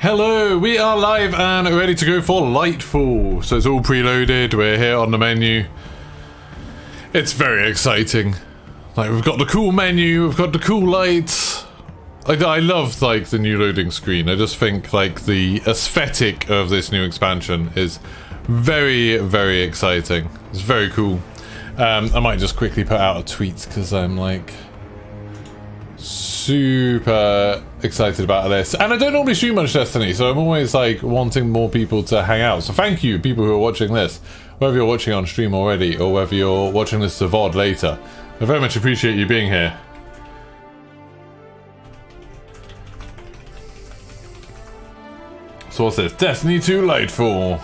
Hello, we are live and ready to go for Lightfall. So it's all preloaded, we're here on the menu. It's very exciting. Like, we've got the cool menu, we've got the cool lights. I love, like, the new loading screen. I just think, like, the aesthetic of this new expansion is very, very exciting. It's very cool. I might just quickly put out a tweet because I'm, like, super excited about this, and I don't normally stream much Destiny, so I'm always like wanting more people to hang out. So thank you, people who are watching this, whether you're watching on stream already or whether you're watching this as a VOD later. I very much appreciate you being here. So what's this? Destiny 2 Lightfall.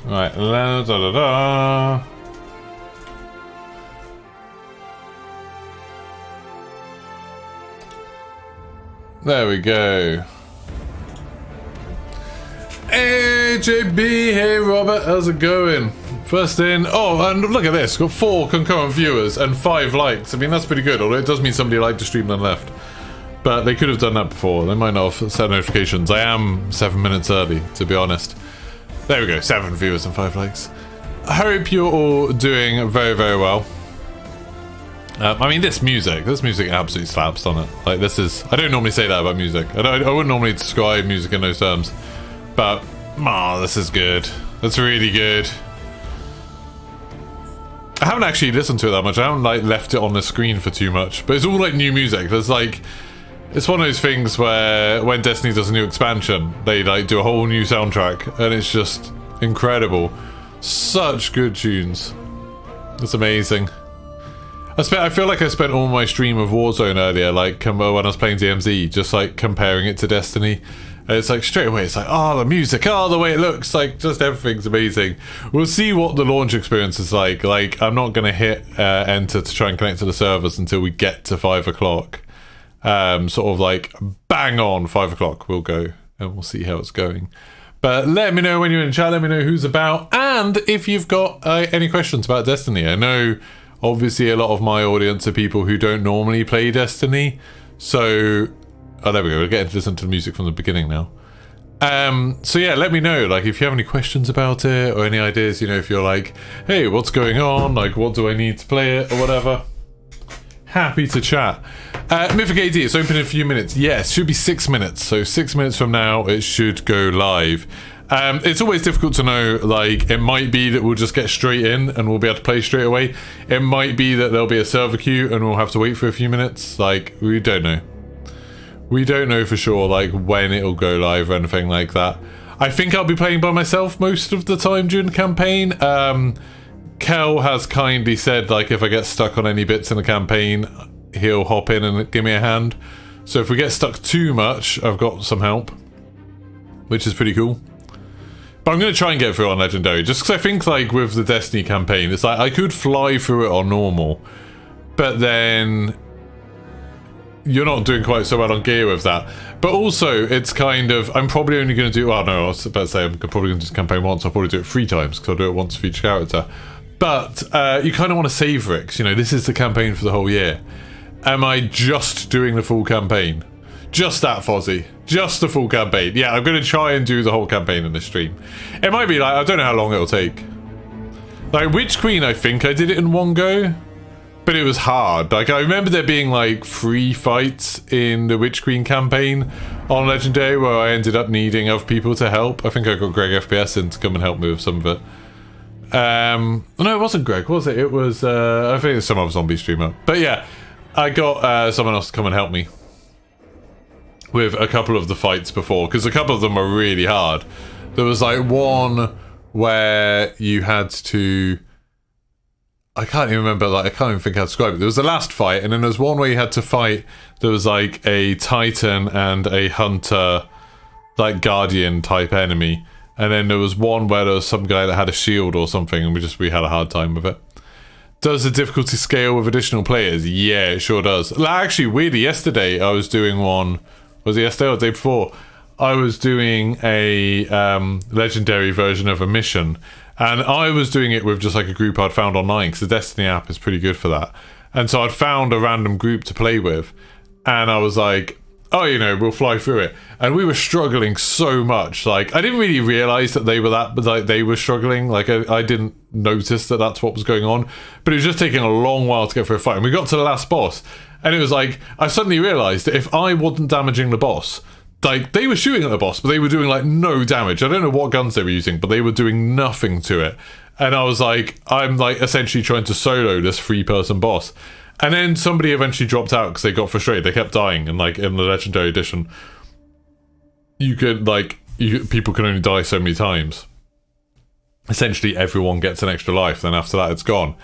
Right, da da da. There we go. Hey JB, hey Robert, how's it going? First in. Oh, and look at this, got 4 concurrent viewers and 5 likes. I mean, that's pretty good, although it does mean somebody liked the stream and left. But they could have done that before. They might not have set notifications. I am 7 minutes early, to be honest. There we go, 7 viewers and 5 likes. I hope you're all doing very, very well. I mean, this music absolutely slaps on it. Like, this is... I don't normally say that about music. I wouldn't normally describe music in those terms. But, this is good. That's really good. I haven't actually listened to it that much. I haven't, like, left it on the screen for too much. But it's all, like, new music. There's, like... It's one of those things where when Destiny does a new expansion, they like do a whole new soundtrack, and it's just incredible. Such good tunes. It's amazing. I feel like I spent all my stream of Warzone earlier, like when I was playing DMZ, just like comparing it to Destiny. And it's like straight away, it's like, oh, the music, oh, the way it looks, like just everything's amazing. We'll see what the launch experience is like. Like, I'm not gonna hit enter to try and connect to the servers until we get to 5 o'clock. Sort of like bang on 5 o'clock we'll go and we'll see how it's going. But let me know when you're in chat, let me know who's about, and if you've got any questions about Destiny. I know obviously a lot of my audience are people who don't normally play Destiny, so there we go, we're getting to listen to the music from the beginning now. So yeah, let me know, like, if you have any questions about it or any ideas, you know, if you're like, hey, what's going on, like, what do I need to play it or whatever. Happy to chat. Mythic AD, it's open in a few minutes. Yes, should be 6 minutes. So 6 minutes from now, it should go live. It's always difficult to know, like, it might be that we'll just get straight in and we'll be able to play straight away. It might be that there'll be a server queue and we'll have to wait for a few minutes. Like, we don't know. We don't know for sure, like, when it'll go live or anything like that. I think I'll be playing by myself most of the time during the campaign. Kel has kindly said, like, if I get stuck on any bits in the campaign, he'll hop in and give me a hand. So if we get stuck too much, I've got some help, which is pretty cool. But I'm going to try and get through it on Legendary, just because I think, like, with the Destiny campaign, it's like I could fly through it on normal, but then you're not doing quite so well on gear with that. But also, it's kind of, I'm probably only going to do, oh no, I was about to say I'm probably going to do the campaign once. I'll probably do it 3 times, because I'll do it once for each character. But you kind of want to save Ricks, you know, this is the campaign for the whole year. Am I just doing the full campaign? Just that, Fozzie. Just the full campaign. Yeah, I'm going to try and do the whole campaign in this stream. It might be like, I don't know how long it'll take. Like, Witch Queen, I think I did it in one go. But it was hard. Like, I remember there being, like, 3 fights in the Witch Queen campaign on Legendary where I ended up needing other people to help. I think I got Greg FPS in to come and help me with some of it. No, it wasn't Greg, was it? It was, I think it's some other zombie streamer. But yeah, I got someone else to come and help me with a couple of the fights before, because a couple of them were really hard. There was, like, one where you had to... I can't even remember, like, I can't even think how to describe it. There was the last fight, and then there was one where you had to fight, there was, like, a Titan and a Hunter, like, Guardian type enemy. And then there was one where there was some guy that had a shield or something, and we had a hard time with it. Does the difficulty scale with additional players? Yeah, it sure does. Actually, weirdly, yesterday I was doing one, was it yesterday or the day before? I was doing a legendary version of a mission, and I was doing it with just like a group I'd found online, because the Destiny app is pretty good for that. And so I'd found a random group to play with, and I was like, oh, you know, we'll fly through it. And we were struggling so much. Like, I didn't really realize that they were they were struggling. Like, I didn't notice that that's what was going on. But it was just taking a long while to get through a fight. And we got to the last boss, and it was like, I suddenly realized that if I wasn't damaging the boss, like, they were shooting at the boss, but they were doing, like, no damage. I don't know what guns they were using, but they were doing nothing to it. And I was like, I'm, like, essentially trying to solo this 3-person boss. And then somebody eventually dropped out because they got frustrated. They kept dying, and like in the Legendary Edition, you could people can only die so many times. Essentially, everyone gets an extra life. Then after that, it's gone.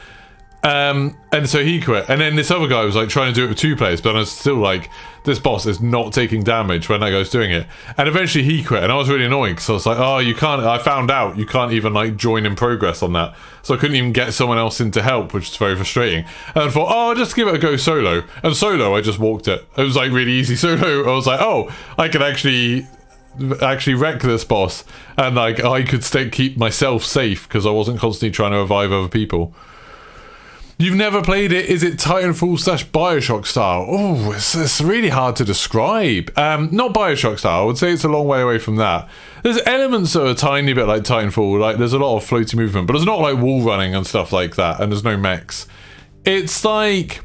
And so he quit. And then this other guy was like trying to do it with 2 players, but I was still like, this boss is not taking damage when that guy's doing it. And eventually he quit, and I was really annoyed because I was like, oh, you can't. I found out you can't even like join in progress on that, so I couldn't even get someone else in to help, which is very frustrating. And I thought, oh, I'll just give it a go solo. And solo, I just walked it. It was like really easy solo. I was like, oh, I can actually wreck this boss, and like I could keep myself safe because I wasn't constantly trying to revive other people. You've never played it? Is it Titanfall / Bioshock style? Oh, it's really hard to describe. Not Bioshock style. I would say it's a long way away from that. There's elements that are a tiny bit like Titanfall. Like, there's a lot of floaty movement, but it's not like wall running and stuff like that, and there's no mechs. It's like,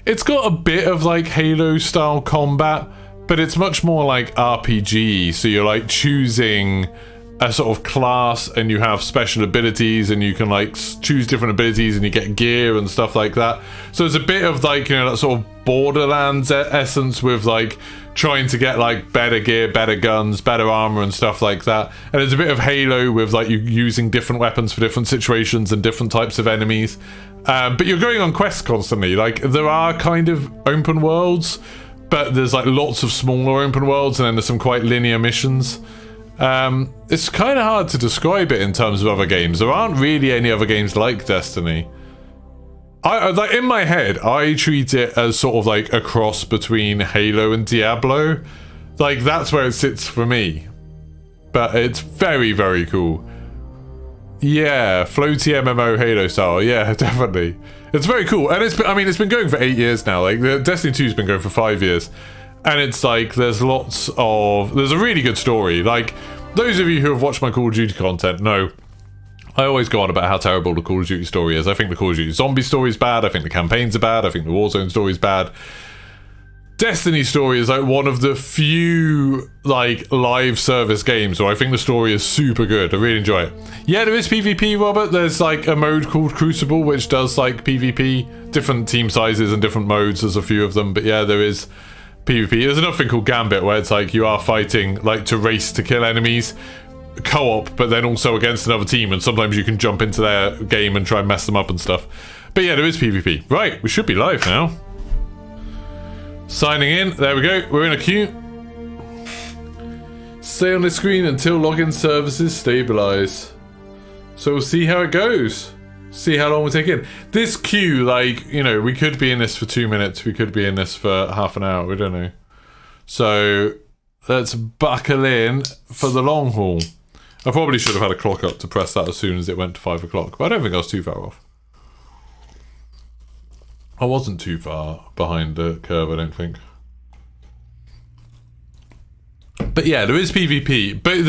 it's got a bit of like Halo style combat, but it's much more like RPG. So you're like choosing a sort of class, and you have special abilities, and you can like choose different abilities, and you get gear and stuff like that. So it's a bit of like, you know, that sort of Borderlands essence with like trying to get like better gear, better guns, better armor and stuff like that. And there's a bit of Halo with like you using different weapons for different situations and different types of enemies. But you're going on quests constantly. Like, there are kind of open worlds, but there's like lots of smaller open worlds, and then there's some quite linear missions. It's kind of hard to describe it in terms of other games. There aren't really any other games like Destiny. I like, in my head, I treat it as sort of like a cross between Halo and Diablo. Like, that's where it sits for me. But it's very, very cool. Yeah, floaty MMO Halo style. Yeah, definitely. It's very cool. And it's been going for 8 years now. Like, the Destiny 2's been going for 5 years. And it's like, there's a really good story. Like, those of you who have watched my Call of Duty content know I always go on about how terrible the Call of Duty story is. I think the Call of Duty zombie story is bad. I think the campaigns are bad. I think the Warzone story is bad. Destiny's story is like one of the few like live service games where I think the story is super good. I really enjoy it. Yeah, there is PvP, Robert. There's like a mode called Crucible which does like PvP, different team sizes and different modes. There's a few of them, but yeah, there is PvP. There's another thing called Gambit where it's like you are fighting like to race to kill enemies, co-op, but then also against another team, and sometimes you can jump into their game and try and mess them up and stuff. But yeah, there is PvP. Right, we should be live now. Signing in. There we go. We're in a queue. Stay on the screen until login services stabilize. So we'll see how it goes. See how long we take in. This queue, like, you know, we could be in this for 2 minutes. We could be in this for half an hour. We don't know. So let's buckle in for the long haul. I probably should have had a clock up to press that as soon as it went to 5 o'clock, but I don't think I was too far off. I wasn't too far behind the curve, I don't think. But yeah, there is PvP, but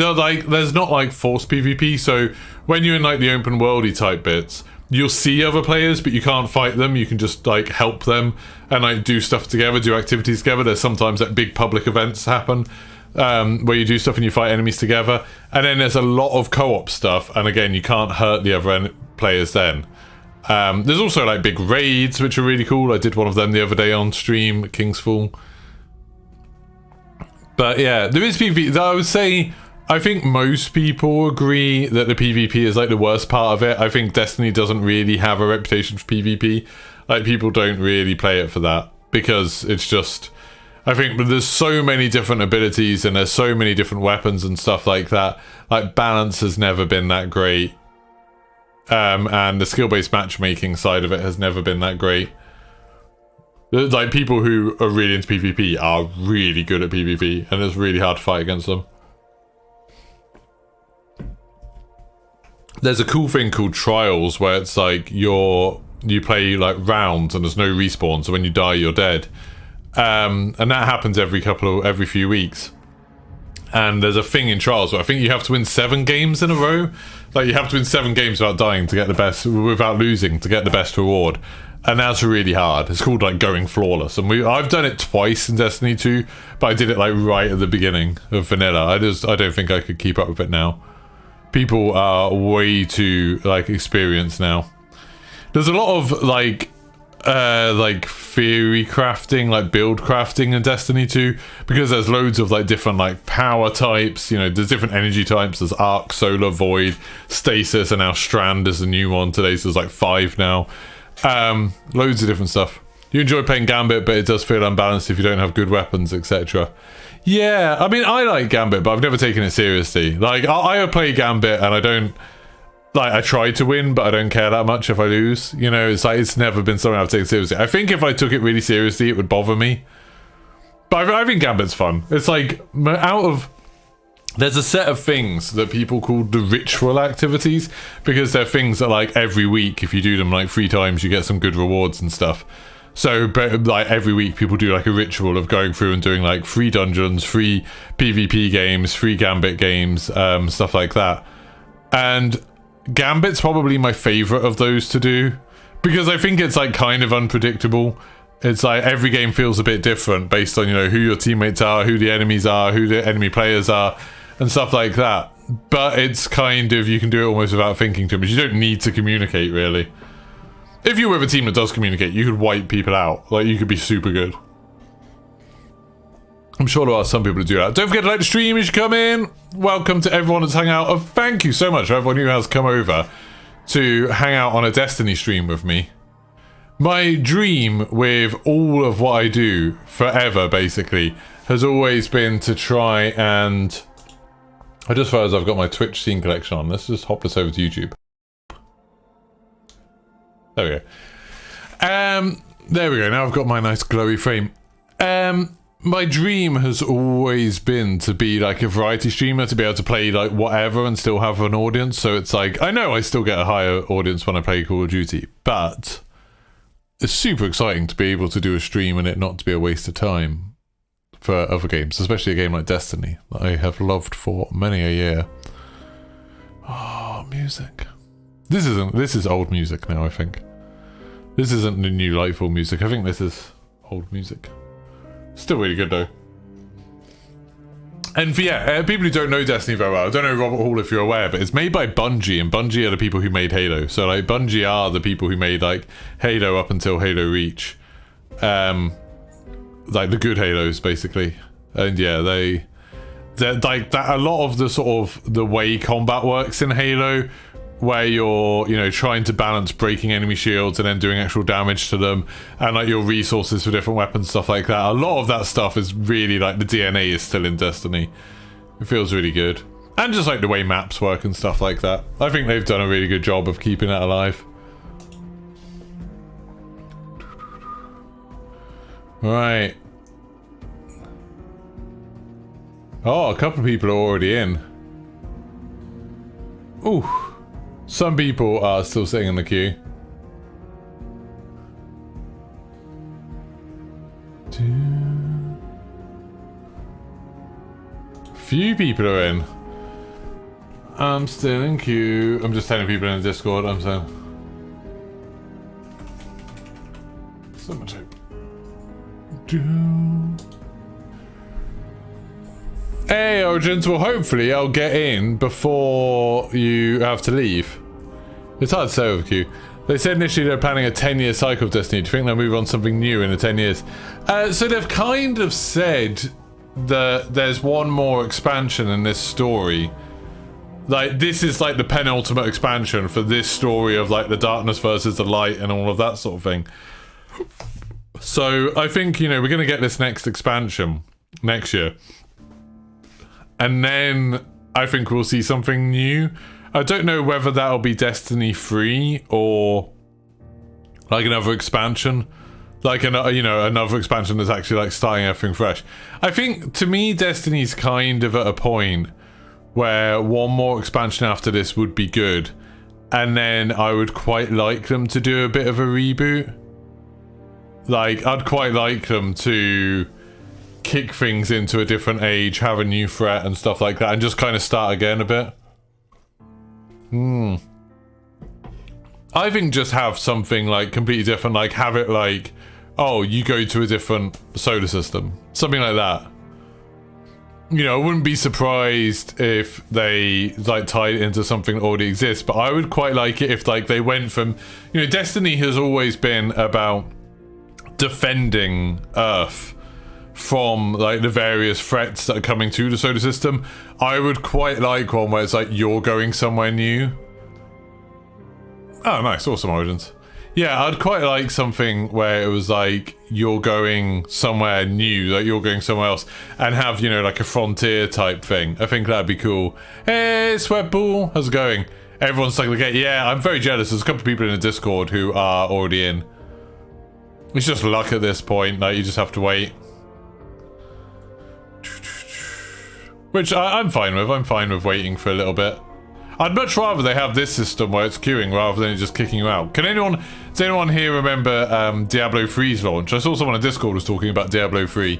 there's not like forced PvP. So when you're in like the open worldy type bits, you'll see other players, but you can't fight them. You can just like help them and like do stuff together, do activities together. There's sometimes like big public events happen where you do stuff and you fight enemies together. And then there's a lot of co-op stuff, and again, you can't hurt the other players then. There's also like big raids, which are really cool. I did one of them the other day on stream at Kingsfall. But yeah, there is PvP. I would say, I think most people agree that the PvP is like the worst part of it. I think Destiny doesn't really have a reputation for PvP. Like, people don't really play it for that, because it's just, I think there's so many different abilities and there's so many different weapons and stuff like that. Like, balance has never been that great. And the skill-based matchmaking side of it has never been that great. Like, people who are really into PvP are really good at PvP, and it's really hard to fight against them. there's a cool thing called trials where it's like you play like rounds and there's no respawn, so when you die you're dead, and that happens every few weeks. And there's a thing in trials where I think you have to win 7 games in a row. Like you have to win 7 games without dying to get the best, without losing to get the best reward, and that's really hard. It's called like going flawless, and I've done it twice in Destiny 2, but I did it like right at the beginning of vanilla. I don't think I could keep up with it now. People are way too like experienced now. There's a lot of like theory crafting, like build crafting in Destiny 2, because there's loads of like different like power types. You know, there's different energy types. There's arc, solar, void, stasis, and now Strand is the new one today, so there's like 5 now. Loads of different stuff. You enjoy playing Gambit, but it does feel unbalanced if you don't have good weapons, etc. Yeah, I mean, I like Gambit, but I've never taken it seriously. Like, I play Gambit and I don't, like, I try to win, but I don't care that much if I lose. You know, it's like, it's never been something I've taken seriously. I think if I took it really seriously, it would bother me. But I think Gambit's fun. It's like, there's a set of things that people call the ritual activities, because they're things that like every week, if you do them like 3 times, you get some good rewards and stuff. So, but like every week, people do like a ritual of going through and doing like 3 dungeons, 3 PvP games, 3 Gambit games, stuff like that. And Gambit's probably my favorite of those to do, because I think it's like kind of unpredictable. It's like every game feels a bit different based on, you know, who your teammates are, who the enemies are, who the enemy players are, and stuff like that. But it's kind of, you can do it almost without thinking too much. You don't need to communicate, really. If you're with a team that does communicate, you could wipe people out. Like, you could be super good. I'm sure there are some people that do that. Don't forget to like the stream as you come in. Welcome to everyone that's hung out. Thank you so much for everyone who has come over to hang out on a Destiny stream with me. My dream with all of what I do forever, basically, has always been to try and... I just realized I've got my Twitch scene collection on. Let's just hop this over to YouTube. There we go. There we go. Now I've got my nice glowy frame. My dream has always been to be like a variety streamer, to be able to play like whatever and still have an audience. So it's like, I know I still get a higher audience when I play Call of Duty, but it's super exciting to be able to do a stream and it not to be a waste of time for other games, especially a game like Destiny that I have loved for many a year. Oh, music. This is old music now, I think. This isn't the new Lightfall music. I think this is old music. Still really good though. And for, yeah, people who don't know Destiny very well, I don't know Robert Hall if you're aware, but it's made by Bungie, and Bungie are the people who made Halo. So like Bungie are the people who made like Halo up until Halo Reach. Like the good Halos basically. And yeah, they're like that. A lot of the sort of the way combat works in Halo, where you're, you know, trying to balance breaking enemy shields and then doing actual damage to them, and like your resources for different weapons, stuff like that. A lot of that stuff is really like the DNA is still in Destiny. It feels really good. And just like the way maps work and stuff like that. I think they've done a really good job of keeping that alive. Right. Oh, a couple of people are already in. Ooh. Some people are still sitting in the queue. Few people are in. I'm still in queue. I'm just telling people in the Discord. I'm saying. So much hope. Hey, Origins. Well, hopefully I'll get in before you have to leave. It's hard to say over queue. They said initially they're planning a 10-year cycle of Destiny. Do you think they'll move on to something new in the 10 years? So they've kind of said that there's one more expansion in this story. Like, this is like the penultimate expansion for this story of like the darkness versus the light and all of that sort of thing. So I think, you know, we're going to get this next expansion next year. And then I think we'll see something new. I don't know whether that'll be Destiny 3 or like another expansion. Like, another expansion that's actually like starting everything fresh. I think, to me, Destiny's kind of at a point where one more expansion after this would be good. and then I would quite like them to do a bit of a reboot. Like, I'd quite like them to kick things into a different age, have a new threat and stuff like that, and just kind of start again a bit. I think just have something like completely different, like have it like, oh, you go to a different solar system, something like that. You know, I wouldn't be surprised if they like tied it into something that already exists, but I would quite like it if like they went from, you know, Destiny has always been about defending Earth from like the various threats that are coming to the solar system. I would quite like one where it's like you're going somewhere new. Oh, nice, awesome origins. Yeah, I'd quite like something where it was like you're going somewhere new, like you're going somewhere else, and have, you know, like a frontier type thing. I think that'd be cool. Hey, Sweatball, how's it going? Everyone's stuck in the gate. Yeah, I'm very jealous. There's a couple of people in the Discord who are already in. It's just luck at this point, like you just have to wait. Which I'm fine with. I'm fine with waiting for a little bit. I'd much rather they have this system where it's queuing rather than it just kicking you out. Does anyone here remember Diablo 3's launch? I saw someone on Discord was talking about Diablo 3.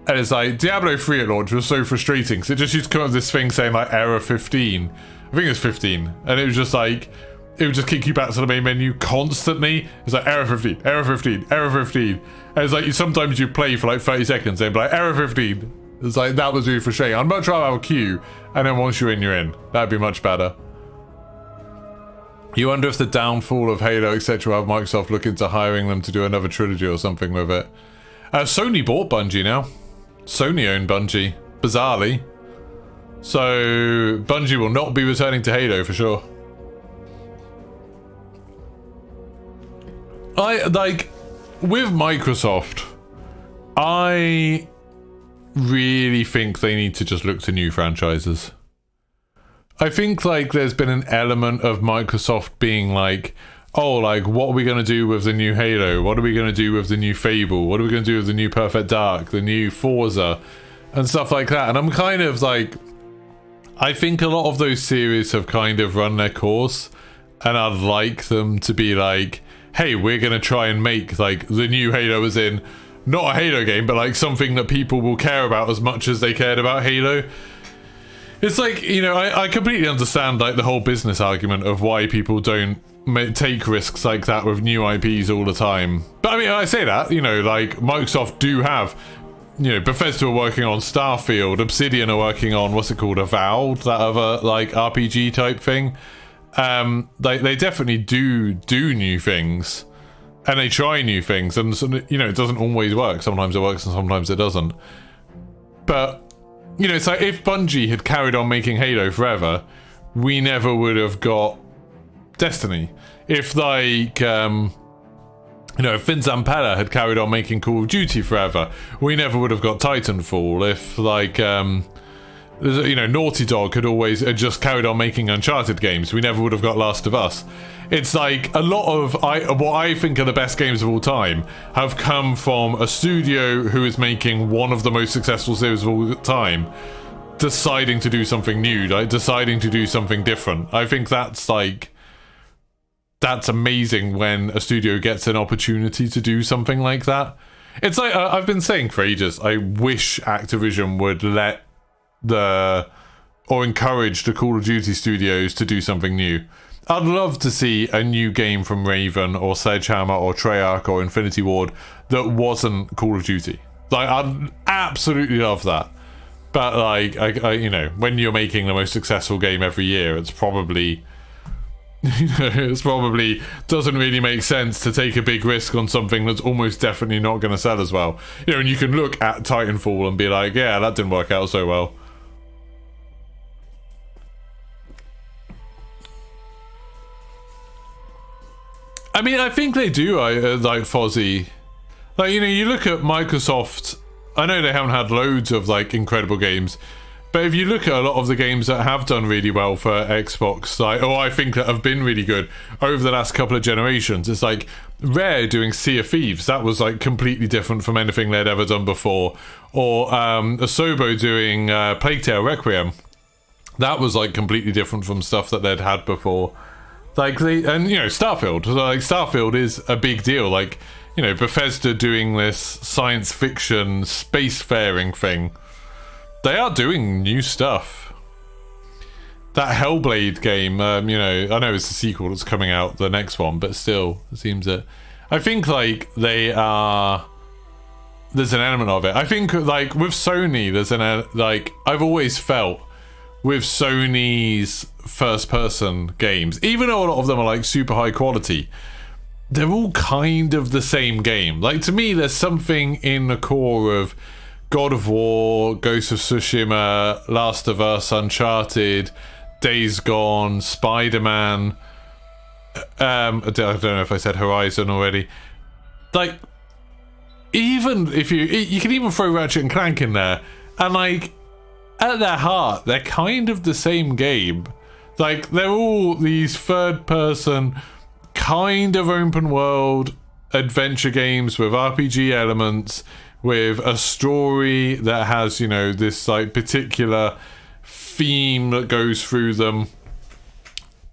And it's like, Diablo 3 at launch was so frustrating because it just used to come up with this thing saying like error 15. I think it's 15. And it was just like, it would just kick you back to the main menu constantly. It's like error 15, error 15, error 15. And it's like sometimes you play for like 30 seconds and be like error 15. It's like, that was really frustrating. I'd much rather have a queue, and then once you're in. That'd be much better. You wonder if the downfall of Halo, etc. will have Microsoft look into hiring them to do another trilogy or something with it. Sony bought Bungie now. Sony owned Bungie, bizarrely. So, Bungie will not be returning to Halo for sure. With Microsoft, I really think they need to just look to new franchises. I think like there's been an element of Microsoft being like, oh, like what are we going to do with the new Halo? What are we going to do with the new Fable? What are we going to do with the new Perfect Dark, the new Forza and stuff like that? And I'm kind of like, I think a lot of those series have kind of run their course, and I'd like them to be like, hey, we're going to try and make like the new Halo, as in not a Halo game, but like something that people will care about as much as they cared about Halo. It's like, you know, I completely understand like the whole business argument of why people don't take risks like that with new IPs all the time. But I mean, I say that, you know, like Microsoft do have, you know, Bethesda are working on Starfield, Obsidian are working on, what's it called, Avowed, that other like RPG type thing. They definitely do new things. And they try new things, and you know, it doesn't always work. Sometimes it works and sometimes it doesn't. But, you know, it's like if Bungie had carried on making Halo forever, we never would have got Destiny. If like, you know, if Vince Zampella had carried on making Call of Duty forever, we never would have got Titanfall. If like, you know, Naughty Dog had always just carried on making Uncharted games, we never would have got Last of Us. It's like a lot of what I think are the best games of all time have come from a studio who is making one of the most successful series of all time, deciding to do something new, like deciding to do something different. I think that's like, that's amazing when a studio gets an opportunity to do something like that. It's like, I've been saying for ages, I wish Activision would or encourage the Call of Duty studios to do something new. I'd love to see a new game from Raven or Sledgehammer or Treyarch or Infinity Ward that wasn't Call of Duty. Like, I'd absolutely love that. But like, I you know, when you're making the most successful game every year, it's probably, you know, it's probably doesn't really make sense to take a big risk on something that's almost definitely not going to sell as well. You know, and you can look at Titanfall and be like, yeah, that didn't work out so well. I mean, I think they do, like Fozzie. Like, you know, you look at Microsoft, I know they haven't had loads of, like, incredible games, but if you look at a lot of the games that have done really well for Xbox, like, or I think that have been really good over the last couple of generations, it's like Rare doing Sea of Thieves. That was, like, completely different from anything they'd ever done before. Or Asobo doing Plague Tale Requiem. That was, like, completely different from stuff that they'd had before. Like and you know, Starfield is a big deal. Like, you know, Bethesda doing this science fiction spacefaring thing. They are doing new stuff. That Hellblade game, you know, I know it's the sequel that's coming out, the next one, but still, it seems that I think like there's an element of it. I think like with Sony, like I've always felt with Sony's first-person games, even though a lot of them are like super high quality, they're all kind of the same game. Like, to me, there's something in the core of God of War, Ghost of Tsushima, Last of Us, Uncharted, Days Gone, Spider-Man. I don't know if I said Horizon already. Like, even if you can even throw Ratchet and Clank in there, and like, at their heart, they're kind of the same game. Like, they're all these third-person, kind of open-world adventure games with RPG elements, with a story that has, you know, this like particular theme that goes through them.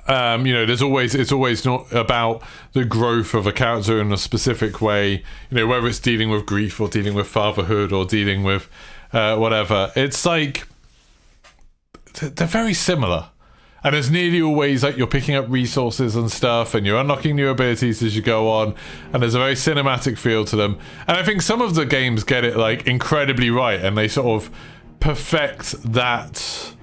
You know, it's always not about the growth of a character in a specific way. You know, whether it's dealing with grief or dealing with fatherhood or dealing with whatever. It's like they're very similar, and it's nearly always like you're picking up resources and stuff, and you're unlocking new abilities as you go on, and there's a very cinematic feel to them. And I think some of the games get it like incredibly right, and they sort of perfect that.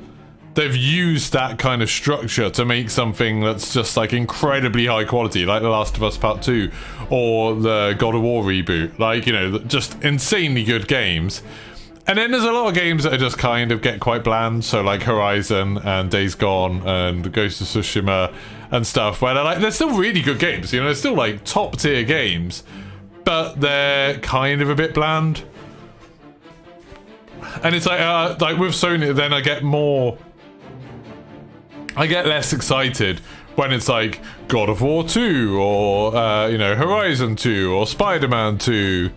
They've used that kind of structure to make something that's just like incredibly high quality, like The Last of Us Part 2 or the God of War reboot. Like, you know, just insanely good games. And then there's a lot of games that are just kind of get quite bland, so like Horizon and Days Gone and Ghost of Tsushima and stuff, where they're still really good games, you know, they're still like top tier games, but they're kind of a bit bland. And it's like with Sony, then I get less excited when it's like God of War 2 or, you know, Horizon 2 or Spider-Man 2.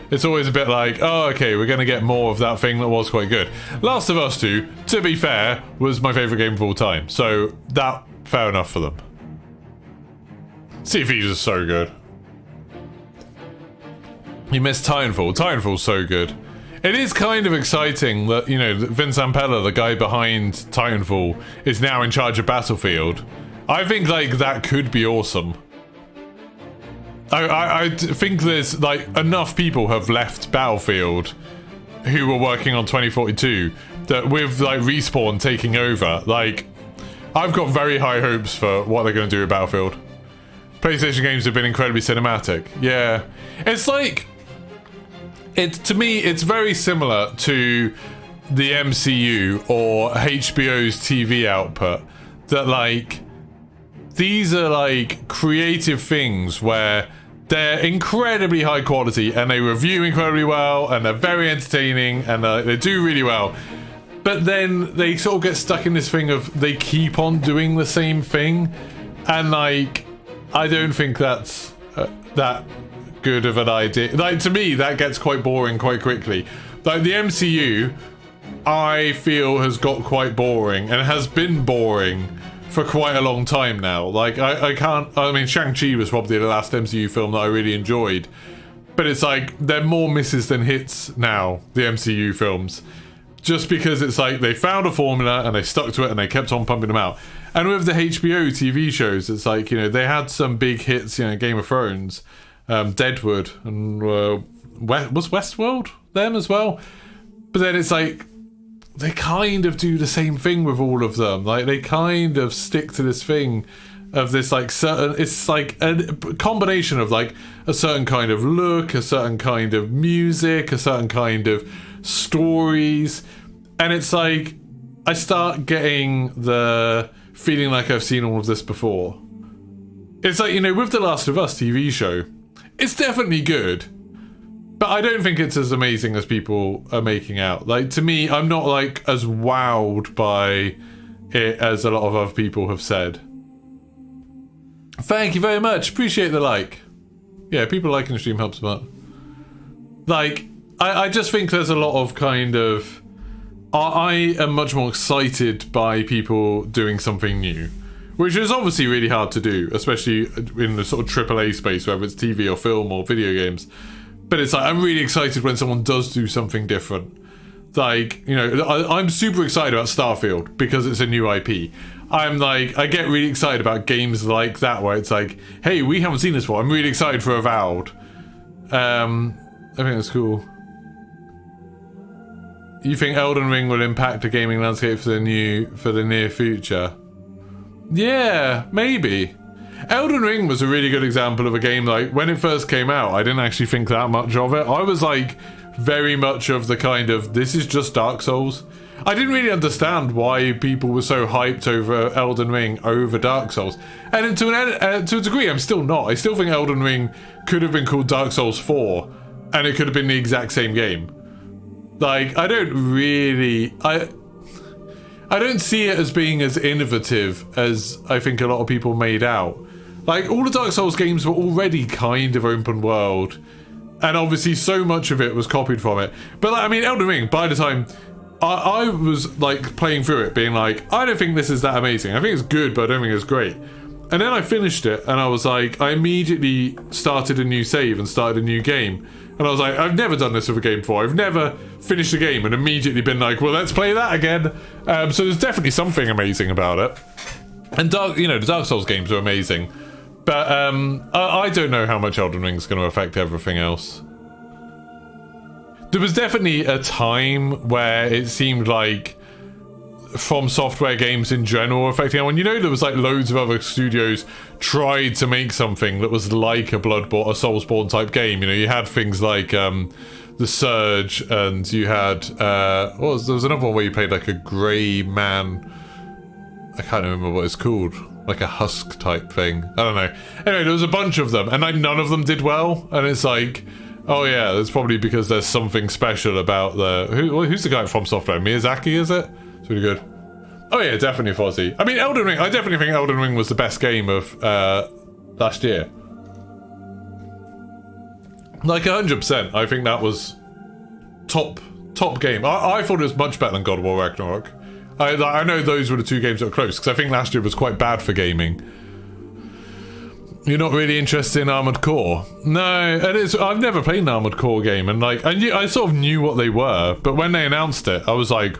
It's always a bit like, oh, okay, we're going to get more of that thing that was quite good. Last of Us 2, to be fair, was my favourite game of all time. So, that, fair enough for them. Sea of Thieves is so good. You missed Titanfall. Titanfall's so good. It is kind of exciting that, you know, Vince Zampella, the guy behind Titanfall, is now in charge of Battlefield. I think, like, that could be awesome. I think there's, like, enough people have left Battlefield who were working on 2042 that with, like, Respawn taking over, like, I've got very high hopes for what they're going to do with Battlefield. PlayStation games have been incredibly cinematic. Yeah. It's like... to me, it's very similar to the MCU or HBO's TV output. That, like, these are, like, creative things where they're incredibly high quality and they review incredibly well and they're very entertaining and they do really well. But then they sort of get stuck in this thing of they keep on doing the same thing. And, like, I don't think that's that good of an idea. Like, to me, that gets quite boring quite quickly. Like, the MCU, I feel, has got quite boring and has been boring for quite a long time now. Like, I mean, Shang-Chi was probably the last MCU film that I really enjoyed. But it's like, they're more misses than hits now, the MCU films. Just because it's like, they found a formula and they stuck to it and they kept on pumping them out. And with the HBO TV shows, it's like, you know, they had some big hits, you know, Game of Thrones, Deadwood, and was Westworld them as well? But then it's like, they kind of do the same thing with all of them. Like, they kind of stick to this thing of this, like, certain... It's like a combination of, like, a certain kind of look, a certain kind of music, a certain kind of stories. And it's like, I start getting the feeling like I've seen all of this before. It's like, you know, with The Last of Us TV show, it's definitely good. But I don't think it's as amazing as people are making out. Like, to me, I'm not, like, as wowed by it as a lot of other people have said. Thank you very much. Appreciate the like. Yeah, people liking the stream helps a lot. Like, I just think there's a lot of kind of... I am much more excited by people doing something new. which is obviously really hard to do, especially in the sort of AAA space, whether it's TV or film or video games. But it's like, I'm really excited when someone does do something different. Like, you know, I'm super excited about Starfield because it's a new IP. I'm like, I get really excited about games like that where it's like, hey, we haven't seen this before. I'm really excited for Avowed. I think that's cool. You think Elden Ring will impact the gaming landscape for the near future? Yeah, maybe. Elden Ring was a really good example of a game, like, when it first came out, I didn't actually think that much of it. I was like, very much of the kind of, this is just Dark Souls. I didn't really understand why people were so hyped over Elden Ring over Dark Souls. And to a degree, I'm still not. I still think Elden Ring could have been called Dark Souls 4, and it could have been the exact same game. Like, I don't see it as being as innovative as I think a lot of people made out. Like, all the Dark Souls games were already kind of open world, and obviously so much of it was copied from it. But like, I mean, Elden Ring, by the time I was like playing through it, being like, I don't think this is that amazing. I think it's good, but I don't think it's great. And then I finished it, and I was like, I immediately started a new save and started a new game. And I was like, I've never done this with a game before. I've never finished a game and immediately been like, well, let's play that again. So there's definitely something amazing about it. And the Dark Souls games are amazing. But I don't know how much Elden Ring's going to affect everything else. There was definitely a time where it seemed like From Software games in general were affecting everyone. You know, there was like loads of other studios tried to make something that was like a Bloodborne, a Soulsborne type game. You know, you had things like The Surge, and you had there was another one where you played like a grey man. I can't remember what it's called. Like a husk type thing. I don't know. Anyway, there was a bunch of them, and like none of them did well. And it's like, oh yeah, that's probably because there's something special about who's the guy from Software? Miyazaki, is it? It's really good. Oh yeah, definitely Fozzie. I mean, Elden Ring, I definitely think Elden Ring was the best game of last year. Like 100%. I think that was top game. I thought it was much better than God of War Ragnarok. I know those were the two games that were close, because I think last year was quite bad for gaming. You're not really interested in Armored Core? No, I've never played an Armored Core game, and like I sort of knew what they were, but when they announced it, I was like,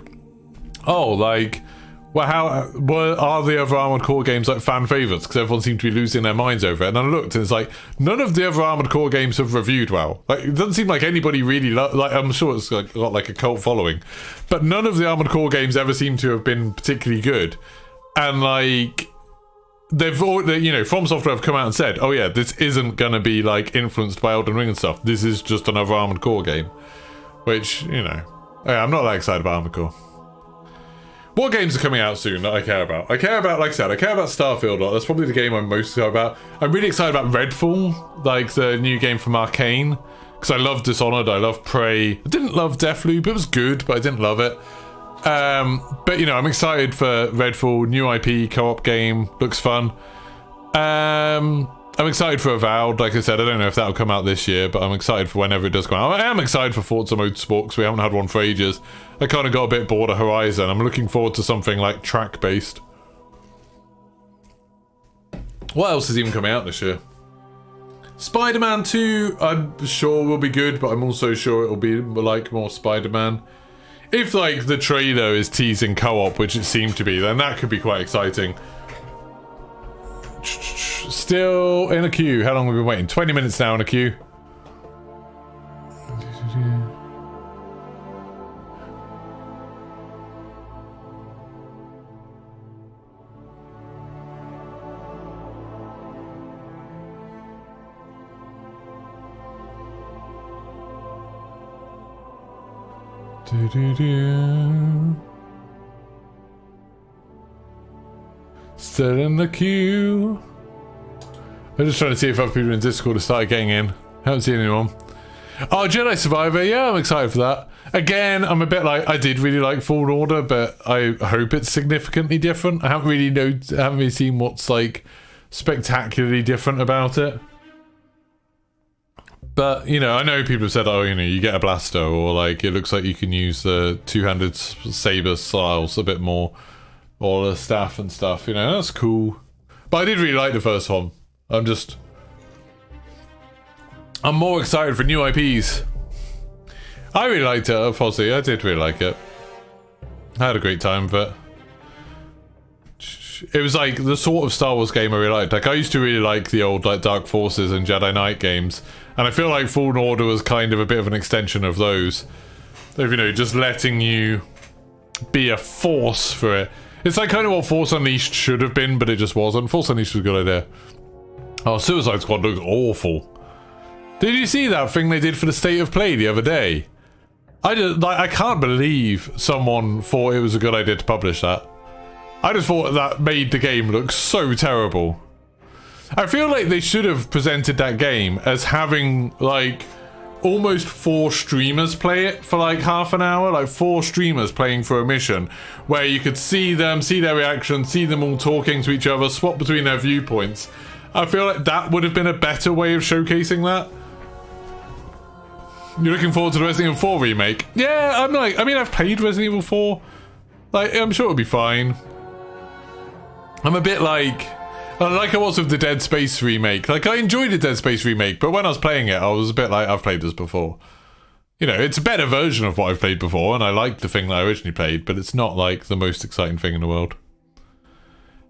oh, like, well, what are the other Armored Core games like fan favourites? Because everyone seemed to be losing their minds over it. And I looked, and it's like, none of the other Armored Core games have reviewed well. Like, it doesn't seem like anybody really like. I'm sure it's like got like a cult following, but none of the Armored Core games ever seem to have been particularly good. And like, they've all, you know, From Software have come out and said, oh yeah, this isn't gonna be like influenced by Elden Ring and stuff. This is just another Armored Core game. Which, you know, yeah, I'm not that excited about Armored Core. What games are coming out soon that I care about? I care about, like I said, I care about Starfield a lot. That's probably the game I'm most excited about. I'm really excited about Redfall, like the new game from Arcane, because I love Dishonored, I love Prey. I didn't love Deathloop, it was good, but I didn't love it. But, you know, I'm excited for Redfall, new IP, co-op game, looks fun. I'm excited for Avowed. Like I said, I don't know if that'll come out this year, but I'm excited for whenever it does come out. I am excited for Forza Motorsport, because we haven't had one for ages. I kind of got a bit bored of Horizon. I'm looking forward to something like track-based. What else is even coming out this year? Spider-Man 2, I'm sure will be good, but I'm also sure it'll be like more Spider-Man. If like the trailer is teasing co-op, which it seemed to be, then that could be quite exciting. Still in a queue. How long have we been waiting? 20 minutes now in a queue. Still in the queue. I'm just trying to see if other people in Discord have started getting in. Haven't seen anyone. Oh, Jedi Survivor. Yeah, I'm excited for that. Again, I'm a bit like, I did really like Fallen Order, but I hope it's significantly different. I haven't really seen what's like spectacularly different about it. But, you know, I know people have said, oh, you know, you get a blaster, or like it looks like you can use the two-handed saber styles a bit more, or the staff and stuff, you know, that's cool. But I did really like the first one. I'm more excited for new IPs. I really liked it, Fozzie. I did really like it. I had a great time, but it was like the sort of Star Wars game I really liked. Like, I used to really like the old like Dark Forces and Jedi Knight games, and I feel like Fallen Order was kind of a bit of an extension of those. Of, you know, just letting you be a force for it. It's like kind of what Force Unleashed should have been, but it just wasn't. Force Unleashed was a good idea. Oh, Suicide Squad looks awful. Did you see that thing they did for the State of Play the other day? I can't believe someone thought it was a good idea to publish that. I just thought that made the game look so terrible. I feel like they should have presented that game as having, like, almost 4 streamers play it for, like, half an hour. Like, 4 streamers playing for a mission, where you could see them, see their reactions, see them all talking to each other, swap between their viewpoints. I feel like that would have been a better way of showcasing that. You're looking forward to the Resident Evil 4 remake? Yeah, I've played Resident Evil 4. Like, I'm sure it'll be fine. I'm a bit like I was with the Dead Space remake. Like, I enjoyed the Dead Space remake, but when I was playing it, I was a bit like, I've played this before. You know, it's a better version of what I've played before, and I like the thing that I originally played, but it's not, like, the most exciting thing in the world.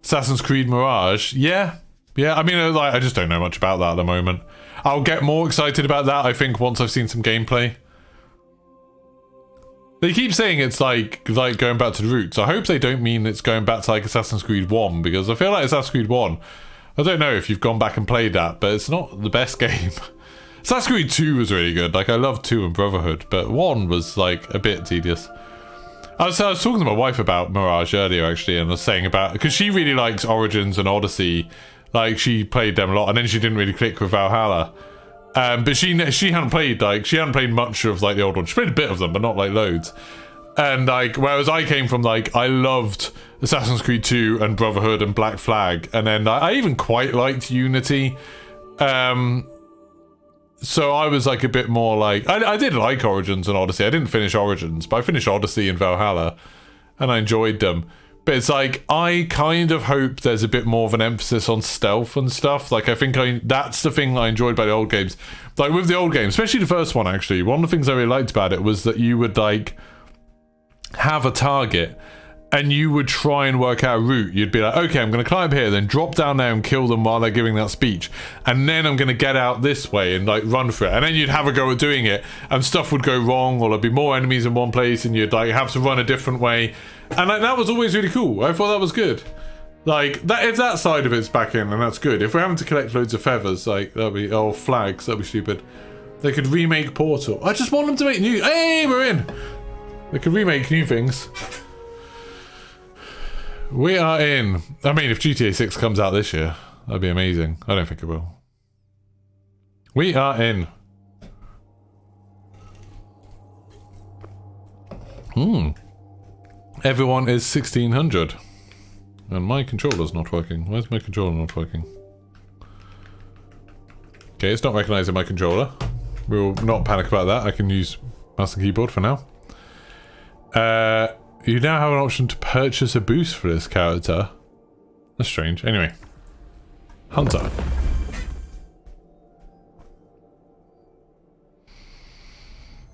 Assassin's Creed Mirage? Yeah. Yeah, I mean, like, I just don't know much about that at the moment. I'll get more excited about that, I think, once I've seen some gameplay. They keep saying it's like going back to the roots. I hope they don't mean it's going back to like Assassin's Creed 1, because I feel like Assassin's Creed 1, I don't know if you've gone back and played that, but it's not the best game. Assassin's Creed 2 was really good. Like, I loved 2 and Brotherhood, but 1 was like a bit tedious. I was talking to my wife about Mirage earlier, actually, and I was saying about, because she really likes Origins and Odyssey. Like, she played them a lot, and then she didn't really click with Valhalla. But she hadn't played much of like the old one. She played a bit of them, but not like loads. And like, whereas I came from, like, I loved Assassin's Creed 2 and Brotherhood and Black Flag, and then I even quite liked Unity. So I was like a bit more like, I did like Origins and Odyssey. I didn't finish Origins, but I finished Odyssey and Valhalla, and I enjoyed them. But it's like, I kind of hope there's a bit more of an emphasis on stealth and stuff. Like, I think that's the thing I enjoyed by the old games. Like, with the old games, especially the first one, actually, one of the things I really liked about it was that you would, like, have a target, and you would try and work out a route. You'd be like, okay, I'm going to climb here, then drop down there and kill them while they're giving that speech. And then I'm going to get out this way and, like, run for it. And then you'd have a go at doing it, and stuff would go wrong, or there'd be more enemies in one place, and you'd, like, have to run a different way. And like, that was always really cool. I thought that was good. Like, that, if that side of it's back in, then that's good. If we're having to collect loads of feathers, like, that'd be, oh, flags, that'd be stupid. They could remake Portal. I just want them to make new, hey, we're in! They could remake new things. We are in. I mean, if GTA 6 comes out this year, that'd be amazing. I don't think it will. We are in. Everyone is 1600. And my controller's not working. Where's my controller not working? Okay, it's not recognizing my controller. We'll not panic about that. I can use mouse and keyboard for now. You now have an option to purchase a boost for this character. That's strange. Anyway. Hunter.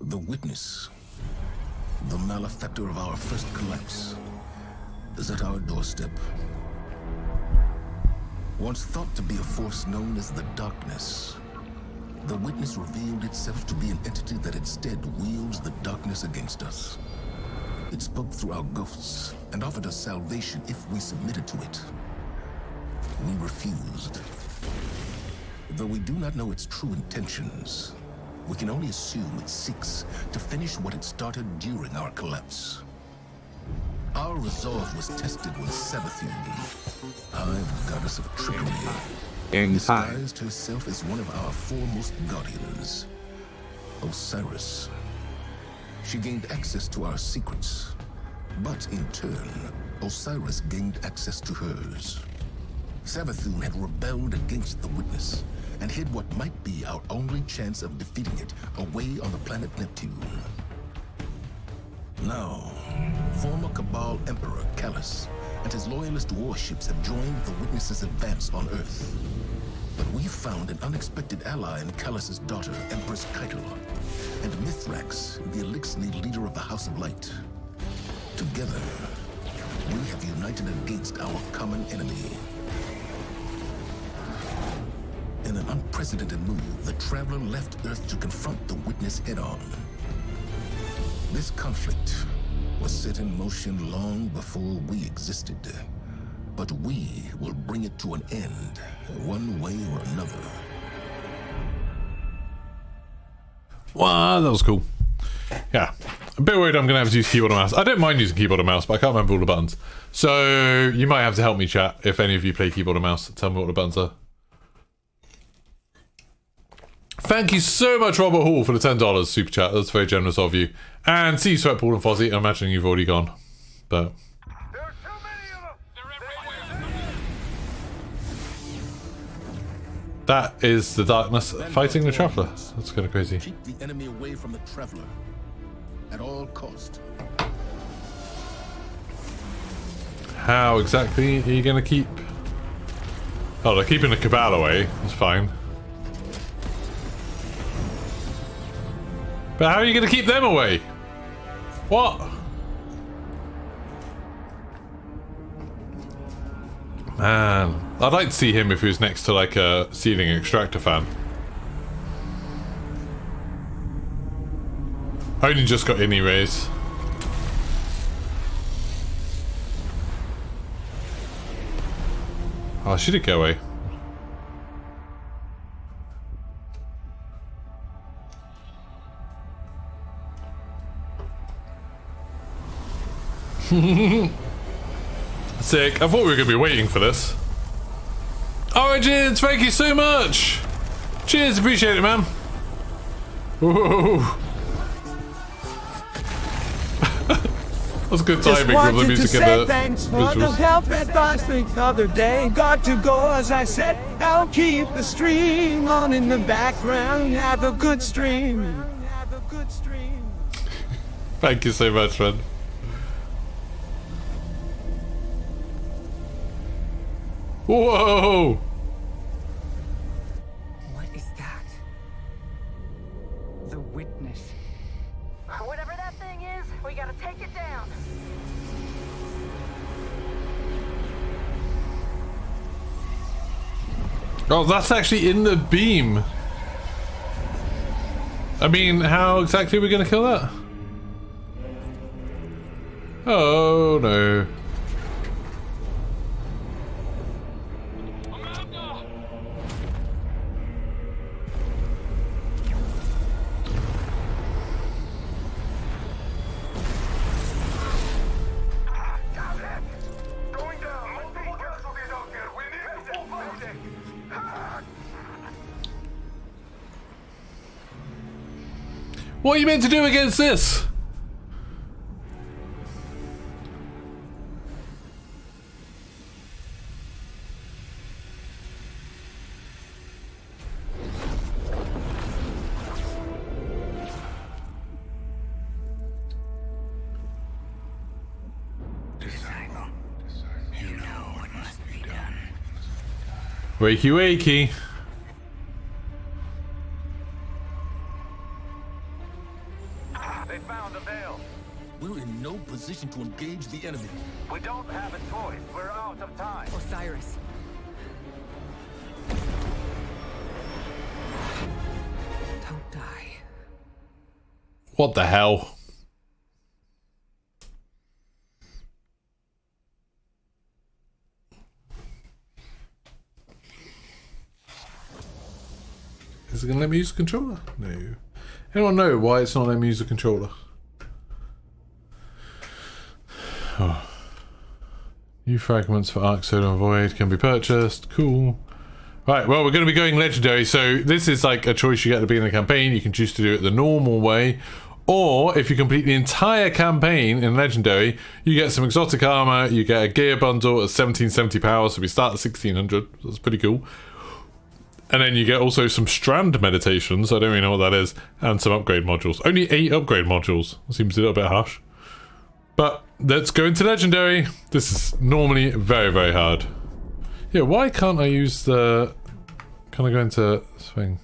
The witness, the malefactor of our first collapse, is at our doorstep. Once thought to be a force known as the Darkness, the witness revealed itself to be an entity that instead wields the darkness against us. It spoke through our ghosts and offered us salvation if we submitted to it. We refused. Though we do not know its true intentions, we can only assume it seeks to finish what it started during our collapse. Our resolve was tested when Savathun, Hive goddess of trickery, disguised herself as one of our foremost guardians, Osiris. She gained access to our secrets, but in turn, Osiris gained access to hers. Savathun had rebelled against the witness and hid what might be our only chance of defeating it away on the planet Neptune. Now, former Cabal Emperor Callus and his loyalist warships have joined the Witness's advance on Earth. But we found an unexpected ally in Callus's daughter, Empress Keitel, and Mithrax, the Elixir leader of the House of Light. Together, we have united against our common enemy. In an unprecedented move, the Traveler left Earth to confront the Witness head-on. This conflict was set in motion long before we existed. But we will bring it to an end, one way or another. Wow, that was cool. Yeah. A bit worried I'm going to have to use keyboard and mouse. I don't mind using keyboard and mouse, but I can't remember all the buttons. So you might have to help me, chat, if any of you play keyboard and mouse. Tell me what the buttons are. Thank you so much, Robert Hall, for the $10 super chat. That's very generous of you. And see you, Sweatball and Fozzie. I'm imagining you've already gone. But... There are too many of them! that is the darkness fighting the Traveler. That's kind of crazy. Keep the enemy away from the Traveler at all cost. How exactly are you going to keep... oh, they're keeping the Cabal away. That's fine. But how are you going to keep them away? What? Man, I'd like to see him if he was next to like a ceiling extractor fan. I only just got any rays. Oh, should it go away? Sick. I thought we were going to be waiting for this. Origins, thank you so much. Cheers, appreciate it, man. Whoa. That's good timing with the music and the thanks for the visuals. help at last the other day. Got to go, as I said. I'll keep the stream on in the background. Have a good stream. Thank you so much, man. Whoa! What is that? The Witness. Whatever that thing is, we gotta take it down. Oh, that's actually in the beam. I mean, how exactly are we going to kill that? Oh, no. What are you meant to do against this? Disciple, you know what must be done. Wakey wakey. They found a veil. We're in no position to engage the enemy. We don't have a choice. We're out of time. Osiris. Don't die. What the hell? Is it going to let me use the controller? No. Anyone know why it's not letting me use the controller? Oh. New fragments for Arc Solar and Void can be purchased. Cool. Right, well, we're going to be going legendary, so this is like a choice you get to be in the campaign. You can choose to do it the normal way, or if you complete the entire campaign in legendary, you get some exotic armor, you get a gear bundle at 1770 power, so we start at 1600. That's pretty cool. And then you get also some Strand meditations, I don't really know what that is, and some upgrade modules. Only 8 upgrade modules. Seems a little bit harsh. But let's go into Legendary. This is normally very, very hard. Yeah, why can't I use the... Can I go into swing?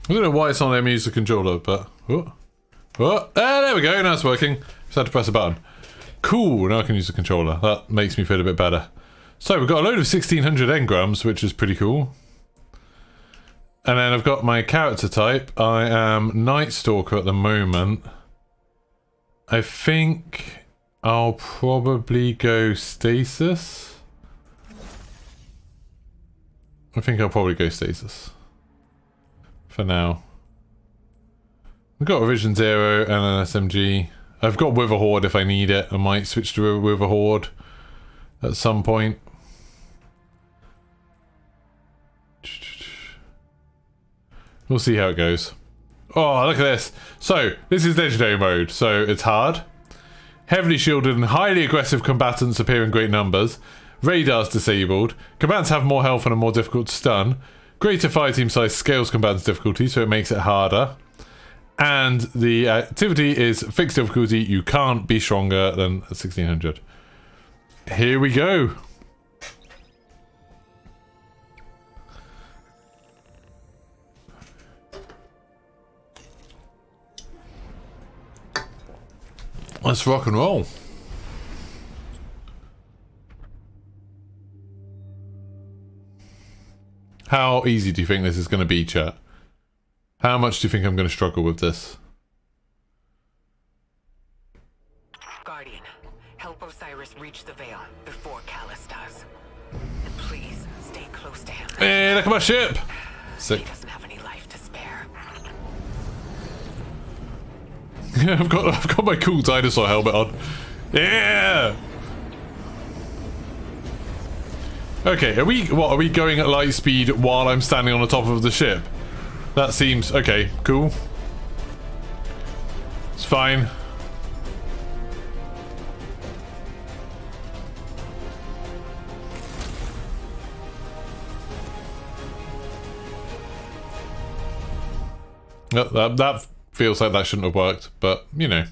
I don't know why it's not letting me use the controller, but... Oh, there we go, now it's working. Just had to press a button. Cool, now I can use the controller. That makes me feel a bit better. So we've got a load of 1600 engrams, which is pretty cool. And then I've got my character type. I am Night Stalker at the moment. I think I'll probably go Stasis. I think I'll probably go Stasis. For now. We've got a Vision Zero and an SMG. I've got Wither Horde if I need it. I might switch to a Wither Horde at some point. We'll see how it goes. Oh, look at this. So, this is Legendary mode, so it's hard. Heavily shielded and highly aggressive combatants appear in great numbers. Radar's disabled. Combatants have more health and are more difficult to stun. Greater fireteam size scales combatants' difficulty, so it makes it harder. And the activity is fixed difficulty. You can't be stronger than 1600. Here we go. Let's rock and roll. How easy do you think this is going to be, chat? How much do you think I'm going to struggle with this? Guardian, help Osiris reach the Veil before Callus does. And please stay close to him. Hey, look at my ship! Sick. He doesn't have any life to spare. Yeah, I've got my cool dinosaur helmet on. Yeah. Okay, are we going at light speed while I'm standing on the top of the ship? That seems okay, cool. It's fine. That feels like that shouldn't have worked, but you know,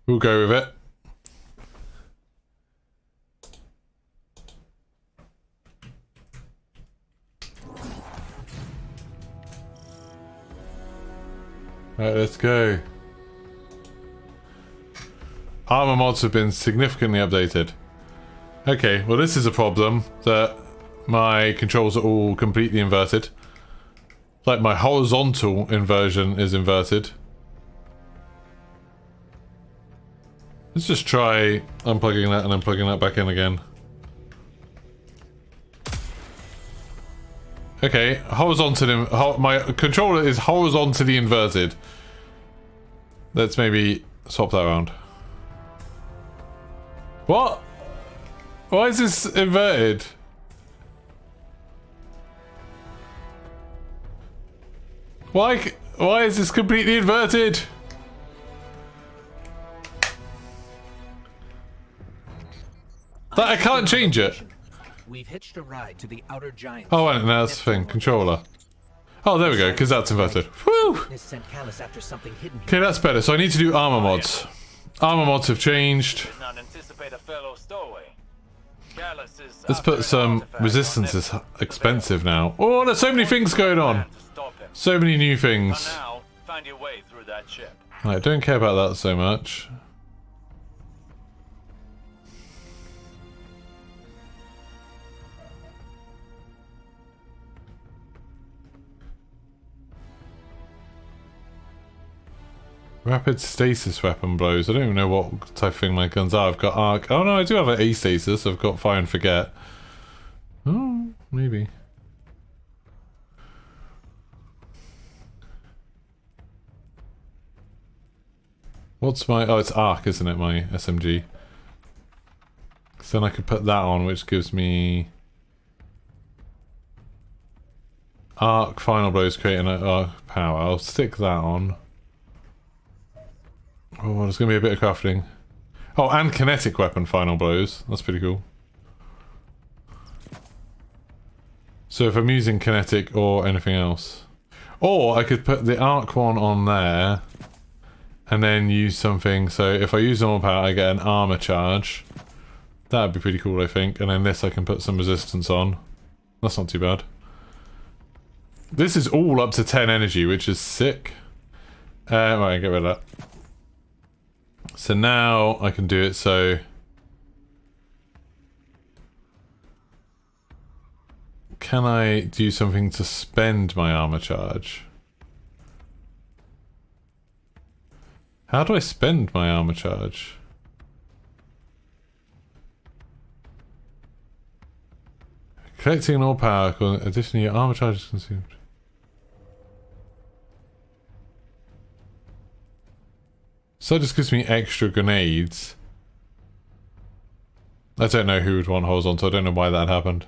we'll go with it. Right, let's go. Armor mods have been significantly updated. Okay, well this is a problem, that my controls are all completely inverted. Like my horizontal inversion is inverted. Let's just try unplugging that and then plugging that back in again. Okay, horizontally, my controller is horizontally inverted. Let's maybe swap that around. What? Why is this inverted? Why is this completely inverted? That I can't change it. We've hitched a ride to the outer giant. Oh, and now that's the thing. Controller. Oh, there we go, because that's inverted. Woo! Okay, that's better. So I need to do armor mods. Armor mods have changed. Let's put some resistance is expensive now. Oh, there's so many things going on. So many new things. I don't care about that so much. Rapid stasis weapon blows. I don't even know what type of thing my guns are. I've got arc. Oh no, I do have an A stasis. I've got fire and forget. Oh, maybe. What's my... Oh, it's arc, isn't it? My SMG. So then I could put that on, which gives me... Arc final blows creating arc power. I'll stick that on. Oh, there's going to be a bit of crafting. Oh, and kinetic weapon final blows. That's pretty cool. So if I'm using kinetic or anything else. Or I could put the arc one on there and then use something. So if I use normal power, I get an armor charge. That'd be pretty cool, I think. And then this I can put some resistance on. That's not too bad. This is all up to 10 energy, which is sick. Right, get rid of that. So now I can do it so... Can I do something to spend my armor charge? How do I spend my armor charge? Collecting all power, additionally your armor charge is consumed. So that just gives me extra grenades. I don't know who would want horizontal, I don't know why that happened.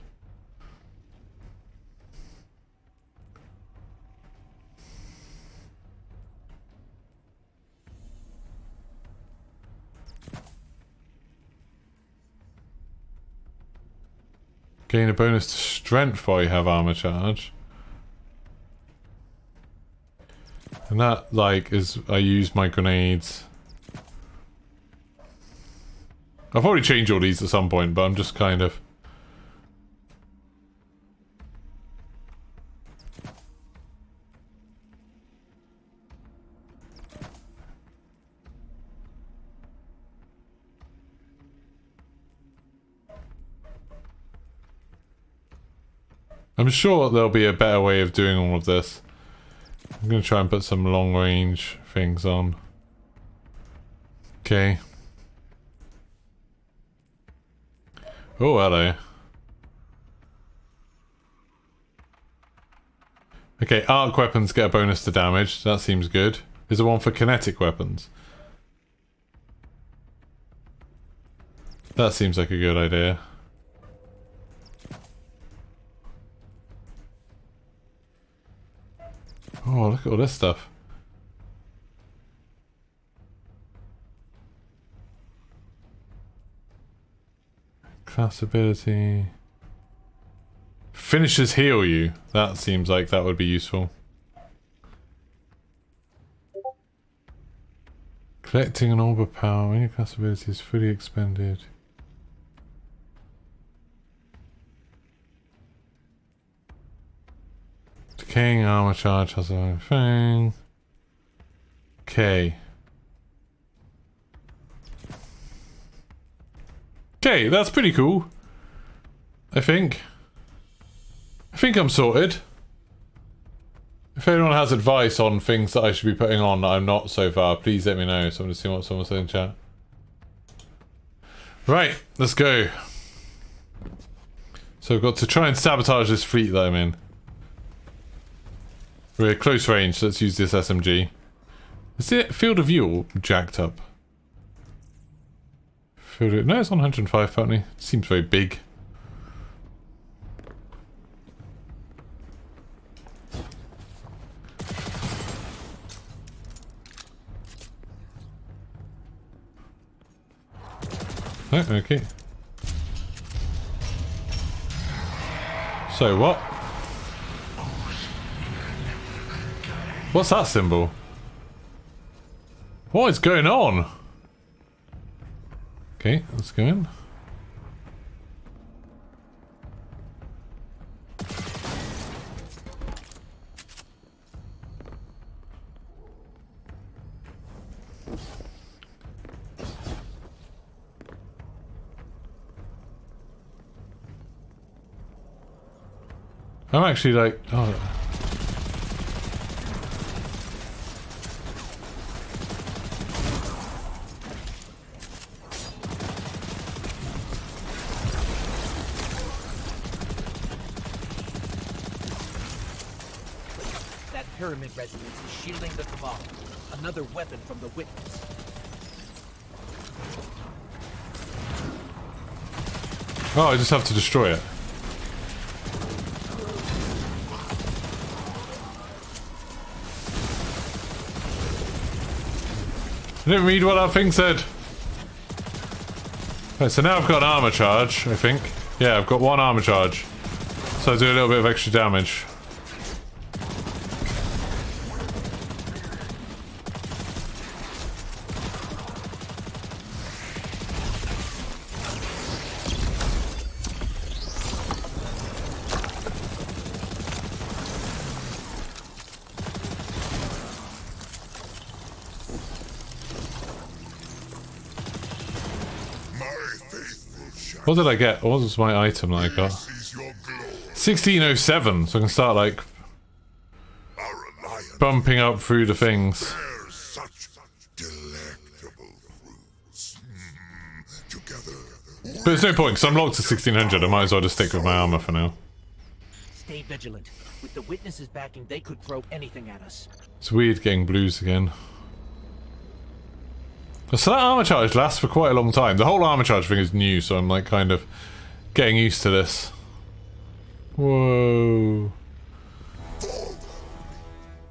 Gain a bonus to strength while you have armor charge. And that, like, is... I use my grenades. I'll probably change all these at some point, but I'm just kind of... I'm sure there'll be a better way of doing all of this. I'm going to try and put some long range things on. Okay. Oh, hello. Okay, arc weapons get a bonus to damage. That seems good. Is there one for kinetic weapons? That seems like a good idea. Oh, look at all this stuff. Class ability. Finishers heal you. That seems like that would be useful. Collecting an orb of power when your class ability is fully expended. Decaying armor charge has a thing. Okay. Okay, that's pretty cool. I think I'm sorted. If anyone has advice on things that I should be putting on that I'm not so far, please let me know. So I'm just seeing what someone said in chat. Right, let's go. So I've got to try and sabotage this fleet that I'm in. We're at close range, so let's use this SMG. Is it field of view all jacked up? Field of, no, it's on 105 apparently. It seems very big. Oh, okay. So what? What's that symbol? What is going on? Okay, let's go in. I'm actually like, oh. That pyramid residence is shielding the cabal. Another weapon from the witness. Oh, I just have to destroy it. I didn't read what that thing said. Right, so now I've got an armor charge, I think. Yeah, I've got one armor charge. So I do a little bit of extra damage. What did I get? What was my item that I got? 1607, so I can start like bumping up through the things. Such delectable fruits. Together. But there's no point, because I'm locked to 1600. I might as well just stick with my armor for now. Stay vigilant. With the witnesses backing, they could throw anything at us. It's weird getting blues again. So that armor charge lasts for quite a long time. The whole armor charge thing is new, so I'm like kind of getting used to this. Whoa.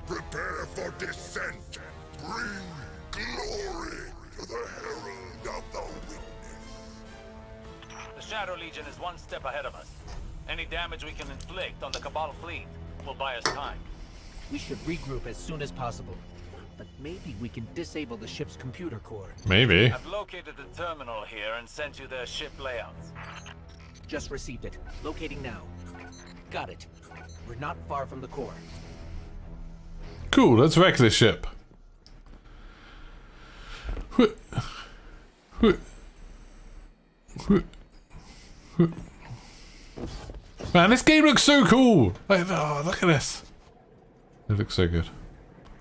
Prepare for descent. Bring glory to the herald of the witness. The Shadow Legion is one step ahead of us. Any damage we can inflict on the Cabal fleet will buy us time. We should regroup as soon as possible. But maybe we can disable the ship's computer core. Maybe. I've located the terminal here and sent you their ship layouts. Just received it. Locating now. Got it. We're not far from the core. Cool, let's wreck this ship. Man, this game looks so cool! Like, oh, look at this. It looks so good.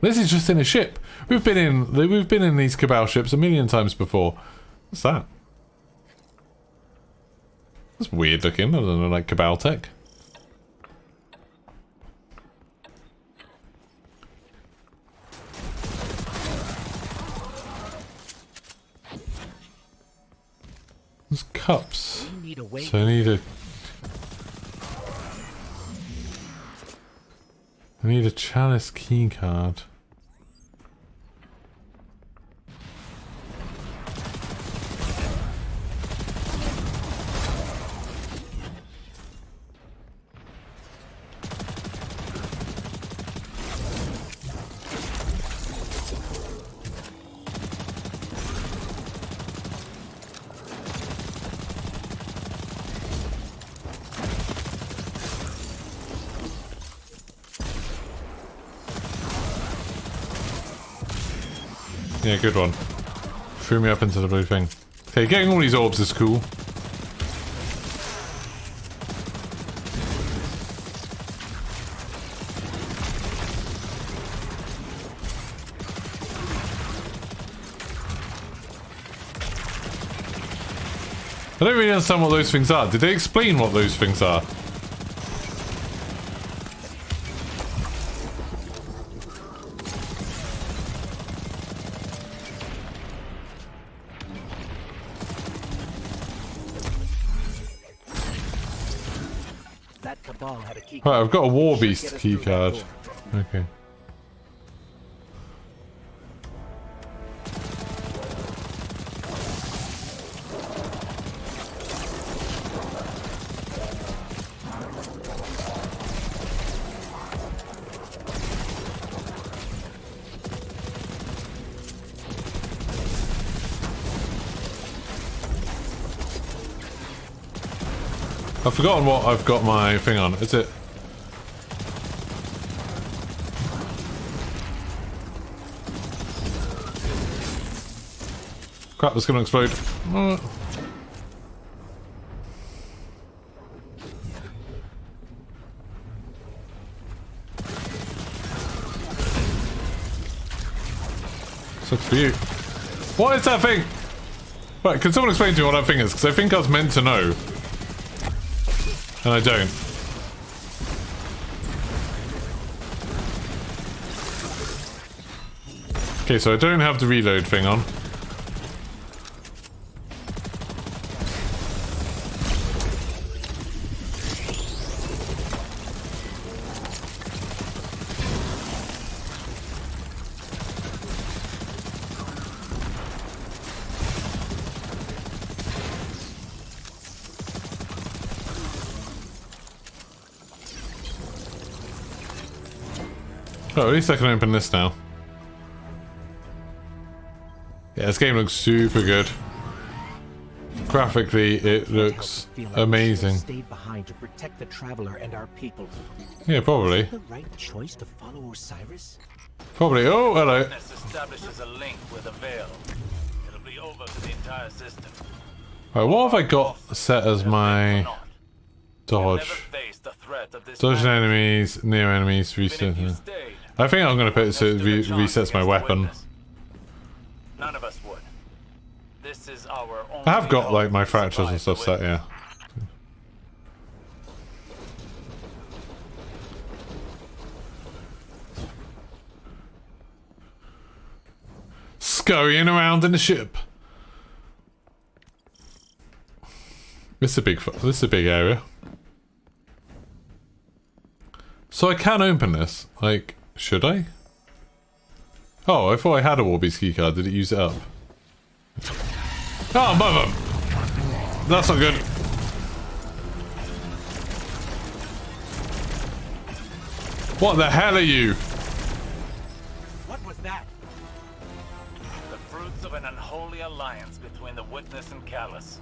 This is just in a ship. We've been in these Cabal ships a million times before. What's that? That's weird looking. I don't know, like Cabal tech. There's cups. We need a way. So I need a chalice key card. Yeah, good one. Threw me up into the blue thing. Okay, getting all these orbs is cool. I don't really understand what those things are. Did they explain what those things are? That Cabal had a key. Right, I've got a War Beast Get us key through that card. door. Okay. I've forgotten what I've got my thing on. Is it? Crap, that's gonna explode. Sucks for you. What is that thing? Right, can someone explain to me what that thing is? Because I think I was meant to know. And I don't. Okay, so I don't have the reload thing on. Oh, at least I can open this now. Yeah, this game looks super good. Graphically, it looks amazing. Stayed behind to protect the traveler and our people. Yeah, probably. Is it the right choice to follow Osiris? Probably. Oh, hello. This establishes a link with the veil. It'll be over to the entire system. Right, what have I got set as my dodge? Dodging enemies, near enemies, reset. I think I'm going to put it so it resets my weapon. None of us would. This is our only I have got like my hope to fractures and survive stuff the set, yeah. Scurrying around in the ship. This is a big area. So I can open this. Like, should I? Oh, I thought I had a Warby's keycard. Did it use it up? Oh, mother! That's not good. What the hell are you? What was that? The fruits of an unholy alliance between the Witness and Callus.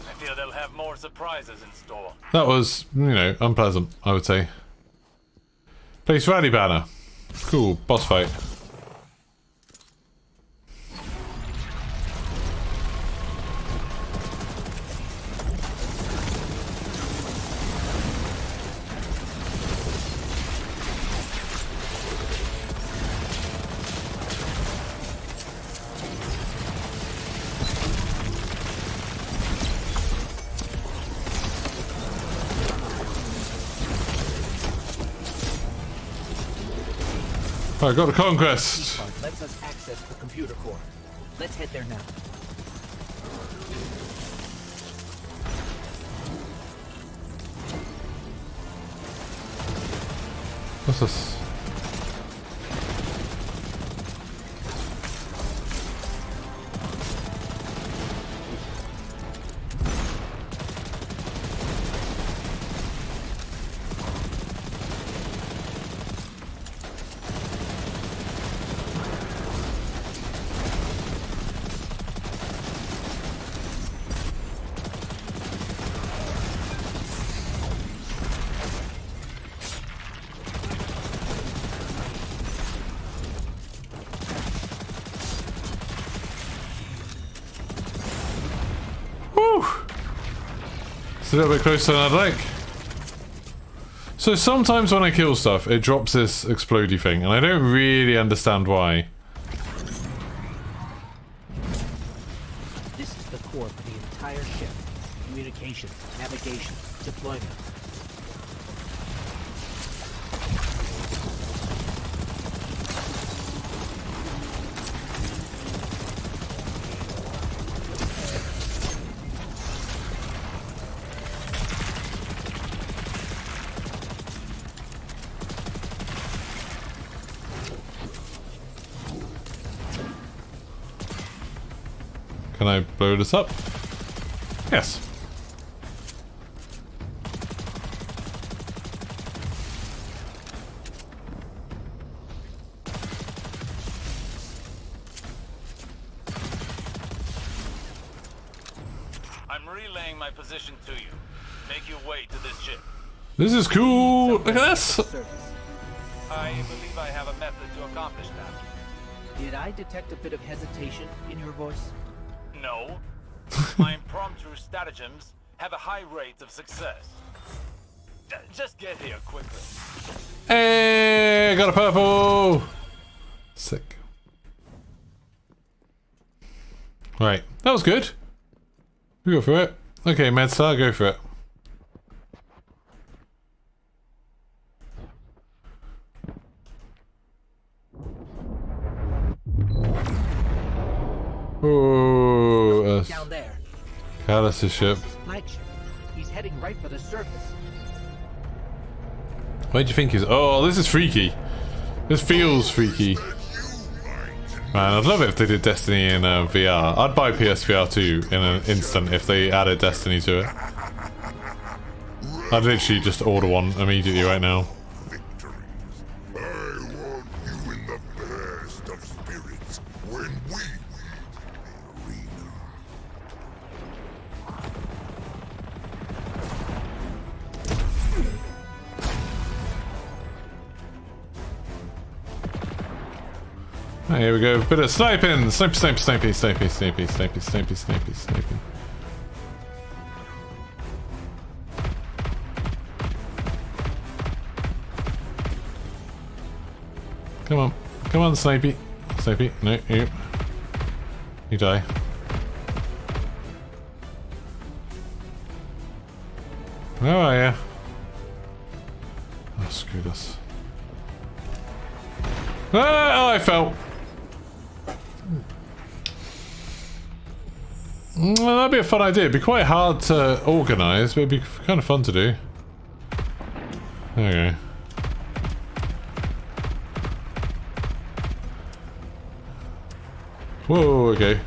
I feel they'll have more surprises in store. That was, you know, unpleasant, I would say. Place rally banner. Cool, boss fight. I got a conquest. Lets us access the computer core. Let's head there now. What's this? It's a little bit closer than I'd like. So sometimes when I kill stuff, it drops this explodey thing, and I don't really understand why. This is the core for the entire ship. Communication, navigation, deployment. Can I blow this up? Yes. I'm relaying my position to you. Make your way to this ship. This is cool. Look at this. I believe I have a method to accomplish that. Did I detect a bit of hesitation in your voice? No. My impromptu stratagems have a high rate of success. Just get here quickly. Hey, got a purple. Sick. Right, that was good. We go for it. Okay, Medstar, go for it. Oh, Down there. Callus' ship. Flagship. He's heading right for the surface. Where do you think he's? Oh, this is freaky. This feels freaky. Man, I'd love it if they did Destiny in VR. I'd buy PSVR 2 in an instant if they added Destiny to it. I'd literally just order one immediately right now. Here we go. Bit of sniping. Sniping. Come on. Come on, Snipey. Snipey. No, you. You die. Where are you? Oh, screw this. Ah, oh, I fell. Well, that'd be a fun idea. It'd be quite hard to organise, but it'd be kind of fun to do. There we go. Whoa, okay.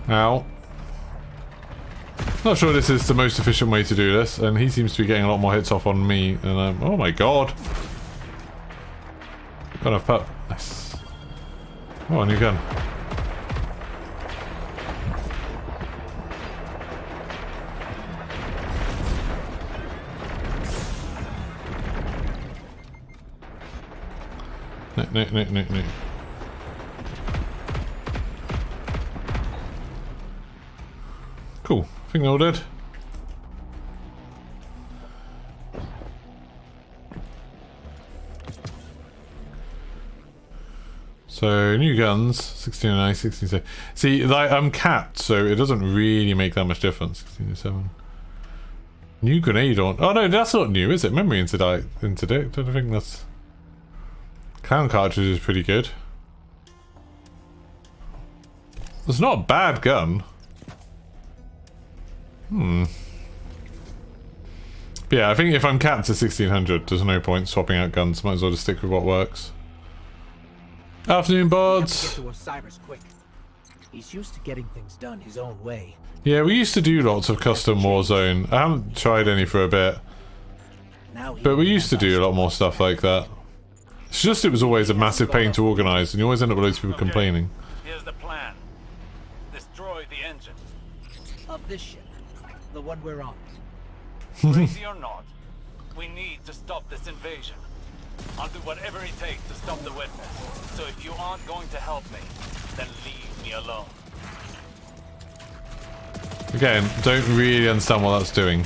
Ow. Not sure this is the most efficient way to do this, and he seems to be getting a lot more hits off on me, and I'm... Oh my god! Got enough pup. Nice. Oh, a new gun. No. Cool. I think they're all dead. So, new guns. 1609, 1607. See, like, I'm capped, so it doesn't really make that much difference. 1607. New grenade on. Oh no, that's not new, is it? Memory interdict. I don't think that's... Clown cartridge is pretty good. It's not a bad gun. But yeah, I think if I'm capped to 1600, there's no point swapping out guns. Might as well just stick with what works. Afternoon, bods. Get to Osiris quick. He's used to getting things done his own way. Yeah, we used to do lots of custom Warzone. I haven't tried any for a bit. But we used to do a lot more stuff like that. It's just it was always a massive pain to organise, and you always end up with loads of people complaining. Here's the plan. Destroy the engine. Of this ship. The one we're on. Crazy or not, we need to stop this invasion. I'll do whatever it takes to stop the witness. So if you aren't going to help me, then leave me alone. Again, don't really understand what that's doing.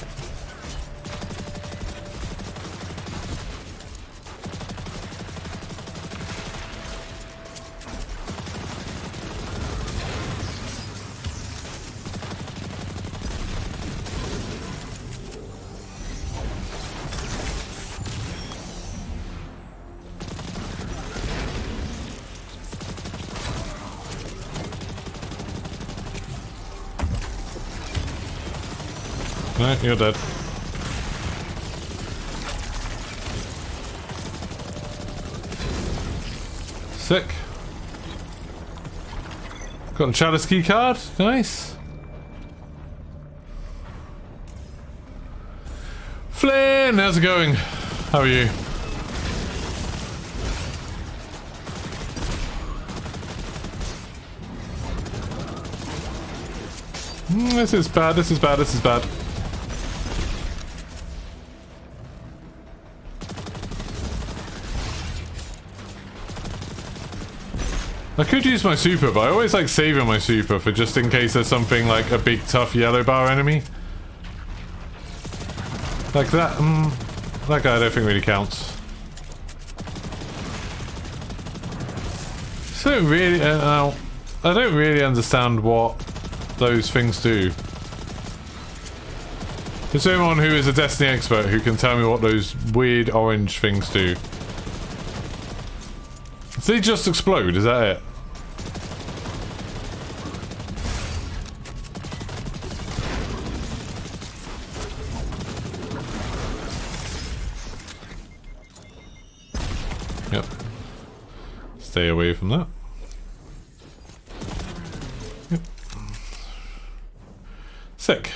No, you're dead. Sick. Got a Chalice key card. Nice. Flynn, how's it going? How are you? This is bad, this is bad, this is bad. I could use my super, but I always like saving my super for just in case there's something like a big tough yellow bar enemy. Like that, that guy I don't think really counts. So really, I don't really understand what those things do. There's someone who is a Destiny expert who can tell me what those weird orange things do. If they just explode, is that it? Yep. Stay away from that. Yep. Sick.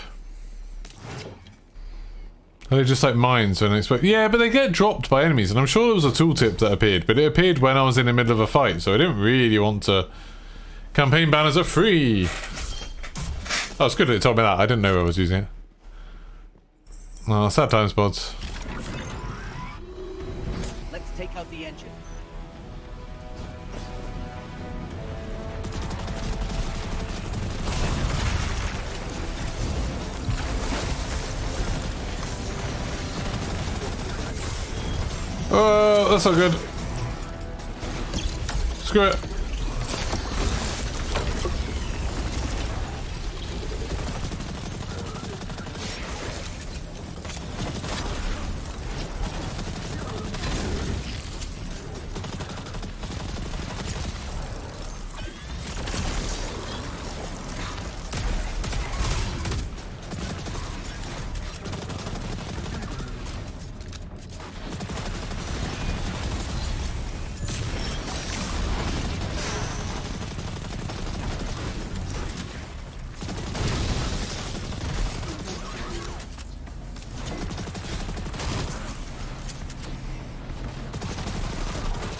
Are they just like mines when they explode? Yeah, but they get dropped by enemies, and I'm sure there was a tooltip that appeared, but it appeared when I was in the middle of a fight, so I didn't really want to... Campaign banners are free! Oh, it's good that it told me that. I didn't know I was using it. Oh, sad times, bods. Let's take out the engine. Oh, that's not good. Screw it.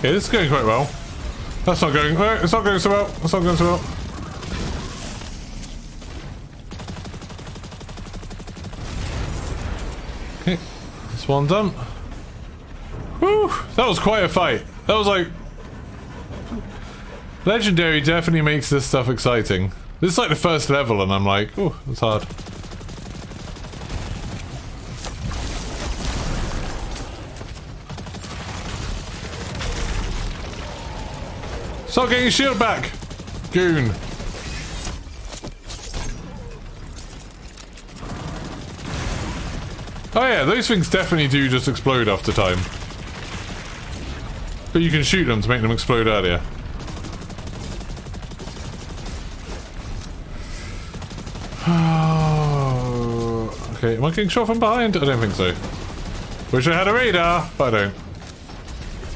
Okay, this is going quite well. That's not going. It's not going so well. It's not going so well. Okay, this one done. Whew, that was quite a fight. That was like... Legendary definitely makes this stuff exciting. This is like the first level and I'm like, oh, that's hard. Stop getting your shield back, goon. Oh yeah, those things definitely do just explode after time. But you can shoot them to make them explode earlier. Okay, am I getting shot from behind? I don't think so. Wish I had a radar, but I don't.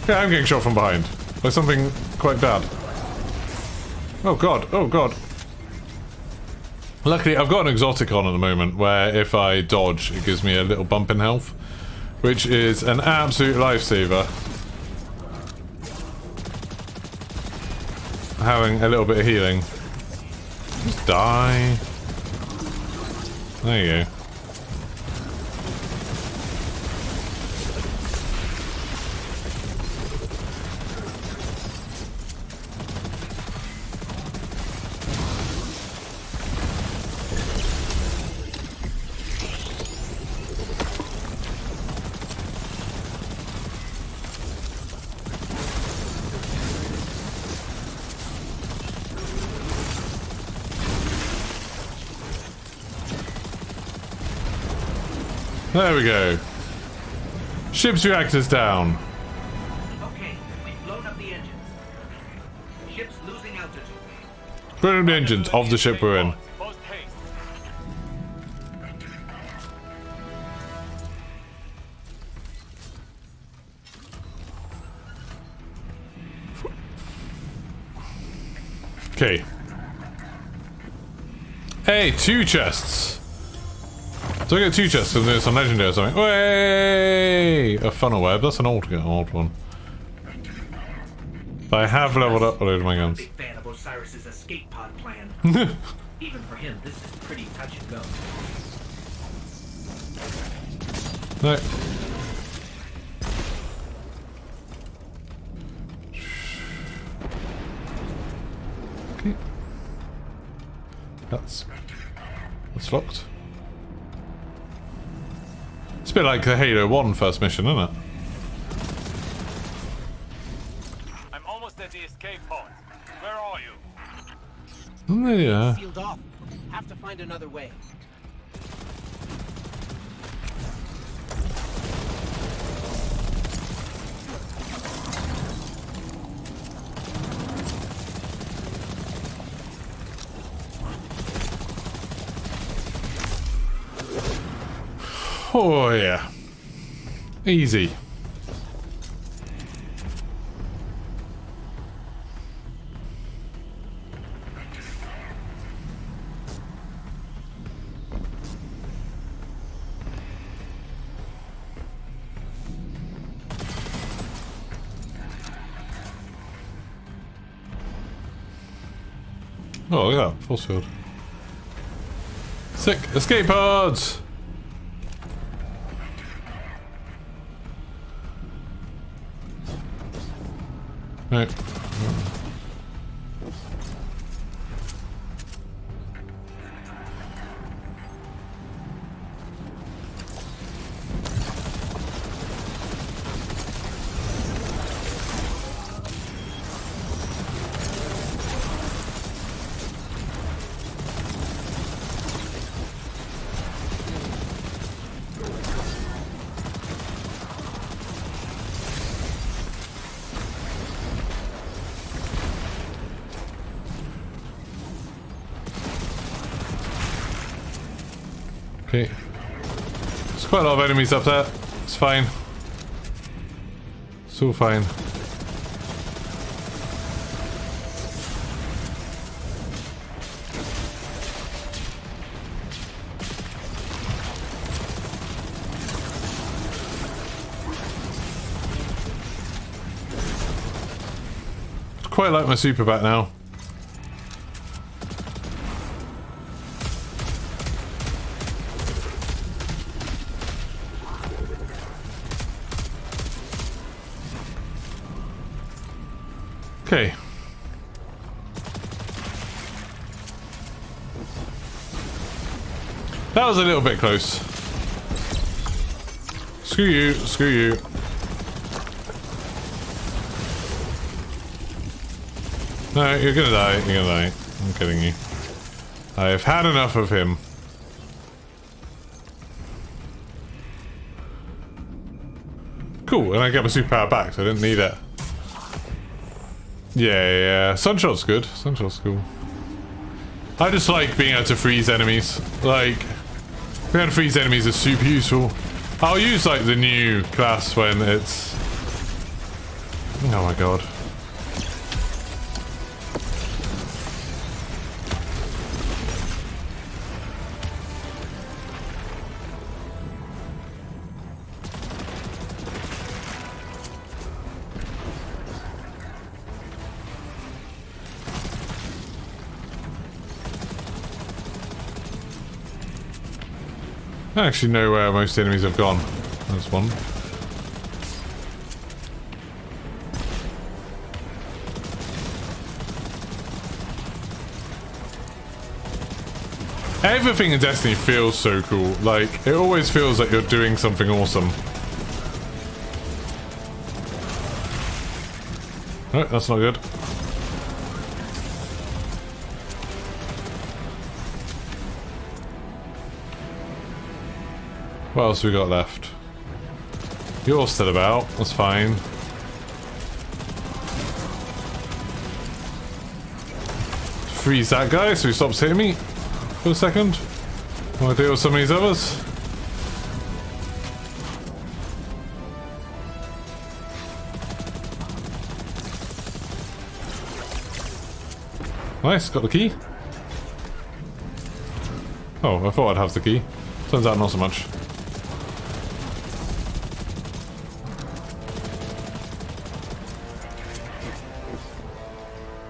Yeah, I'm getting shot from behind. By something quite bad. Oh god, oh god. Luckily, I've got an exotic on at the moment where if I dodge, it gives me a little bump in health, which is an absolute lifesaver. Having a little bit of healing. Just die. There you go. There we go. Ship's reactors down. Okay, we've blown up the engines. Ship's losing altitude. Burn the engines of the ship we're in. Post haste. Okay. Hey, 2 chests. So I get 2 chests and there's some legendary or something. Way! A funnel web. That's an old one. But I have leveled up a load of my guns. I'm a big fan of Osiris's escape pod plan. Even for him, this is pretty touch and go. No. Okay. That's locked. It's a bit like the Halo 1 first mission, isn't it? I'm almost at the escape pod. Where are you? Yeah. Sealed off. Have to find another way. Oh yeah. Easy. Oh, look at that. Force field. Sick. Escape pods! Right. Okay. There's quite a lot of enemies up there. It's fine. It's all fine. Quite like my super bat now. Okay. That was a little bit close. Screw you, screw you. No, you're gonna die, you're gonna die. I'm kidding you. I've had enough of him. Cool, and I get my superpower back, so I didn't need it. Yeah. Sunshot's good. Sunshot's cool. I just like being able to freeze enemies. Like, being able to freeze enemies is super useful. I'll use, like, the new class when it's... Oh my god. I don't actually know where most enemies have gone. There's one. Everything in Destiny feels so cool. Like, it always feels like you're doing something awesome. Oh, that's not good. What else we got left? You're still about, that's fine. Freeze that guy so he stops hitting me for a second. Want to deal with some of these others? Nice, got the key. Oh, I thought I'd have the key. Turns out not so much.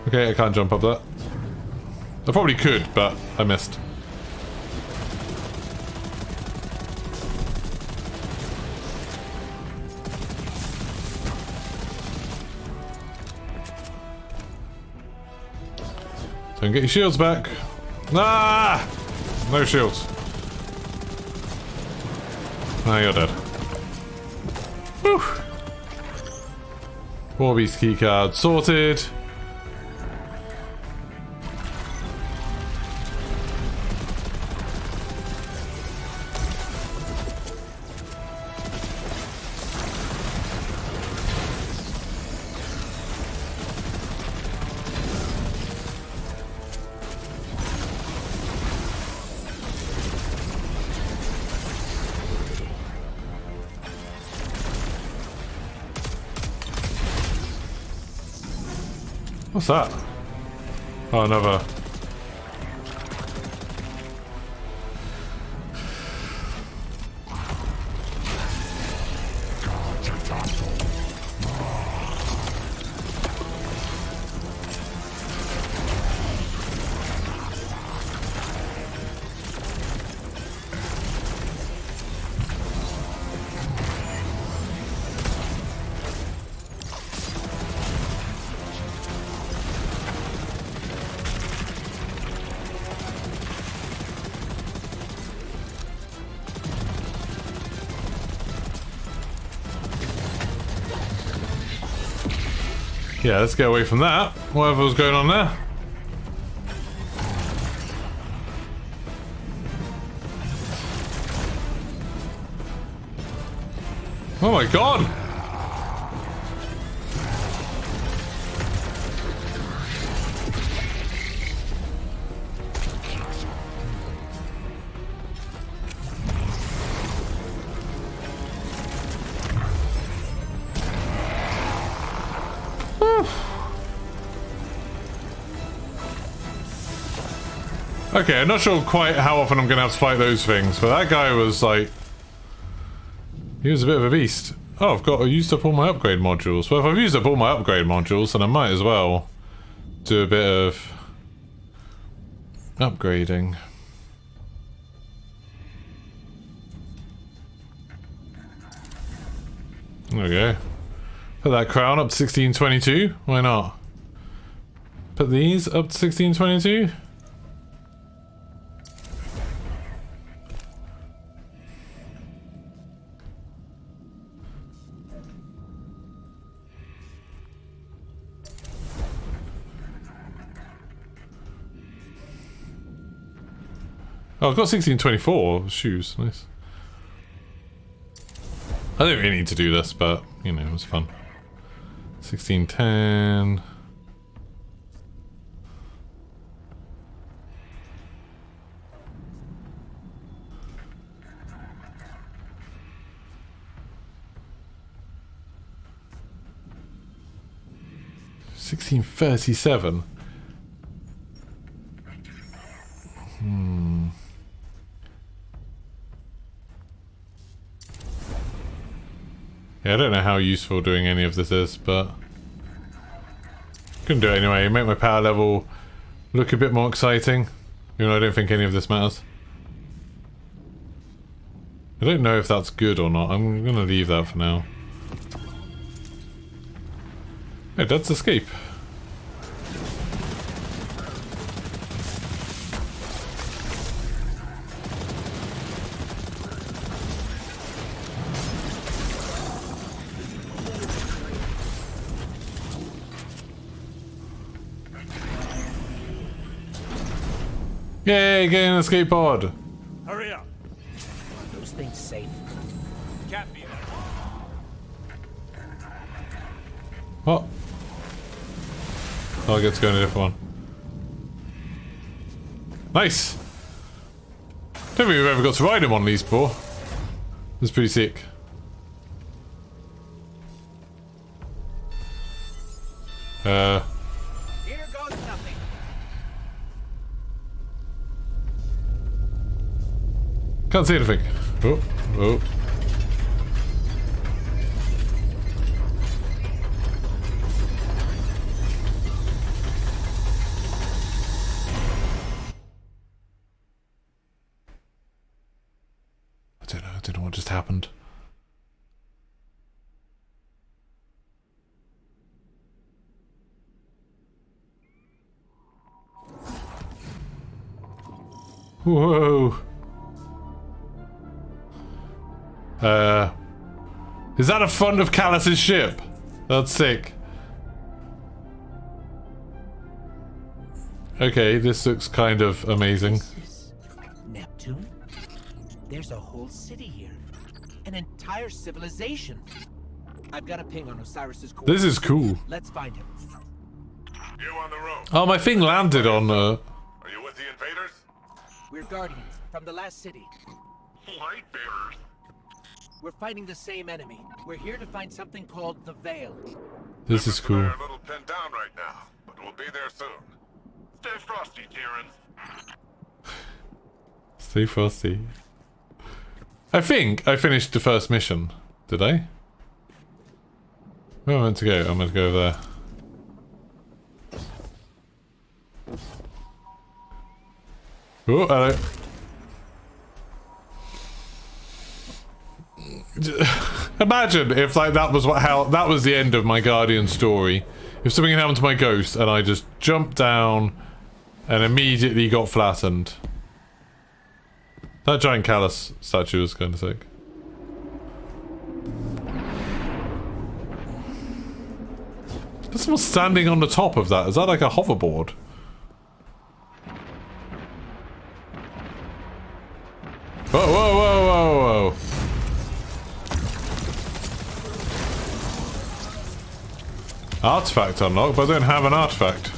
Okay, I can't jump up that. I probably could, but I missed. Don't get your shields back. Ah! No shields. Ah, you're dead. Whew. Warbeast keycard sorted. What's that? Oh, another. Yeah, let's get away from that. Whatever was going on there. Oh my god! Okay, I'm not sure quite how often I'm gonna have to fight those things, but that guy was like... he was a bit of a beast. Oh, I've used up all my upgrade modules. Well, if I've used up all my upgrade modules, then I might as well do a bit of upgrading. There we go. Put that crown up to 1622. Why not? Put these up to 1622. Oh, I've got 1624 shoes. Nice. I don't really need to do this, but, you know, it was fun. 1610. $1637. Yeah, I don't know how useful doing any of this is, but couldn't do it anyway. Make my power level look a bit more exciting, even though I don't think any of this matters. I don't know if that's good or not. I'm gonna leave that for now. Hey, let's escape. Yay, get in a skateboard! Hurry up! Are those things safe? Can't be there. What? Oh, I get to go in a different one. Nice! Don't think we've ever got to ride in one of these before. This is pretty sick. Here goes nothing. Can't see anything. Oh, oh. I don't know what just happened. Whoa. Is that a front of Callus's ship? That's sick. Okay, this looks kind of amazing. This is Neptune? There's a whole city here. An entire civilization. I've got a ping on Osiris's core. This is cool. Let's find him. You on the road? Oh, my thing landed on Are you with the invaders? We're guardians from the last city. Light bearers. We're fighting the same enemy. We're here to find something called the Veil. This is cool. They're a little pinned down right now, but we'll be there soon. Stay frosty, Tyrants. Stay frosty. I think I finished the first mission. Did I? Where am I meant to go? I'm meant to go over there. Oh, hello. Imagine if like that was that was the end of my Guardian story. If something had happened to my ghost and I just jumped down and immediately got flattened. That giant Callus statue was kind of sick. There's someone standing on the top of that. Is that like a hoverboard? Whoa, whoa, whoa, whoa, whoa. Artifact unlocked, but I don't have an artifact.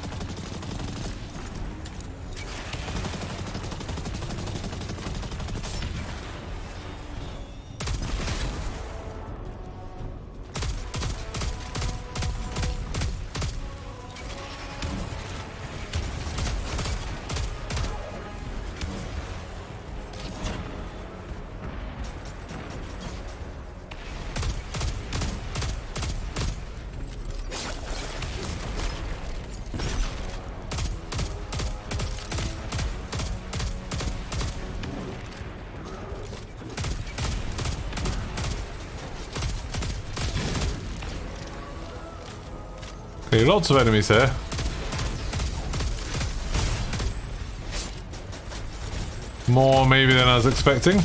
Okay, lots of enemies here. More maybe than I was expecting.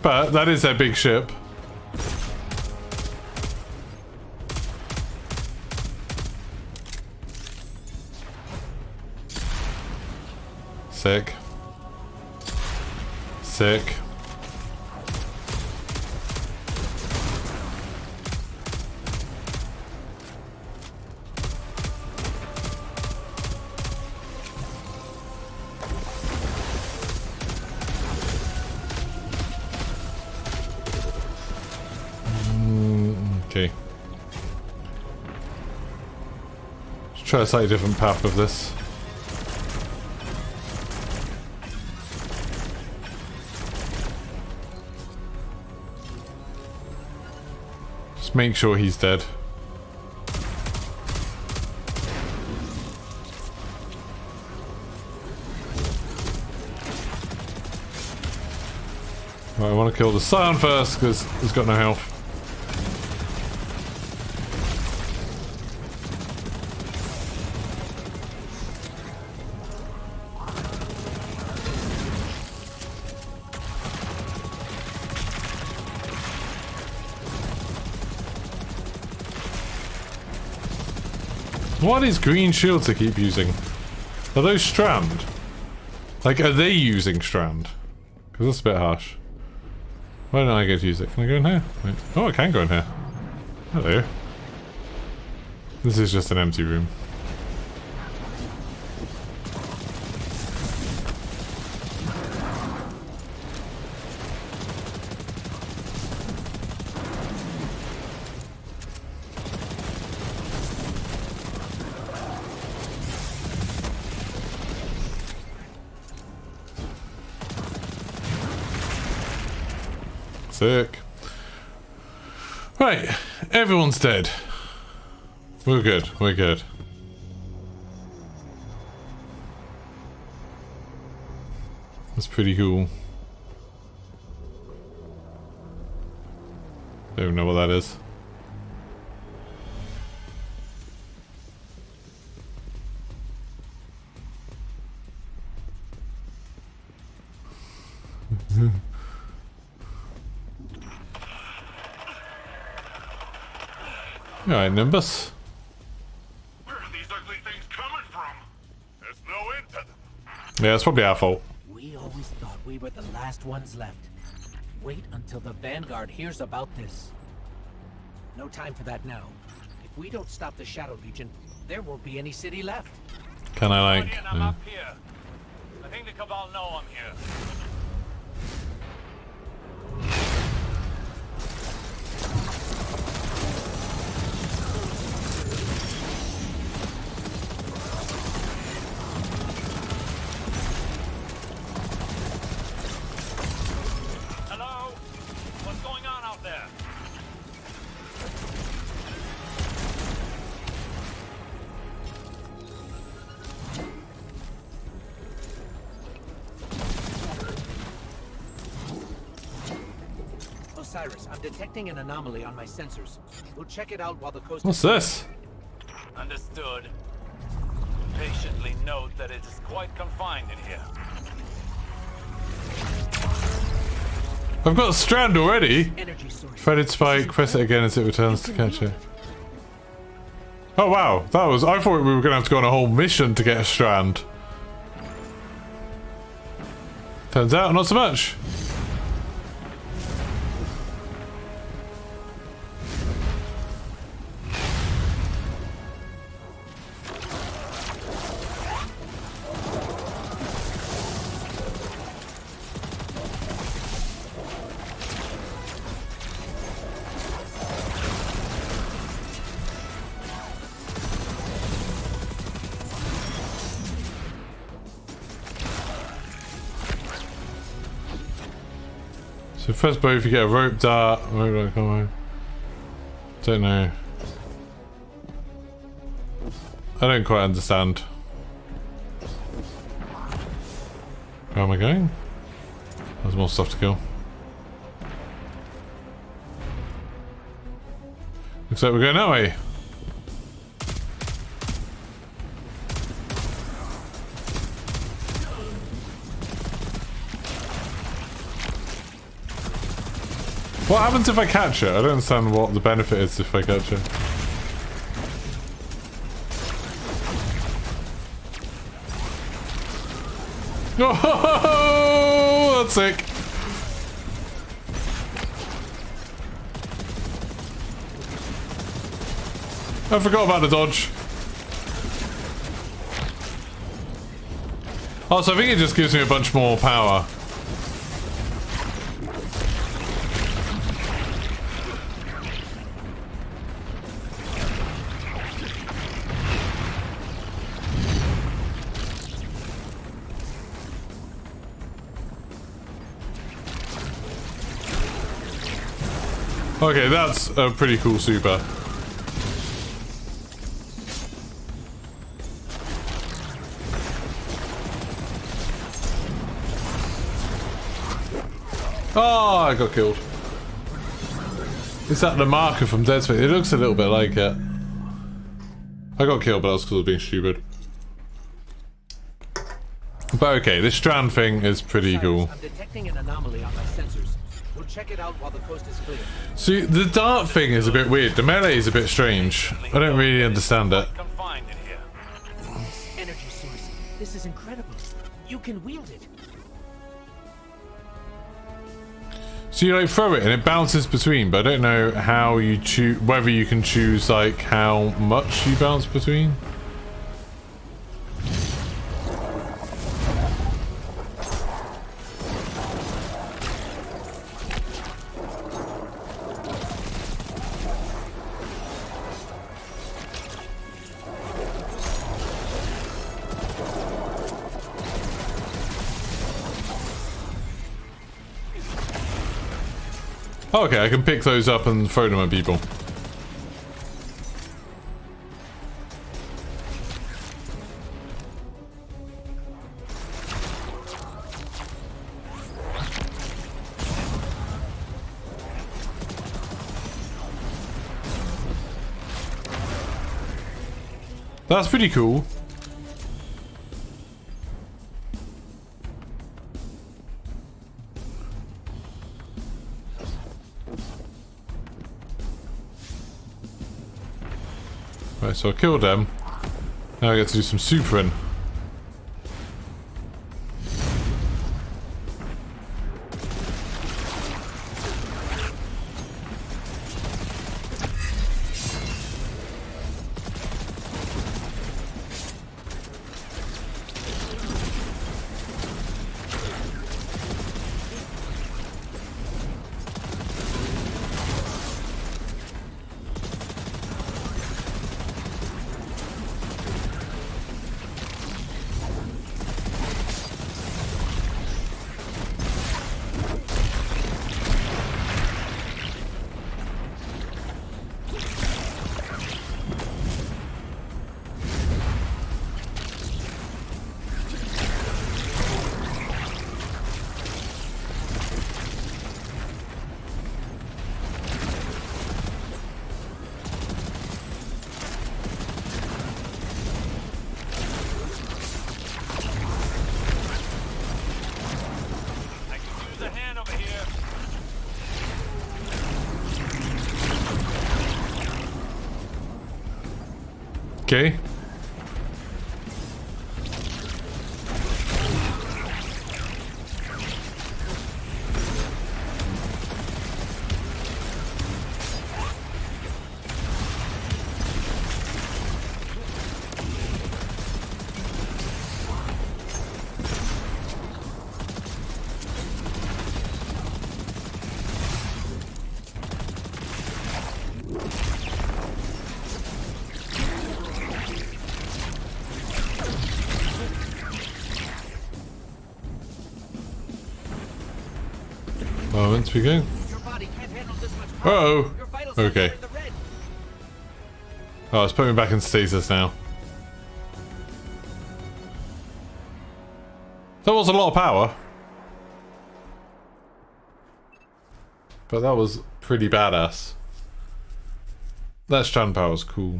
But that is their big ship. Sick. Sick. Okay. Let's try a slightly different path of this. Just make sure he's dead. Right, I want to kill the Scion first because he's got no health. What is green shields they keep using? Are those Strand? Like, are they using Strand? Because that's a bit harsh. Why don't I get to use it? Can I go in here? Wait. Oh, I can go in here. Hello. This is just an empty room. Sick. Right, everyone's dead. We're good, we're good. That's pretty cool. Don't know what that is. Alright, Nimbus. Where are these ugly things coming from? There's no end to them. Yeah, it's probably our fault. We always thought we were the last ones left. Wait until the Vanguard hears about this. No time for that now. If we don't stop the Shadow Legion, there won't be any city left. Can I like... Guardian, I'm up here. I think the Cabal know I'm here. Hello? What's going on out there? Osiris, I'm detecting an anomaly on my sensors. We'll check it out while the coast... What's this? Understood. Patiently note that it is quite confined in here. I've got a Strand already. Energy source. Threaded spike, press it again as it returns to catch it. Oh wow, that was... I thought we were going to have to go on a whole mission to get a Strand. Turns out, not so much. So first bow, if you get a rope dart, don't know. I don't quite understand. Where am I going? There's more stuff to kill. Looks like we're going that way. What happens if I catch it? I don't understand what the benefit is if I catch it. Oh, that's sick. I forgot about the dodge. Also, I think it just gives me a bunch more power. Okay, that's a pretty cool super. Oh, I got killed. Is that the marker from Dead Space? It looks a little bit like it. I got killed, but that was because I was being stupid. But okay, this Strand thing is pretty cool. I'm detecting an anomaly on my sensors. We'll check it out while the coast is clear. See, the dart thing is a bit weird. The melee is a bit strange. I don't really understand it. Confined in here. Energy source. This is incredible. You can wield it. So you like throw it and it bounces between, but I don't know how you choose, whether you can choose like how much you bounce between. Oh, okay, I can pick those up and throw them at people. That's pretty cool. Right, so I killed them. Now I get to do some supering. Okay. Whence we go? Uh-oh. Okay. Oh, it's putting me back in stasis now. That was a lot of power. But that was pretty badass. That strand power was cool.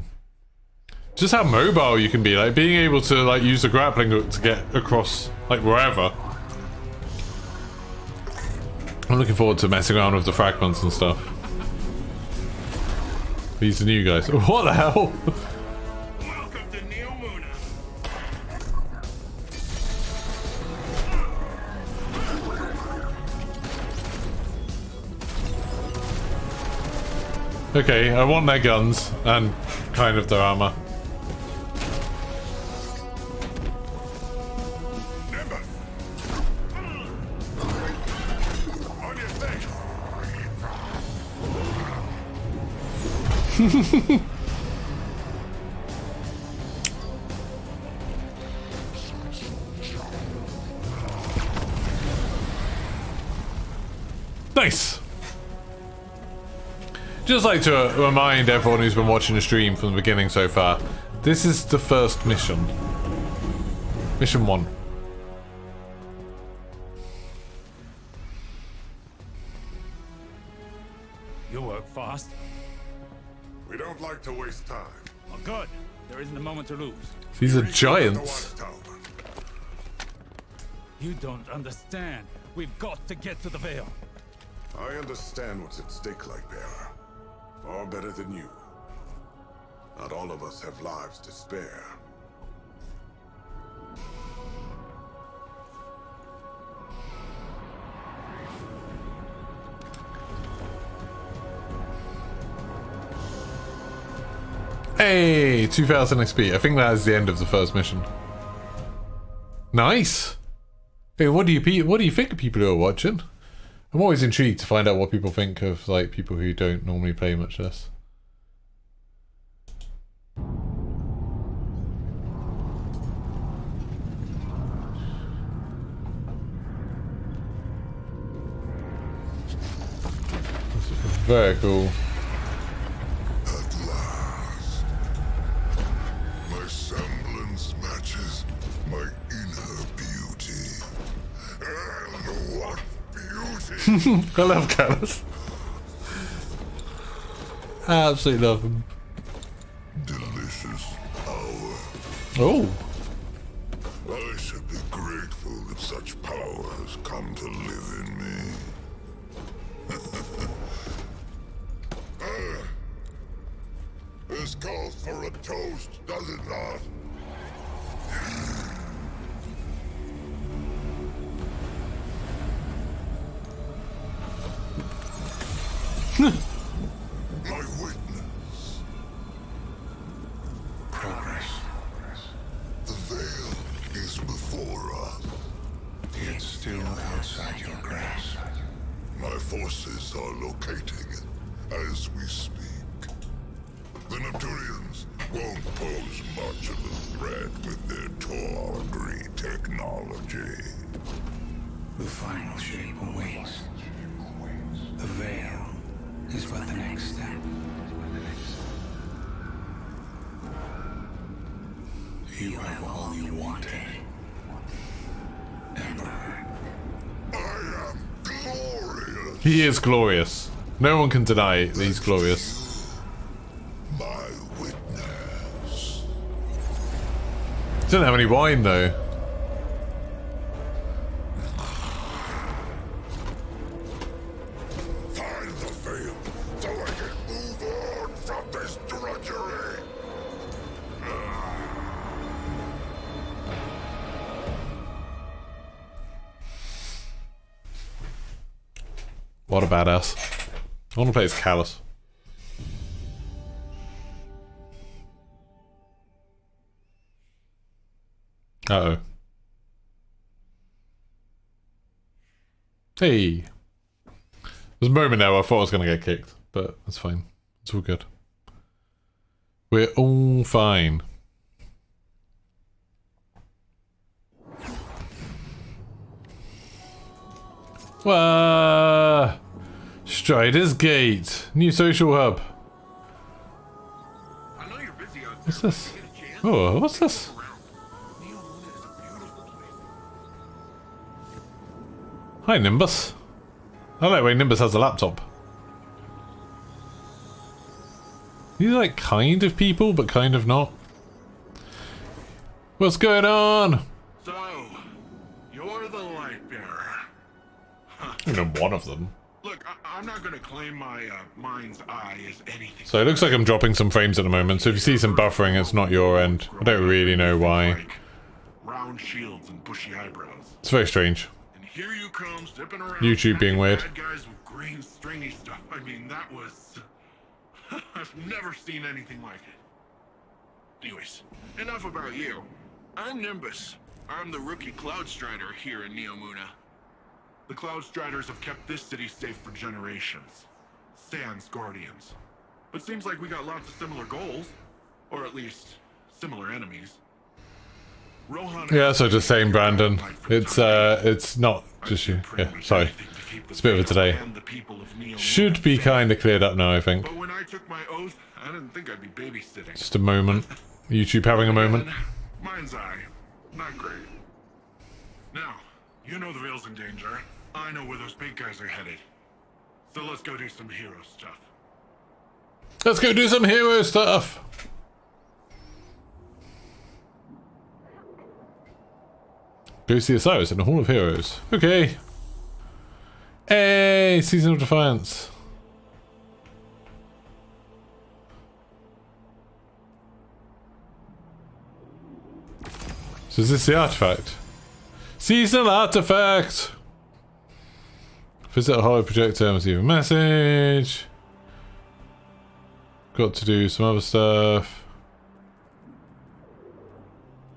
Just how mobile you can be, like being able to like use the grappling hook to get across like wherever. I'm looking forward to messing around with the fragments and stuff. These are new guys. What the hell? Welcome to Neo Muna. Okay, I want their guns and kind of their armor. Nice. Just like to remind everyone who's been watching the stream from the beginning so far, this is the first mission. Mission 1. You work fast. We don't like to waste time. Oh, good. There isn't a moment to lose. These are Reach giants. the watchtower. You don't understand. We've got to get to the Veil. I understand what's at stake, Lightbearer. Far better than you. Not all of us have lives to spare. Hey, 2000 XP. I think that is the end of the first mission. Nice. Hey, what do you think of people who are watching? I'm always intrigued to find out what people think of like people who don't normally play much this. Very cool. At last, my semblance matches my inner beauty. And what beauty! I love Callus. I absolutely love him. Delicious power. Oh. I should be grateful that such power has come to live in me. This calls for a toast, does it not? My witness. Progress. The veil is before us. It's still outside your grasp. My forces are locating it as we speak. The Neptunians won't pose much of a threat with their tawdry technology. The final shape awaits. The veil is but the next step. You have all you wanted, Emperor. I am glorious! He is glorious. No one can deny that he's glorious. My witness. Doesn't have any wine though. Find the veil so I can move on from this drudgery. What a badass. I want to play as Callus. Uh-oh. Hey. There's a moment there where I thought I was going to get kicked, but that's fine. It's all good. We're all fine. Strider's Gate. New social hub. What's this? Oh, what's this? Hi, Nimbus. I like the way Nimbus has a laptop. These are like kind of people, but kind of not. What's going on? So, you're the light bearer. I know one of them. Look, I'm not gonna claim my mind's eye is anything. So it looks like I'm dropping some frames at the moment, so if you see some buffering, it's not your end. I don't really know why. Like round shields and bushy eyebrows. It's very strange. And here you come zipping around. YouTube being weird. Bad guys with green stringy stuff. I mean, that was. I've never seen anything like it. Anyways, enough about you. I'm Nimbus. I'm the rookie Cloud Strider here in Neomuna. The Cloud Striders have kept this city safe for generations. Sans Guardians. But seems like we got lots of similar goals. Or at least, similar enemies. Rohan. Yeah, so just saying, Brandon. It's not just you. Yeah, sorry. It's a bit of a today. Should be kind of cleared up now, I think. But when I took my oath, I didn't think I'd be babysitting. Just a moment. YouTube having a moment. Mind's eye. Not great. Now, you know the Veil's in danger. I know where those big guys are headed. So let's go do some hero stuff. Let's go do some hero stuff! Go see Osiris in the Hall of Heroes. Okay. Hey, Season of Defiance. So is this the artifact? Seasonal artifact! Visit a hollow projector and receive a message. Got to do some other stuff.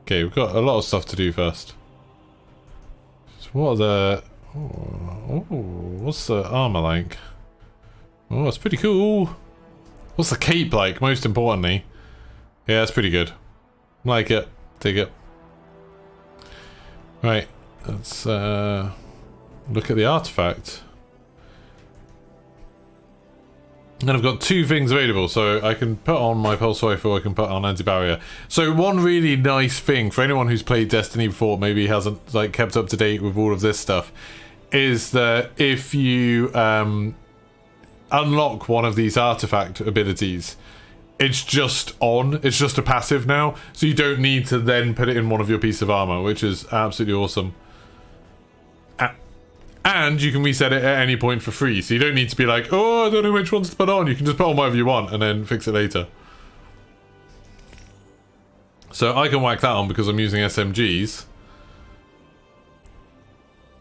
Okay, we've got a lot of stuff to do first. So what are the... Oh, what's the armor like? Oh, it's pretty cool. What's the cape like, most importantly? Yeah, it's pretty good. Like it. Dig it. Right, let's look at the artifact. And I've got two things available, so I can put on my pulse rifle, I can put on anti-barrier. So one really nice thing for anyone who's played Destiny before, maybe hasn't like kept up to date with all of this stuff, is that if you unlock one of these artifact abilities, it's just on, it's just a passive now, so you don't need to then put it in one of your pieces of armor, which is absolutely awesome. And you can reset it at any point for free, so you don't need to be like, oh, I don't know which ones to put on. You can just put on whatever you want and then fix it later. So I can whack that on because I'm using SMGs.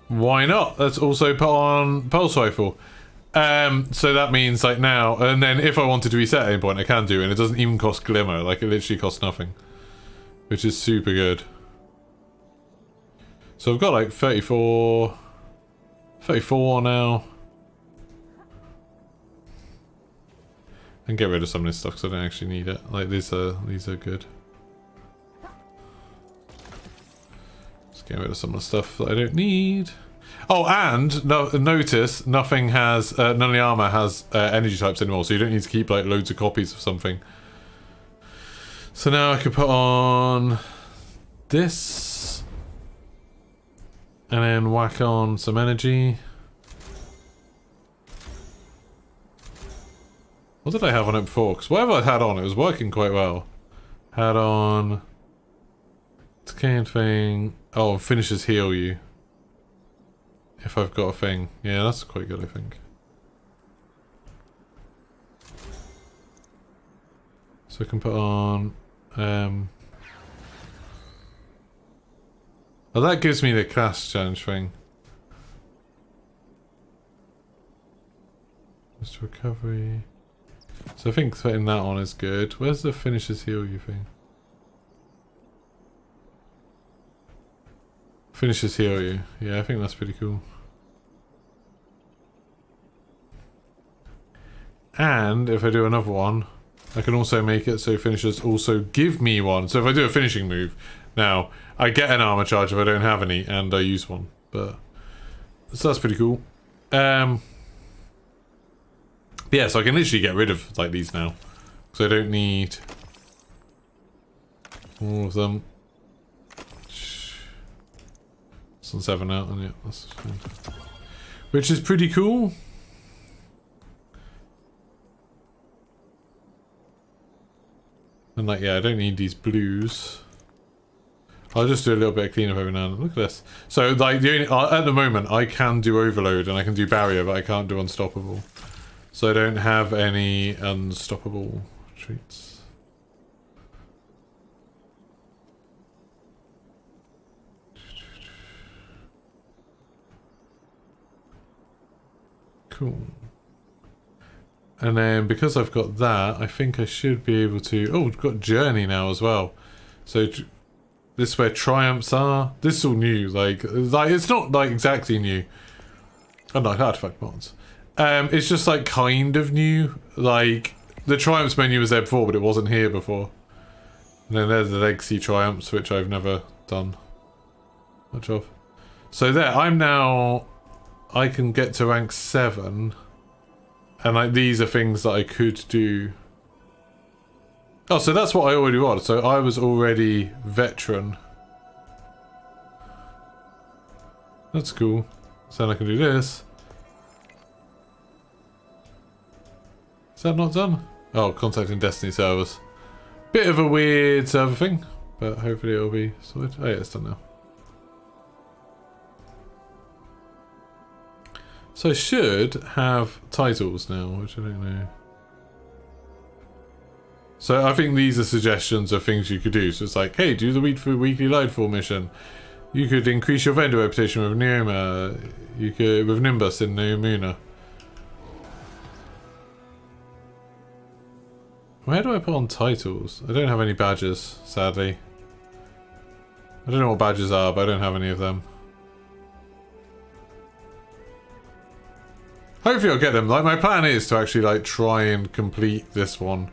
Why not? Let's also put on pulse rifle. So that means like now, and then if I wanted to reset at any point, I can do, and it doesn't even cost glimmer. Like it literally costs nothing, which is super good. So I've got like 34 now. And get rid of some of this stuff because I don't actually need it. Like these are good. Just get rid of some of the stuff that I don't need. Oh, and no, notice nothing has none of the armor has energy types anymore, so you don't need to keep like loads of copies of something. So now I can put on this and then whack on some energy. What did I have on it before? Because whatever I had on, it was working quite well. Had on decaying thing. Oh, finishes heal you. If I've got a thing. Yeah, that's quite good, I think. So I can put on... Oh, that gives me the class challenge thing. Just recovery. So I think putting that on is good. Where's the finishes heal you thing? Finishes heal you. Yeah, I think that's pretty cool. And if I do another one, I can also make it so finishers also give me one. So if I do a finishing move, now I get an armor charge if I don't have any, and I use one. But so that's pretty cool. Yeah, so I can literally get rid of like these now, so I don't need all of them. It's on 7 out, and yeah, that's fine. Which is pretty cool. And like, yeah, I don't need these blues. I'll just do a little bit of cleanup every now and then. Look at this. So like the only at the moment I can do overload and I can do barrier, but I can't do unstoppable. So I don't have any unstoppable treats. Cool. And then because I've got that, I think I should be able to... Oh, we've got Journey now as well. So this is where Triumphs are. This is all new. Like it's not like exactly new. Unlike artifact mods. It's just like kind of new. Like the Triumphs menu was there before, but it wasn't here before. And then there's the Legacy Triumphs, which I've never done much of. So there, I'm now... I can get to rank 7. And like these are things that I could do. Oh, so that's what I already was. So I was already veteran. That's cool. So then I can do this. Is that not done? Oh, contacting Destiny servers. Bit of a weird server thing, but hopefully it'll be sorted. Oh yeah, it's done now. So I should have titles now, which I don't know. So I think these are suggestions of things you could do. So it's like, hey, do the weekly Lightfall mission. You could increase your vendor reputation with Neoma. You could with Nimbus in Neomuna. Where do I put on titles? I don't have any badges, sadly. I don't know what badges are, but I don't have any of them. Hopefully I'll get them. Like, my plan is to actually, like, try and complete this one.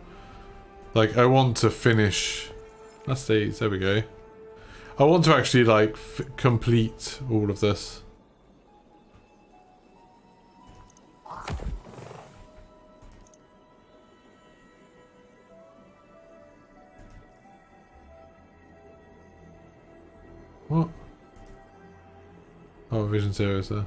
Like, I want to finish... That's these, there we go. I want to actually, like, complete all of this. What? Oh, Vision Zero is there.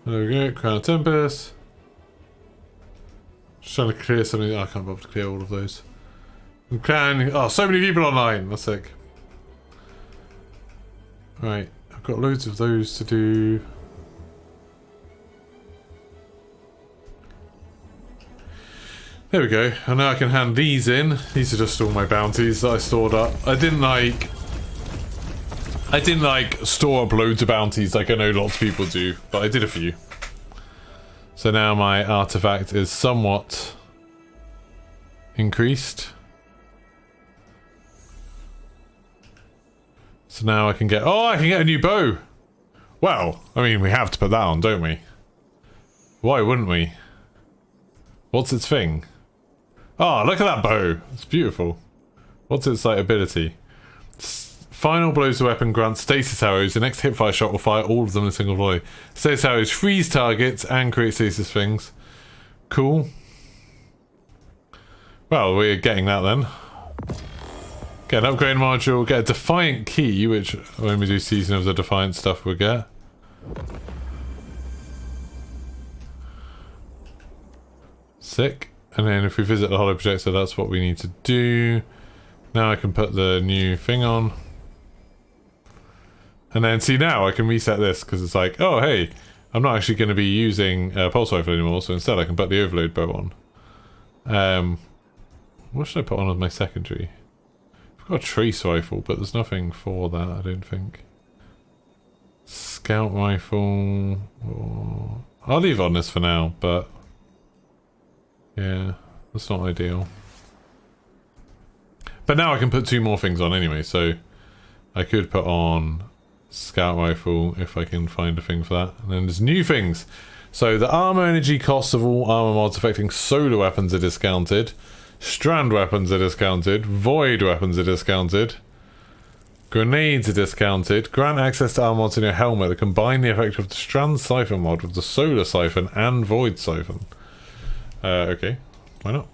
There we go, Crown of Tempest. Just trying to clear something. Oh, I can't bother to clear all of those. Oh, so many people online. That's sick. Right, I've got loads of those to do. There we go. And now I can hand these in. These are just all my bounties that I stored up. I didn't like store up loads of bounties like I know lots of people do, but I did a few. So now my artifact is somewhat increased. So now I can get... Oh, I can get a new bow! Well, I mean, we have to put that on, don't we? Why wouldn't we? What's its thing? Oh, look at that bow! It's beautiful. What's its, like, ability? Final blows the weapon grants stasis arrows. The next hipfire shot will fire all of them in a single volley. Stasis arrows freeze targets and create stasis things. Cool. Well, we're getting that then. Get an upgrade module, get a Defiant Key, which when we do Season of the Defiant stuff we'll get. Sick. And then if we visit the Hollow Projector, that's what we need to do. Now I can put the new thing on. And then see, now I can reset this because it's like, oh hey, I'm not actually going to be using Pulse Rifle anymore, so instead I can put the Overload Bow on. What should I put on as my secondary? I've got a trace rifle, but there's nothing for that, I don't think. Scout rifle. Oh, I'll leave it on this for now, but yeah, that's not ideal. But now I can put 2 more things on anyway, so I could put on scout rifle if I can find a thing for that. And then there's new things. So the armor energy costs of all armor mods affecting solar weapons are discounted. Strand weapons are discounted. Void weapons are discounted. Grenades are discounted. Grant access to armor mods in your helmet that combine the effect of the Strand Siphon mod with the Solar Siphon and Void Siphon. Okay, why not?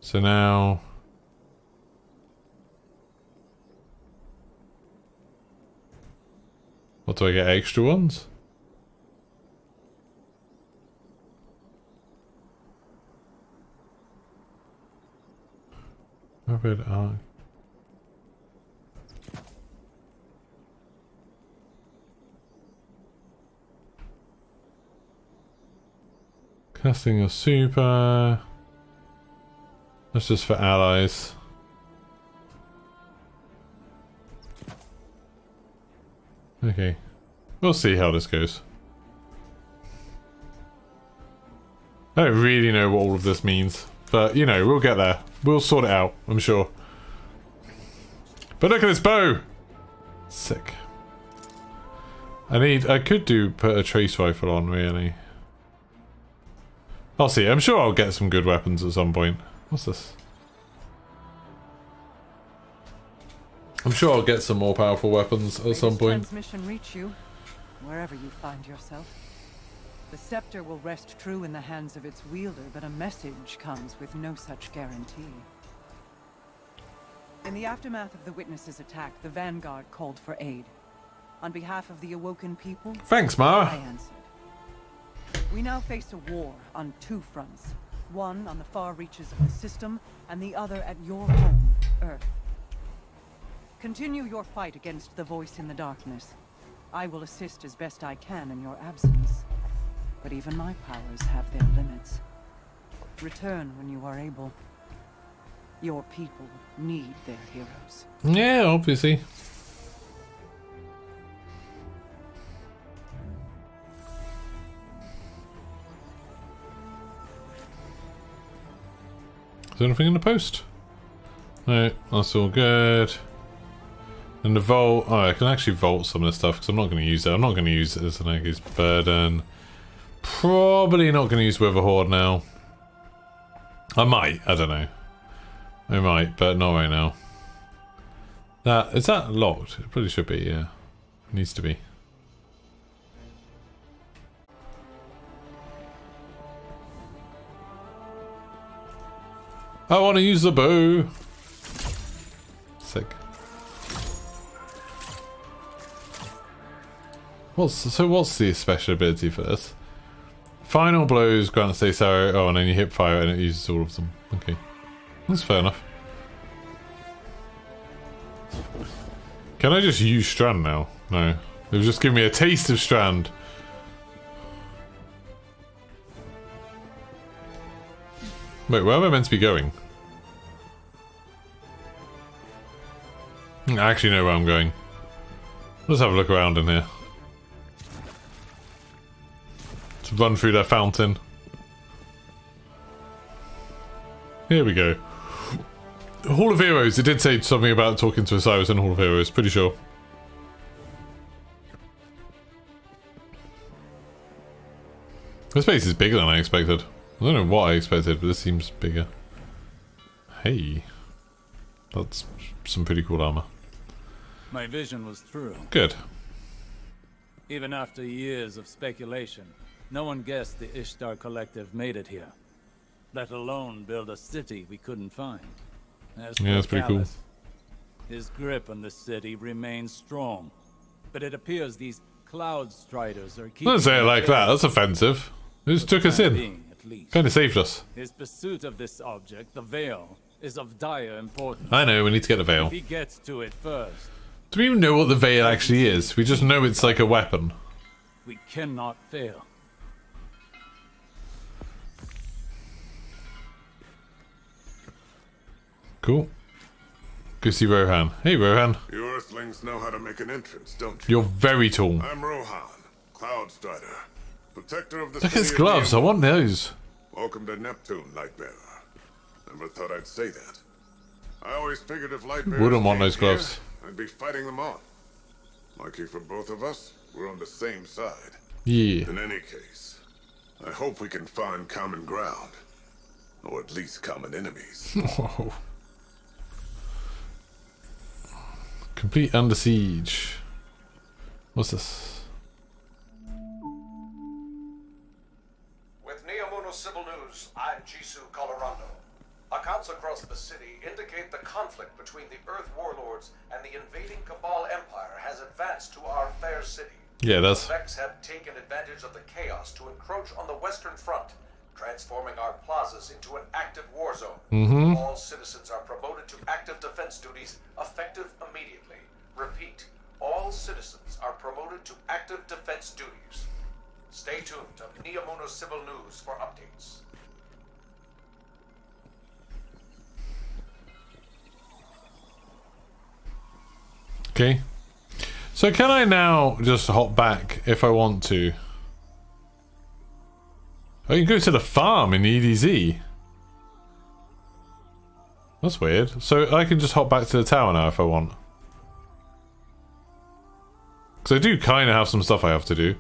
So now... what do I get? Extra ones? Rapid arc. Casting a super. That's just for allies. Okay. We'll see how this goes. I don't really know what all of this means. But, you know, we'll get there. We'll sort it out, I'm sure. But look at this bow! Sick. I could put a trace rifle on, really. I'll see. I'm sure I'll get some good weapons at some point. What's this? I'm sure I'll get some more powerful weapons at some point. Transmission reach you, wherever you find yourself. The scepter will rest true in the hands of its wielder, but a message comes with no such guarantee. In the aftermath of the Witness's attack, the Vanguard called for aid. On behalf of the awoken people, thanks, Mara. I answered. We now face a war on 2 fronts. One on the far reaches of the system, and the other at your home, Earth. Continue your fight against the voice in the darkness. I will assist as best I can in your absence. But even my powers have their limits. Return when you are able. Your people need their heroes. Yeah, obviously. Is there anything in the post? No, that's all good. And the vault. Oh, I can actually vault some of this stuff because I'm not going to use it. I'm not going to use it as an Aegis burden. Probably not going to use Witherhoard now. I might. I don't know. I might, but not right now. Is that locked? It probably should be. Yeah, it needs to be. I want to use the bow. Sick. What's the special ability for this? Final blows grant a status arrow. Oh, and then you hip fire and it uses all of them. Okay, that's fair enough. Can I just use Strand now? No, they've just given me a taste of Strand. Wait, where am I meant to be going? I actually know where I'm going. Let's have a look around in here. Let's run through that fountain. Here we go. Hall of Heroes. It did say something about talking to Osiris in Hall of Heroes, pretty sure. This place is bigger than I expected. I don't know what I expected, but this seems bigger. Hey. That's some pretty cool armor. My vision was true. Good. Even after years of speculation, no one guessed the Ishtar Collective made it here. Let alone build a city we couldn't find. As yeah, that's pretty cool. His grip on the city remains strong. But it appears these Cloud Striders are keeping... Don't say it like that, that's offensive. It just took us in. Kind of saved us. His pursuit of this object, the Veil, is of dire importance. I know, we need to get the Veil. If he gets to it first... Do we even know what the Veil actually is? We just know it's like a weapon. We cannot fail. Cool. Go see Rohan. Hey, Rohan. You Earthlings know how to make an entrance, don't you? You're very tall. I'm Rohan, Cloud Strider, protector of the Look at city his of gloves. I Neon. want those. Welcome to Neptune, Lightbearer. Never thought I'd say that. I always figured if Lightbearers Wouldn't want came those gloves. here, I'd be fighting them off. Lucky for both of us, we're on the same side. Yeah. In any case, I hope we can find common ground. Or at least common enemies. Whoa. Complete under siege. What's this? With Neomuno Civil News, I'm Jisoo Colorado. Accounts across the city indicate the conflict between the Earth Warlords and the invading Cabal Empire has advanced to our fair city. Yeah, that's... The Vex have taken advantage of the chaos to encroach on the Western Front, transforming our plazas into an active war zone. All citizens are promoted to active defense duties, effective immediately. Repeat, all citizens are promoted to active defense duties. Stay tuned to Neomuno Civil News for updates. Okay. So can I now just hop back if I want to? I can go to the farm in EDZ. That's weird. So I can just hop back to the tower now if I want. Because I do kind of have some stuff I have to do.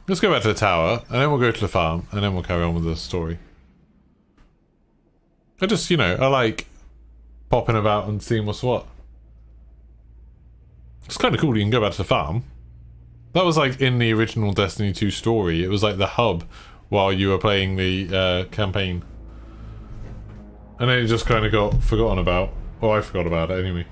Let's go back to the tower, and then we'll go to the farm, and then we'll carry on with the story. I just, you know, I like popping about and seeing what's what. It's kind of cool you can go back to the farm. That was like in the original Destiny 2 story. It was like the hub while you were playing the campaign. And then it just kind of got forgotten about. Or I forgot about it anyway.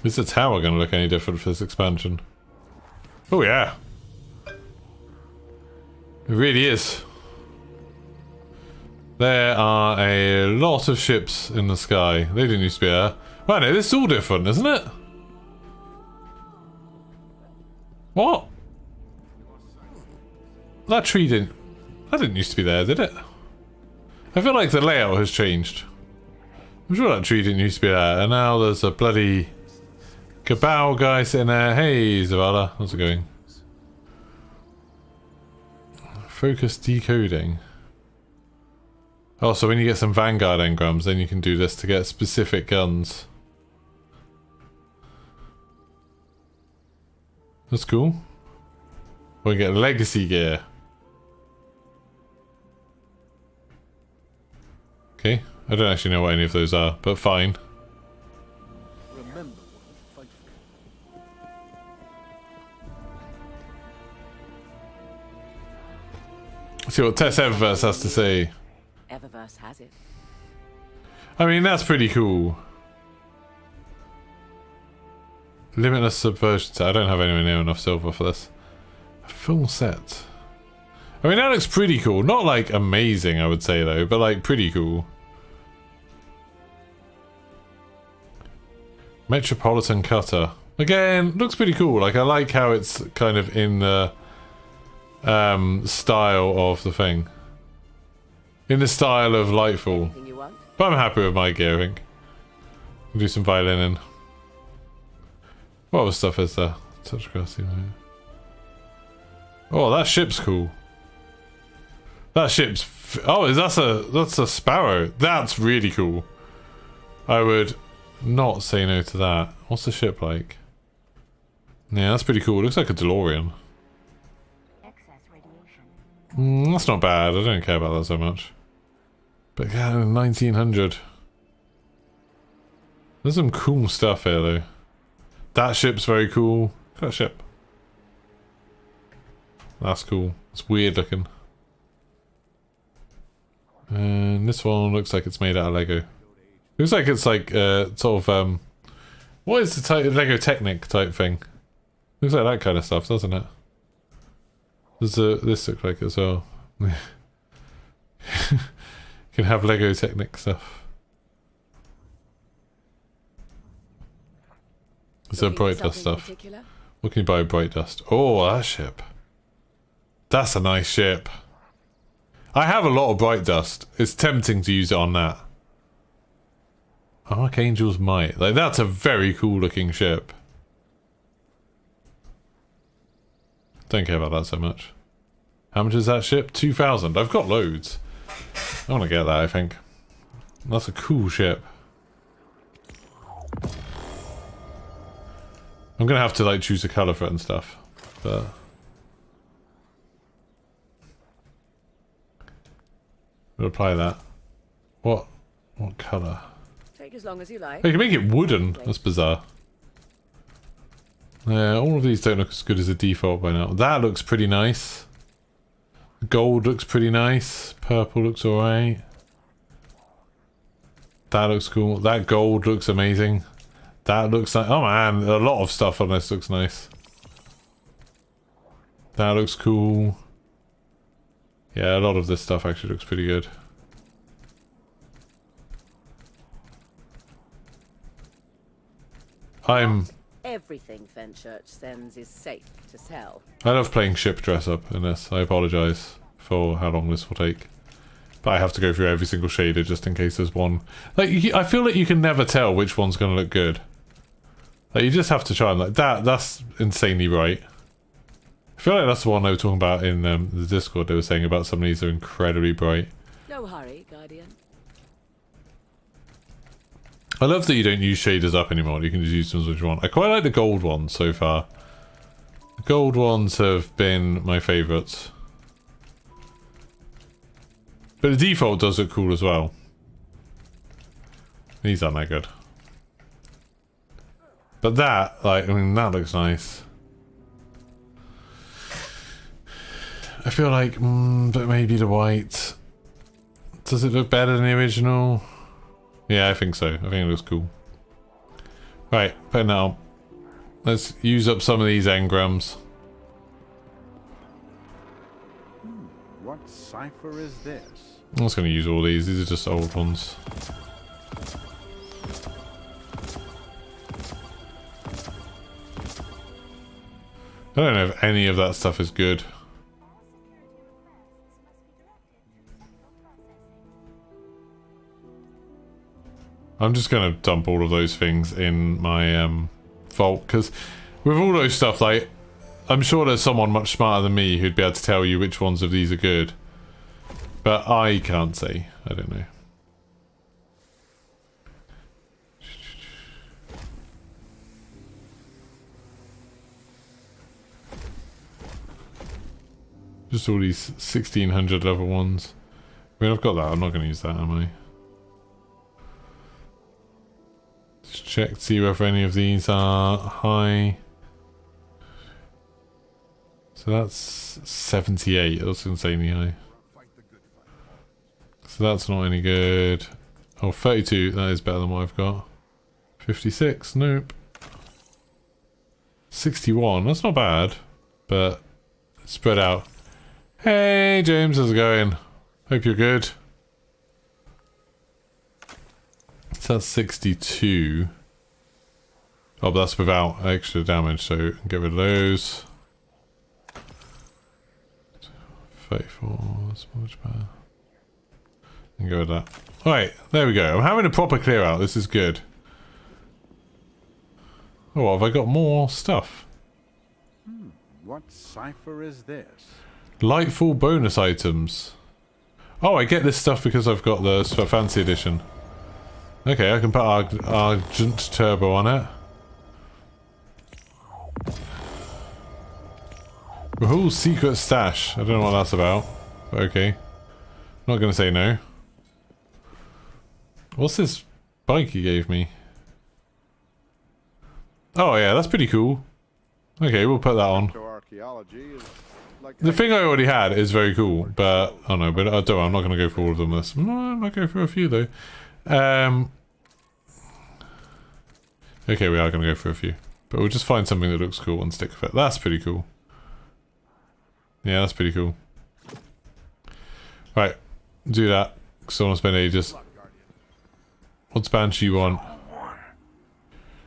Is the tower going to look any different for this expansion? Oh yeah. It really is. There are a lot of ships in the sky. They didn't used to be there. Well, no, this is all different, isn't it? What? That tree didn't... That didn't used to be there, did it? I feel like the layout has changed. I'm sure that tree didn't used to be there, and now there's a bloody... Cabal guy sitting there. Hey, Zavala. How's it going? Focus decoding. Oh, so when you get some Vanguard engrams, then you can do this to get specific guns. That's cool. We get legacy gear. Okay. I don't actually know what any of those are, but fine. Let's see what Tess Eververse has to say. Eververse has it. I mean, that's pretty cool. Limitless subversion set. I don't have anywhere near enough silver for this. A full set. I mean, that looks pretty cool. Not like amazing, I would say though, but like pretty cool. Metropolitan Cutter. Again, looks pretty cool. Like, I like how it's kind of in the style of the thing. In the style of Lightfall. But I'm happy with my gear, I think. We'll do some violin in. What other stuff is there? Touch grassy. Oh, that ship's cool. That ship's... Oh, that's a sparrow. That's really cool. I would not say no to that. What's the ship like? Yeah, that's pretty cool. It looks like a DeLorean. That's not bad. I don't care about that so much. But yeah, 1900. There's some cool stuff here though. That ship's very cool. Look at that ship. That's cool. It's weird looking. And this one looks like it's made out of Lego. Looks like it's like sort of what is the type Lego Technic type thing? Looks like that kind of stuff, doesn't it? Does this look like it as well? You can have Lego Technic stuff. Is there bright dust stuff? What can you buy with bright dust? Oh, that ship. That's a nice ship. I have a lot of bright dust. It's tempting to use it on that. Archangel's Might. Like, that's a very cool looking ship. Don't care about that so much. How much is that ship? 2,000. I've got loads. I want to get that, I think. That's a cool ship. I'm gonna have to like choose a colour for it and stuff, but we'll apply that. What colour? Take as long as you like. Oh, you can make it wooden. That's bizarre. Yeah, all of these don't look as good as the default by now. That looks pretty nice. Gold looks pretty nice. Purple looks alright. That looks cool. That gold looks amazing. That looks like... Oh man, a lot of stuff on this looks nice. That looks cool. Yeah, a lot of this stuff actually looks pretty good. Everything Fenchurch sends is safe to sell. I love playing ship dress up in this. I apologise for how long this will take. But I have to go through every single shader just in case there's one. Like, I feel like you can never tell which one's going to look good. Like, you just have to try and like that. That's insanely bright. I feel like that's the one they were talking about in the Discord. They were saying about some of these are incredibly bright. No hurry, Guardian. I love that you don't use shaders up anymore. You can just use them as you want. I quite like the gold ones so far. The gold ones have been my favourites. But the default does look cool as well. These aren't that good. But that, like, I mean, that looks nice. I feel like, but maybe the white. Does it look better than the original? Yeah, I think so. I think it looks cool. Right, putting that on. Let's use up some of these engrams. What cipher is this? I'm just going to use all these. These are just old ones. I don't know if any of that stuff is good. I'm just going to dump all of those things in my vault, because with all those stuff, like, I'm sure there's someone much smarter than me who'd be able to tell you which ones of these are good. But I can't say. I don't know. Just all these 1600 level ones. I mean, I've got that. I'm not going to use that, am I? Just check to see whether any of these are high. So that's 78. That's insanely high. So that's not any good. Oh, 32. That is better than what I've got. 56. Nope. 61. That's not bad. But spread out. Hey, James. How's it going? Hope you're good. So that's 62. Oh, but that's without extra damage. So get rid of those. 34. That's much better. And go with that. Alright, there we go. I'm having a proper clear out. This is good. Oh, have I got more stuff? What cipher is this? Lightfall bonus items. Oh, I get this stuff because I've got the fancy edition. Okay, I can put Argent Turbo on it. Rahul's secret stash. I don't know what that's about. But okay. Not gonna say no. What's this bike he gave me? Oh yeah, that's pretty cool. Okay, we'll put that on. The thing I already had is very cool, but oh no, but I don't. I'm not going to go for all of them. I might go for a few though. Okay, we are going to go for a few, but we'll just find something that looks cool and stick with it. That's pretty cool. Yeah, that's pretty cool. Right, do that. Because I want to spend ages. What's Banshee want?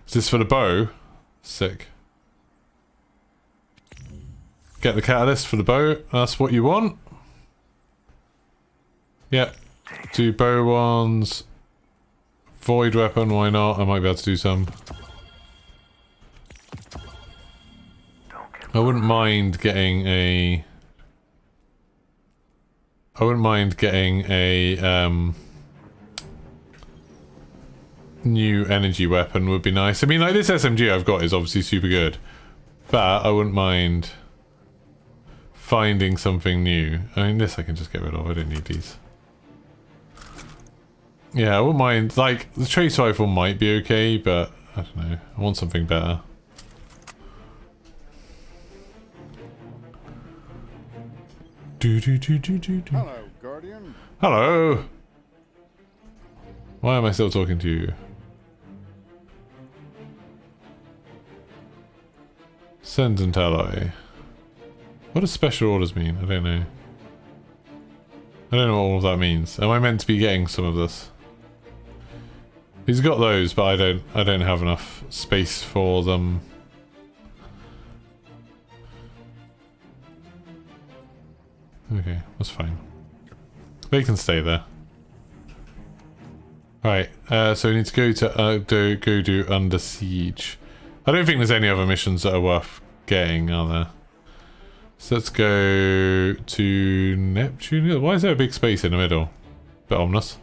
Is this for the bow? Sick. Get the catalyst for the bow. That's what you want. Yep. Do bow ones. Void weapon, why not? I might be able to do some. I wouldn't mind getting a... new energy weapon would be nice. I mean, like, this SMG I've got is obviously super good. But I wouldn't mind finding something new. I mean, this I can just get rid of. I don't need these. Yeah, I wouldn't mind. Like, the trace rifle might be okay, but I don't know. I want something better. Hello, Guardian. Hello. Why am I still talking to you? Send and ally. What does special orders mean? I don't know. I don't know what all of that means. Am I meant to be getting some of this? He's got those, but I don't have enough space for them. Okay, that's fine. They can stay there. Right, so we need to go to go do Under Siege. I don't think there's any other missions that are worth getting, are there? So let's go to Neptune. Why is there a big space in the middle? Bit ominous.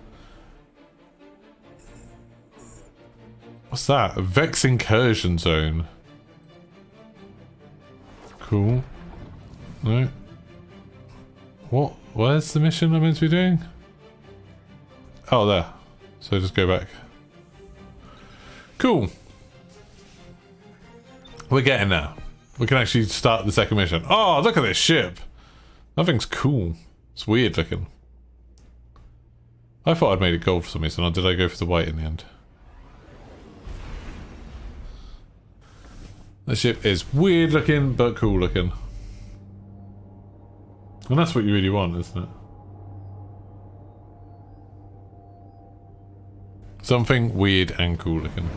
What's that? A Vex Incursion Zone. Cool. No. What? Where's the mission I'm meant to be doing? Oh, there. So just go back. Cool. We're getting there. We can actually start the second mission. Oh, look at this ship. That thing's cool. It's weird looking. I thought I'd made it gold for some reason, or did I go for the white in the end? The ship is weird looking, but cool looking. And that's what you really want, isn't it? Something weird and cool looking.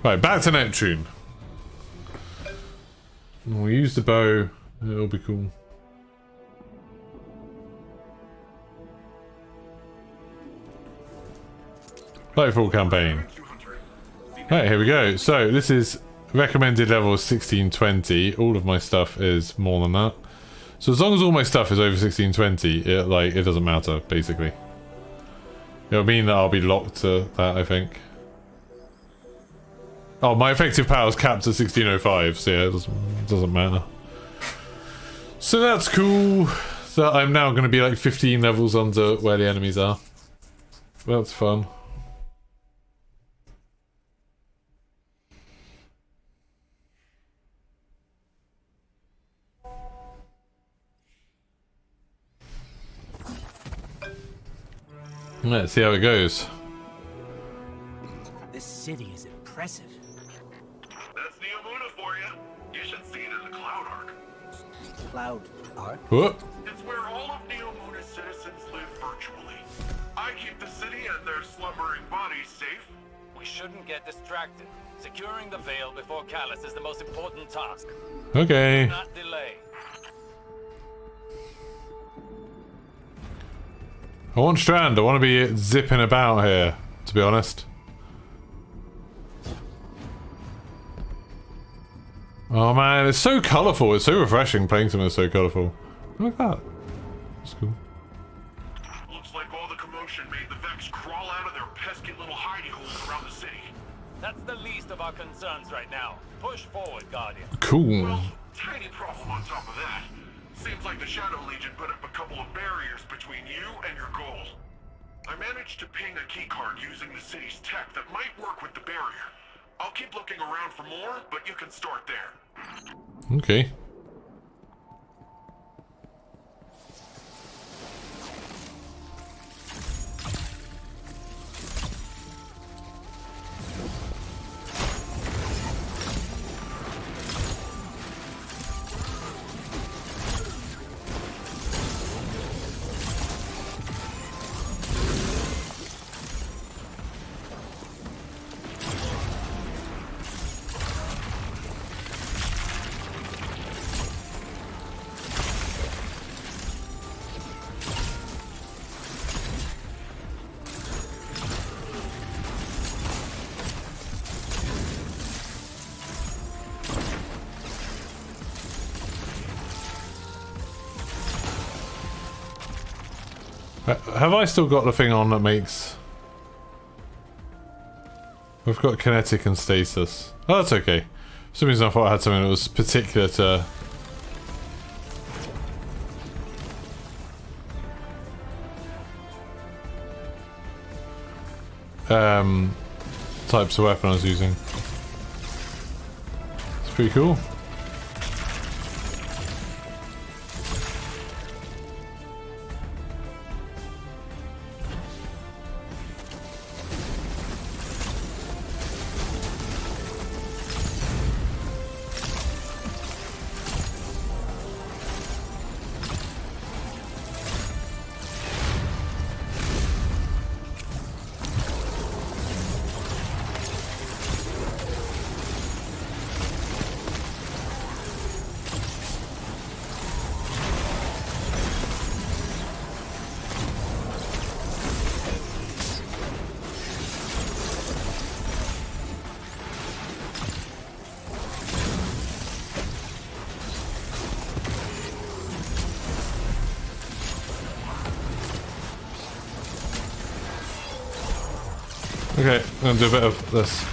Right, back to Neptune. We'll use the bow. It'll be cool. Lightfall campaign. Right, here we go. So this is recommended level 1620. All of my stuff is more than that. So as long as all my stuff is over 1620, it doesn't matter, basically. It'll mean that I'll be locked to that, I think. Oh, my effective power is capped at 1605, so yeah, it doesn't matter. So that's cool. So I'm now going to be like 15 levels under where the enemies are. That's fun. Let's see how it goes. This city is impressive. That's Neomuna for you. You should see it in the Cloud Arc. Cloud Arc? What? It's where all of Neomuna's citizens live virtually. I keep the city and their slumbering bodies safe. We shouldn't get distracted. Securing the Veil before Callus is the most important task. Okay. Do not delay. I want Strand. I want to be zipping about here, to be honest. Oh man, it's so colourful. It's so refreshing playing something that's so colourful. Look at that. That's cool. Looks like all the commotion made the Vex crawl out of their pesky little hidey holes around the city. That's the least of our concerns right now. Push forward, Guardian. Cool. Well, tiny problem on top of that. Seems like the Shadow Legion put up a couple of barriers between you and your goal. I managed to ping a keycard using the city's tech that might work with the barrier. I'll keep looking around for more, but you can start there. Okay. Have I still got the thing on that makes... We've got kinetic and stasis. Oh, that's okay. For some reason I thought I had something that was particular to... types of weapon I was using. It's pretty cool. Okay, I'm gonna do a bit of this.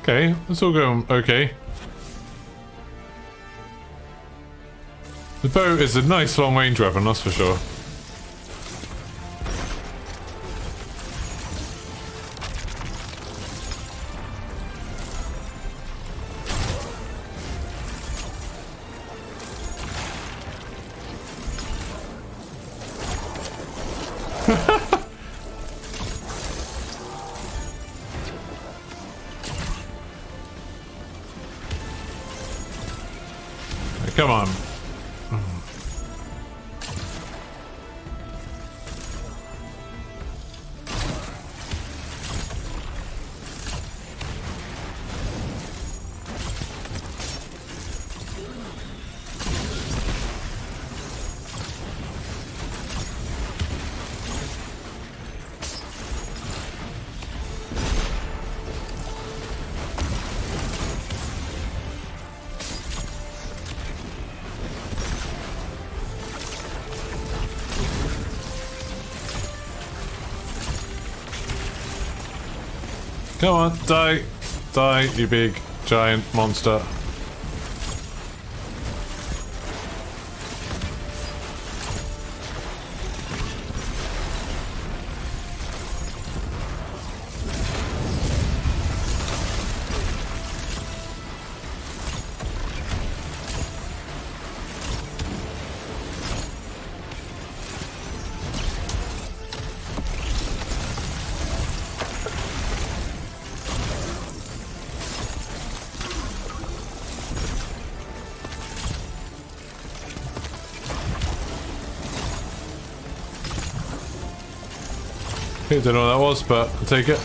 Okay, it's all going okay. The bow is a nice long range weapon, that's for sure. Come on. Come on, die! Die, you big, giant monster. Okay, don't know what that was, but I'll take it.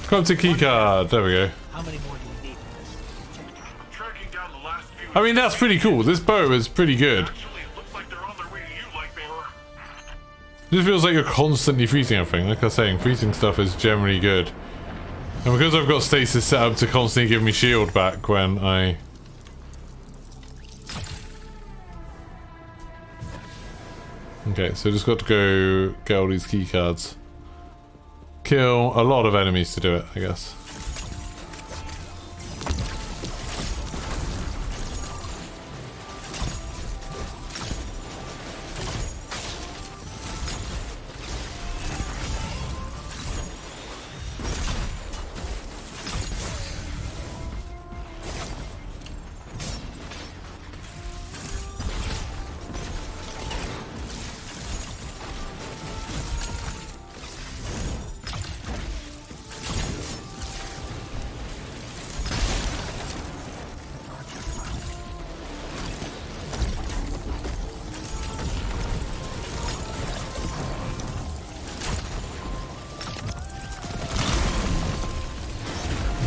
Come to keycard. There we go. How many more do we need? I'm tracking down the last few. I mean, that's pretty cool. This bow is pretty good. Actually, it looks like they're on their way to you, Lightbearer. This feels like you're constantly freezing everything. Like I was saying, freezing stuff is generally good. And because I've got stasis set up to constantly give me shield back when I... Okay, so just got to go get all these keycards. Kill a lot of enemies to do it, I guess.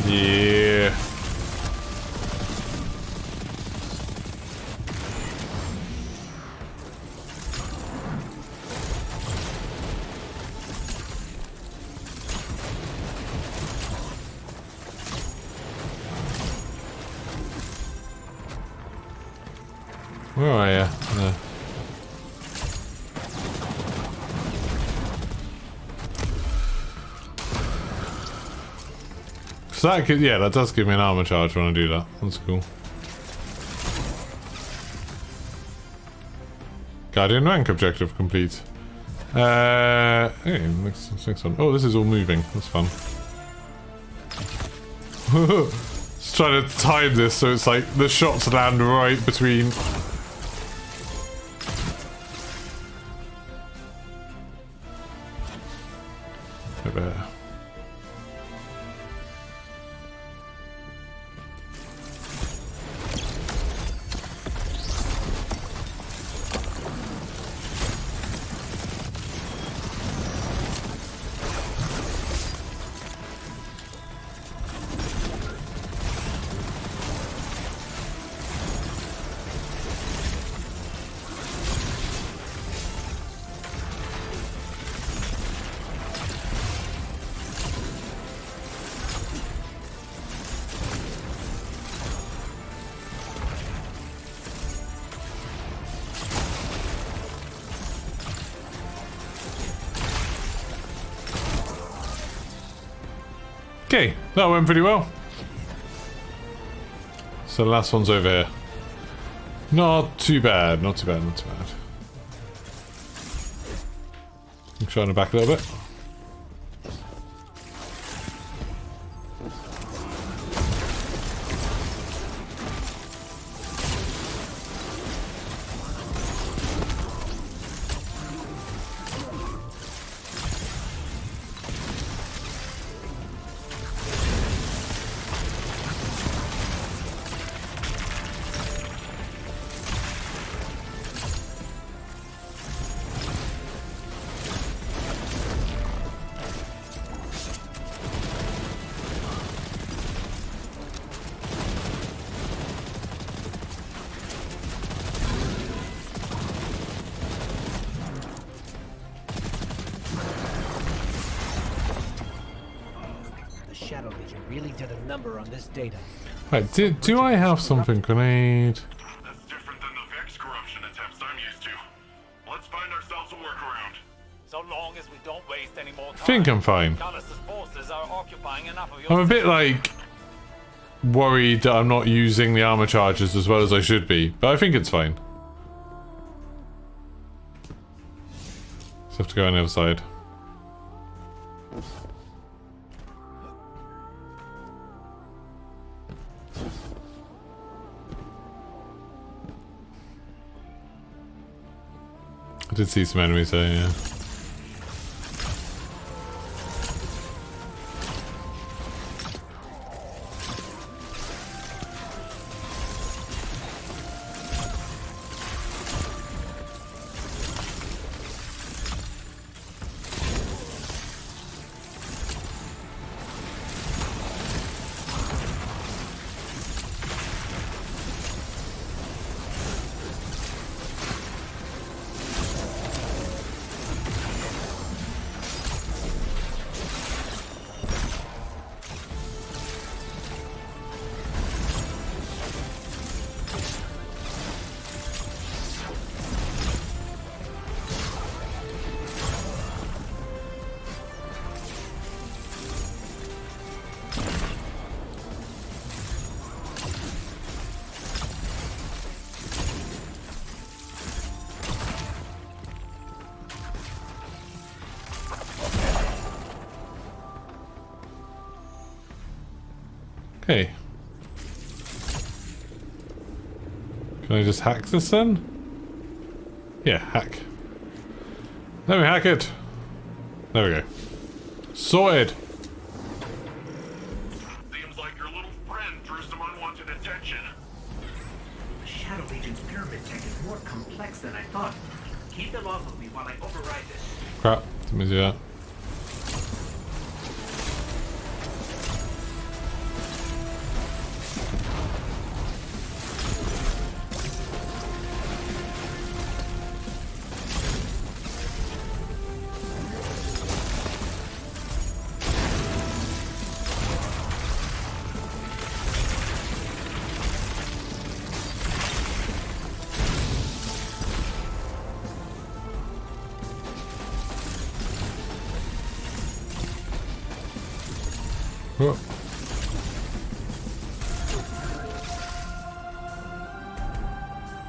Yeah. Where are you? There. So that could, yeah, that does give me an armor charge when I do that. That's cool. Guardian rank objective complete. Okay, next one. Oh, this is all moving. That's fun. Just trying to time this so it's like the shots land right between. Over here. Okay, that went pretty well. So the last one's over here. Not too bad, not too bad, not too bad. I'm trying to back a little bit. Shadow Legion really did a number on this data. Right, do I have something grenade? That's different than the Vex corruption attempts I'm used to. Let's find ourselves a workaround. So long as we don't waste any more time. I think I'm fine. Callus's forces are occupying enough of your I'm a bit like worried that I'm not using the armor charges as well as I should be, but I think it's fine. Just have to go on the other side. I did see some enemies there, yeah. Okay. Can I just hack this then? Yeah, hack. Let me hack it. There we go. Sorted. Seems like your little friend drew some unwanted attention. The Shadow Legion's pyramid tech is more complex than I thought. Keep them off of me while I override this. Crap. Let me do that. Oh.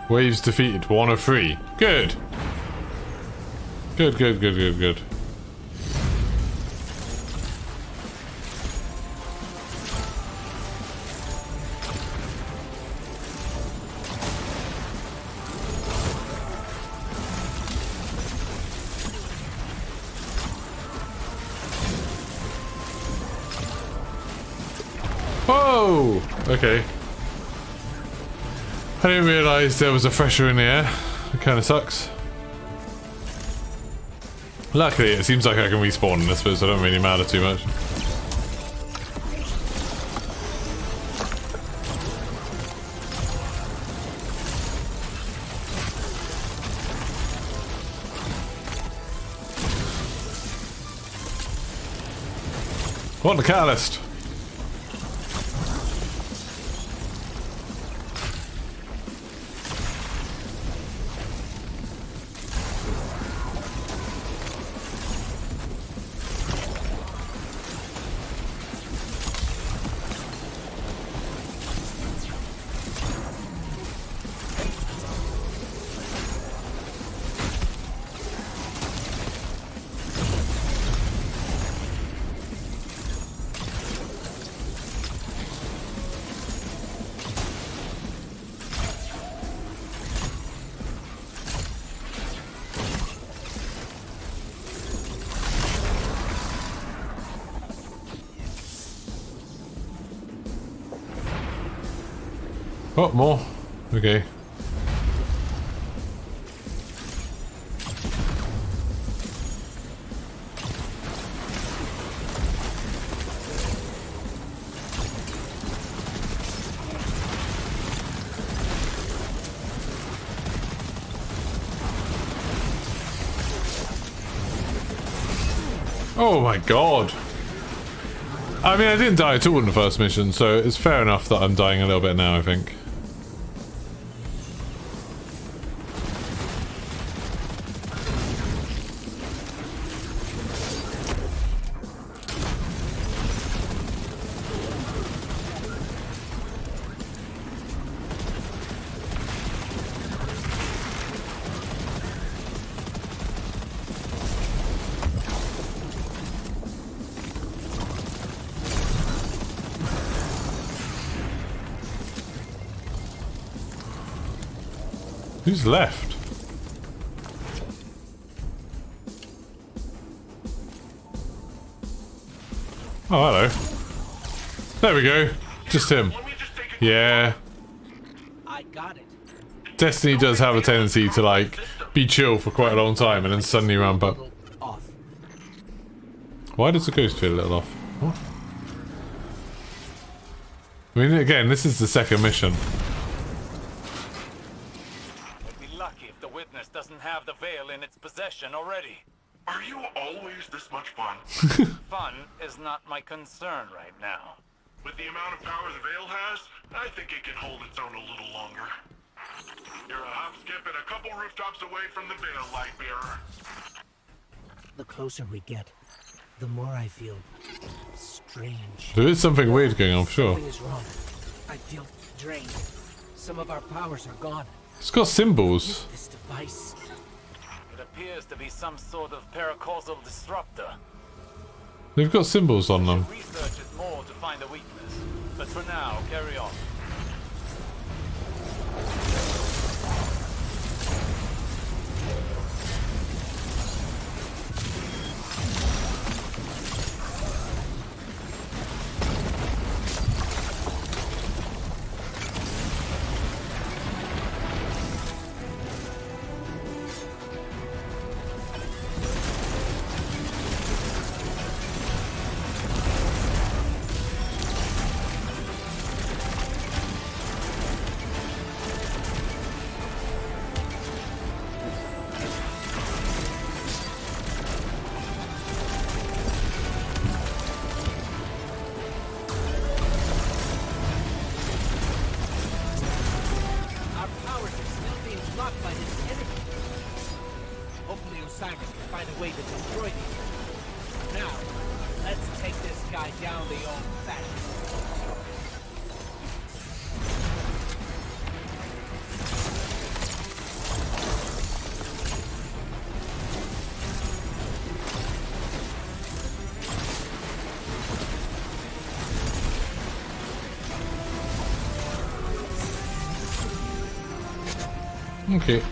Waves defeated. 1 of 3. Good. Good, good, good, good, good. Whoa! Okay. I didn't realise there was a fresher in the air. It kind of sucks. Luckily, it seems like I can respawn in this bit, so it don't really matter too much. What the catalyst? Oh, more. Okay. Oh my god. I mean, I didn't die at all in the first mission, so it's fair enough that I'm dying a little bit now, I think. Who's left? Oh, hello. There we go. Just him. Yeah. I got it. Destiny does have a tendency to, like, be chill for quite a long time and then suddenly ramp up. Why does the ghost feel a little off? What? I mean, again, this is the second mission. Doesn't have the veil in its possession already. Are you always this much fun? Fun is not my concern right now. With the amount of power the veil has, I think it can hold its own a little longer. You're a hop, skip, and a couple rooftops away from the veil, Lightbearer. The closer we get, the more I feel strange. There is something weird going on, for sure. Something is wrong. I feel drained. Some of our powers are gone. It's got symbols. This device. It appears to be some sort of paracausal disruptor. They've got symbols on them. Research it more to find a weakness, but for now, carry on. guy down the old fashioned. Okay.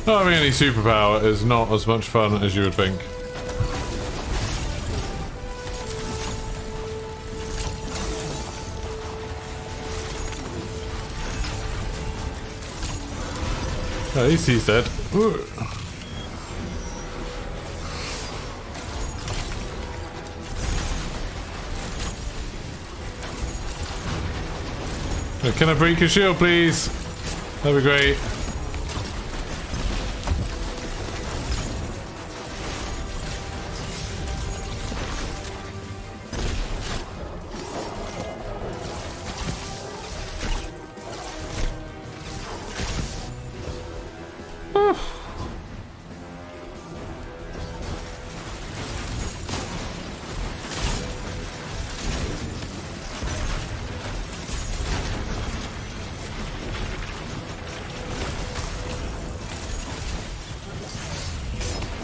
Not having any superpower is not as much fun as you would think. At least he's dead. Ooh. Can I break your shield, please? That'd be great.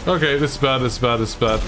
Okay, this is bad, this is bad, this is bad.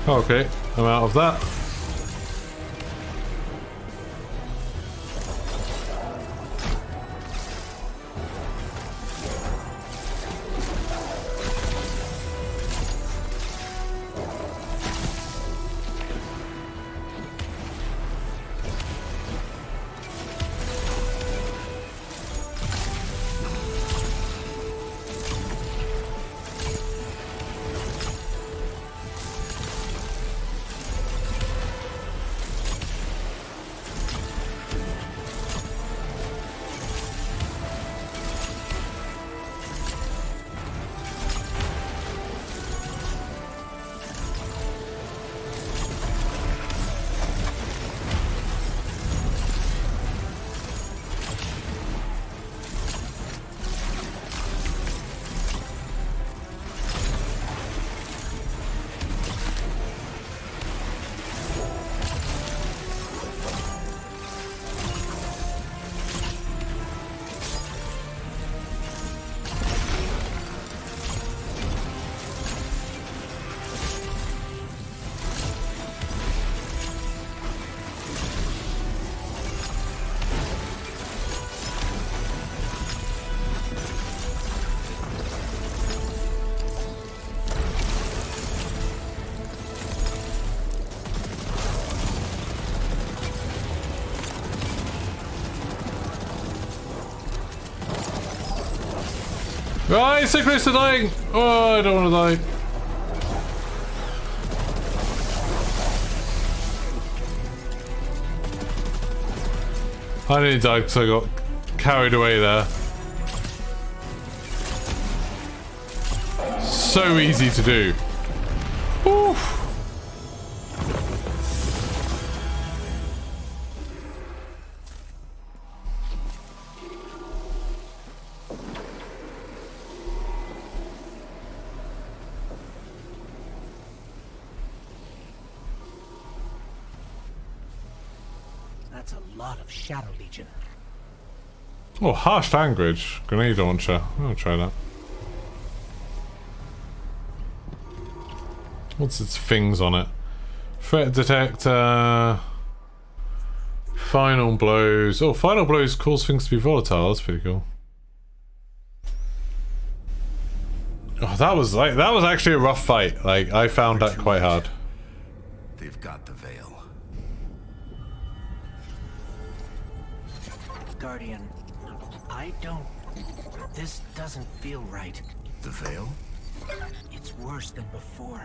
Okay, I'm out of that. Oh, he's so close to dying! Oh, I don't want to die. I nearly died because I got carried away there. so easy to do. Oof. That's a lot of Shadow Legion. Oh, harsh language. Grenade launcher. I'll try that. What's its things on it? Threat detector. Final blows. Oh, final blows cause things to be volatile. That's pretty cool. Oh, that was actually a rough fight. Like, I found that quite hard. They've got the veil. Guardian, I don't... This doesn't feel right. The veil? It's worse than before.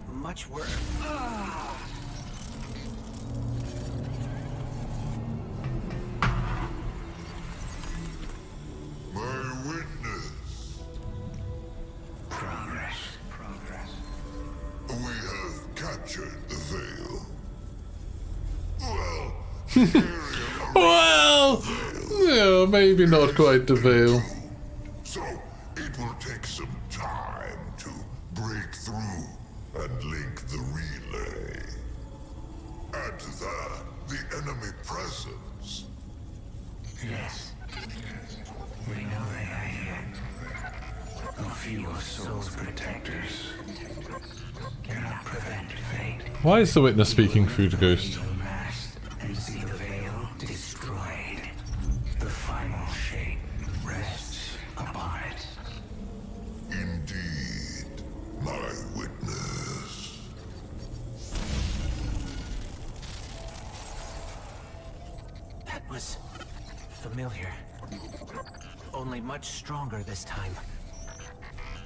Much worse. My witness. Progress. We have captured the veil. Well, Well, yeah, maybe not quite the veil. so it will take some time to break through and link the relay. Add to that the enemy presence. Yes. We know they are here. A few of Soul's protectors cannot prevent fate. Why is the witness speaking through the ghost? And see the veil destroyed. The final shape rests upon it. Indeed, my witness. That was familiar. Only much stronger this time.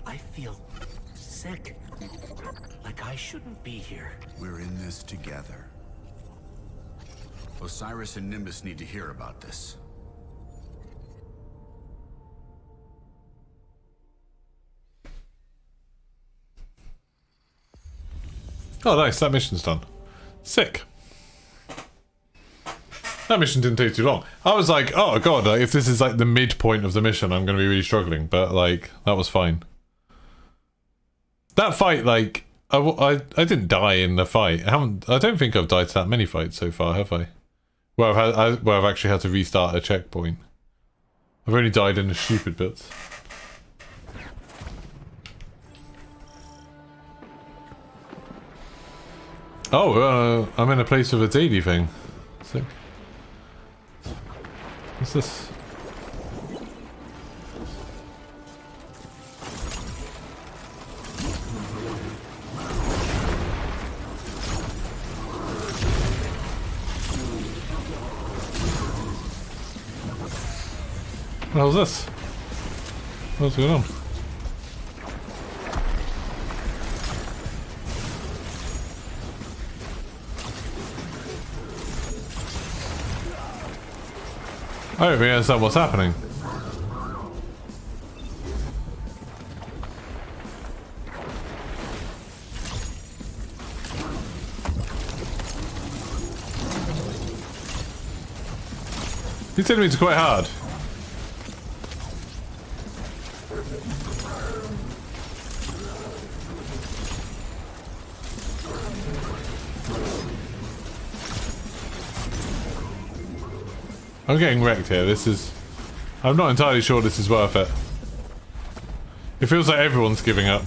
I feel sick. Like I shouldn't be here. We're in this together. Osiris and Nimbus need to hear about this. Oh, nice. That mission's done. Sick. That mission didn't take too long. I was like, oh god, like, if this is like the midpoint of the mission, I'm going to be really struggling. But like, that was fine. That fight, like, I didn't die in the fight. I don't think I've died to that many fights so far, have I? Where I've actually had to restart a checkpoint. I've only died in the stupid bits. Oh, I'm in a place with a daily thing. Sick. What's this? What the hell's this? What's going on? I don't really understand what's happening. These enemies are quite hard. I'm getting wrecked here. This is... I'm not entirely sure this is worth it. It feels like everyone's giving up.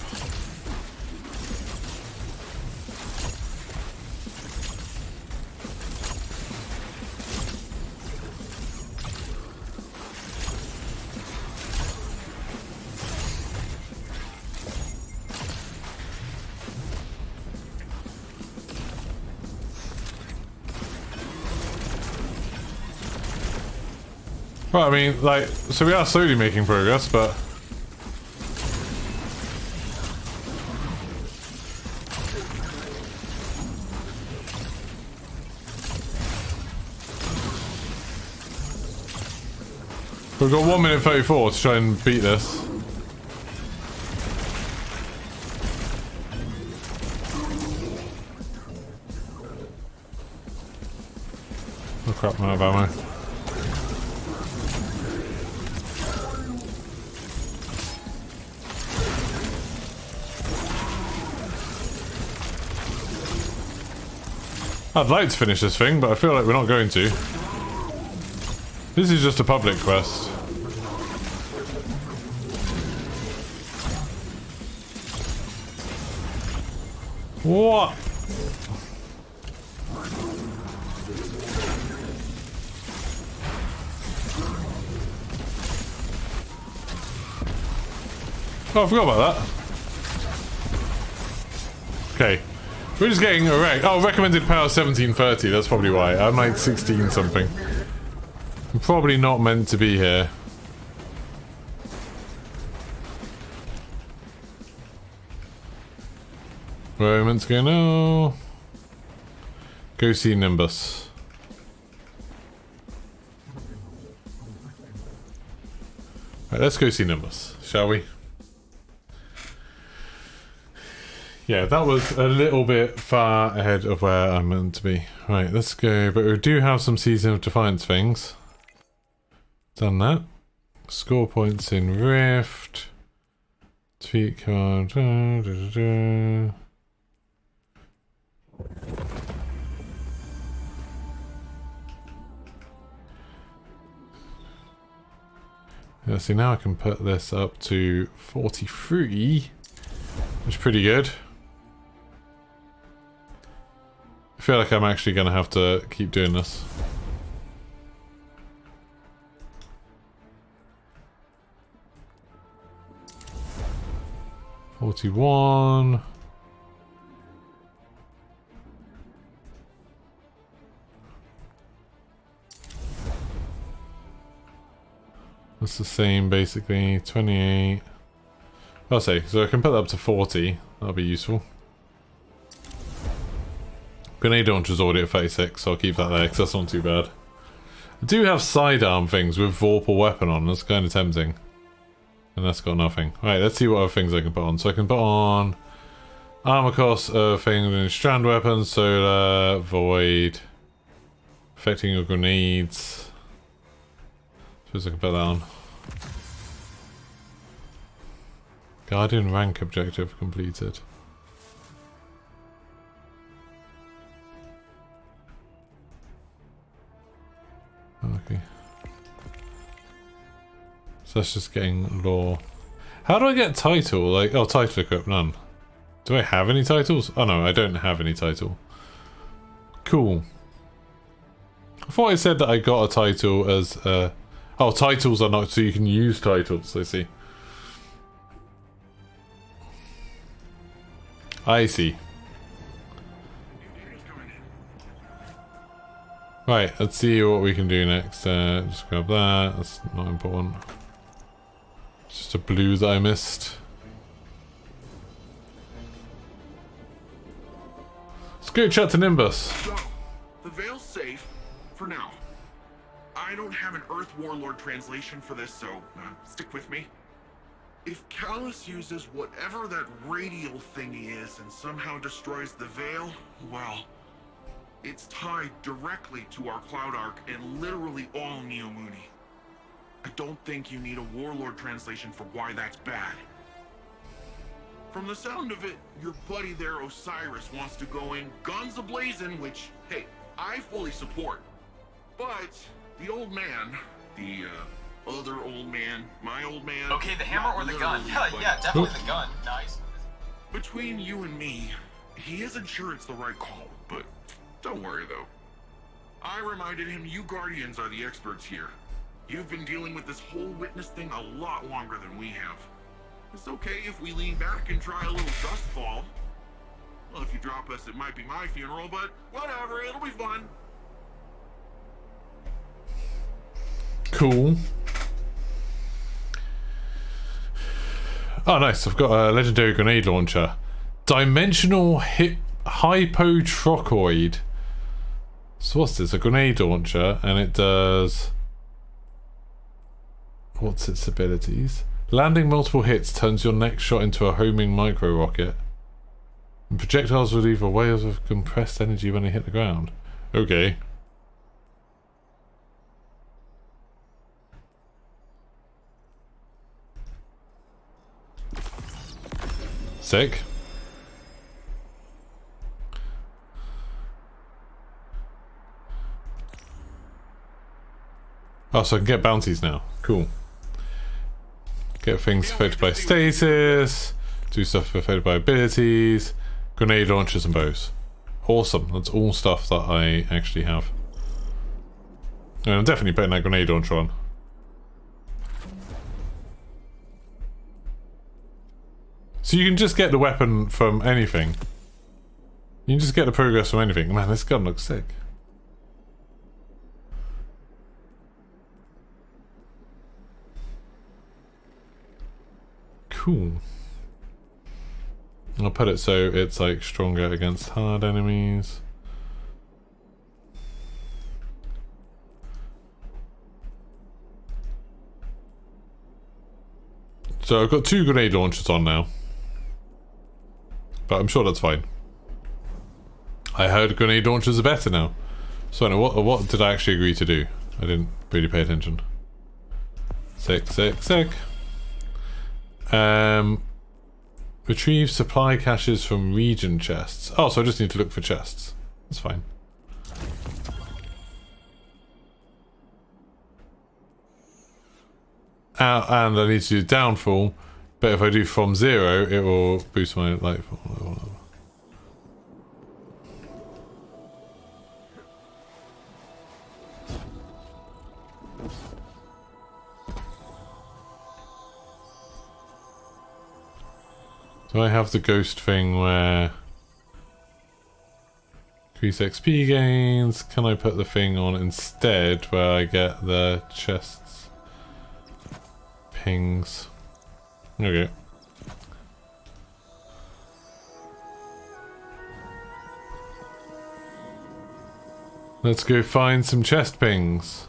Well, I mean, like, so we are slowly making progress, but... We've got 1 minute 34 to try and beat this. crap, I'm out of ammo. I'd like to finish this thing, but I feel like we're not going to. This is just a public quest. What? Oh, I forgot about that. Okay. We're just getting a wreck. Oh, recommended power 1730. That's probably why. I'm like 16 something. I'm probably not meant to be here. Where am I meant to go now? Go see Nimbus. Right, let's go see Nimbus, shall we? Yeah, that was a little bit far ahead of where I'm meant to be. Right, let's go. But we do have some Season of Defiance things. Done that. Score points in Rift. Tweet card. Yeah, see, now I can put this up to 43, which is pretty good. I feel like I'm actually going to have to keep doing this. $41. That's the same, basically. 28. I'll say, so I can put that up to 40. That'll be useful. Grenade launcher's already at 36, so I'll keep that there because that's not too bad. I do have sidearm things with Vorpal weapon on. That's kind of tempting. And that's got nothing. Right, let's see what other things I can put on. So I can put on armor cost of things in Strand weapons, solar, void, affecting your grenades. Suppose I can put that on. Guardian rank objective completed. Okay. So that's just getting lore. How do I get title? Like, oh, title equip, none. Do I have any titles? Oh no, I don't have any title. Cool. I thought I said that I got a title as oh, titles are not, so you can use titles, I see. I see. Right, let's see what we can do next. Just grab that, that's not important. Just a blue that I missed. Let's go chat to Nimbus. So, the Veil's safe, for now. I don't have an Earth Warlord translation for this, so stick with me. If Callus uses whatever that radial thingy is and somehow destroys the Veil, well, it's tied directly to our Cloud Arc and literally all Neomuni. I don't think you need a Warlord translation for why that's bad. From the sound of it, your buddy there, Osiris, wants to go in guns a-blazing, which, hey, I fully support. But the old man, the other old man, my old man... Okay, the hammer or the gun? Yeah, definitely the gun. Nice. Between you and me, he isn't sure it's the right call, but don't worry though. I reminded him you Guardians are the experts here. You've been dealing with this whole witness thing a lot longer than we have. It's okay if we lean back and try a little dust fall. Well, if you drop us, it might be my funeral, but whatever, it'll be fun. Cool. Oh, nice. I've got a legendary grenade launcher. Dimensional hypotrochoid. So what's this? A grenade launcher, and it does... What's its abilities? Landing multiple hits turns your next shot into a homing micro rocket. And projectiles will leave a wave of compressed energy when they hit the ground. Okay. Sick. Oh, so I can get bounties now. Cool. Get things affected by stasis, do stuff affected by abilities, grenade launchers and bows. Awesome. That's all stuff that I actually have. And I'm definitely putting that grenade launcher on. So you can just get the weapon from anything. You can just get the progress from anything. Man, this gun looks sick. Cool. I'll put it so it's like stronger against hard enemies. So I've got 2 grenade launchers on now. But I'm sure that's fine. I heard grenade launchers are better now. So anyway, what did I actually agree to do? I didn't really pay attention. Sick. Retrieve supply caches from region chests. Oh, so I just need to look for chests. That's fine. And I need to do downfall, but if I do from 0, it will boost my lightfall. Do I have the ghost thing where increase XP gains? Can I put the thing on instead where I get the chests pings? Okay. Let's go find some chest pings.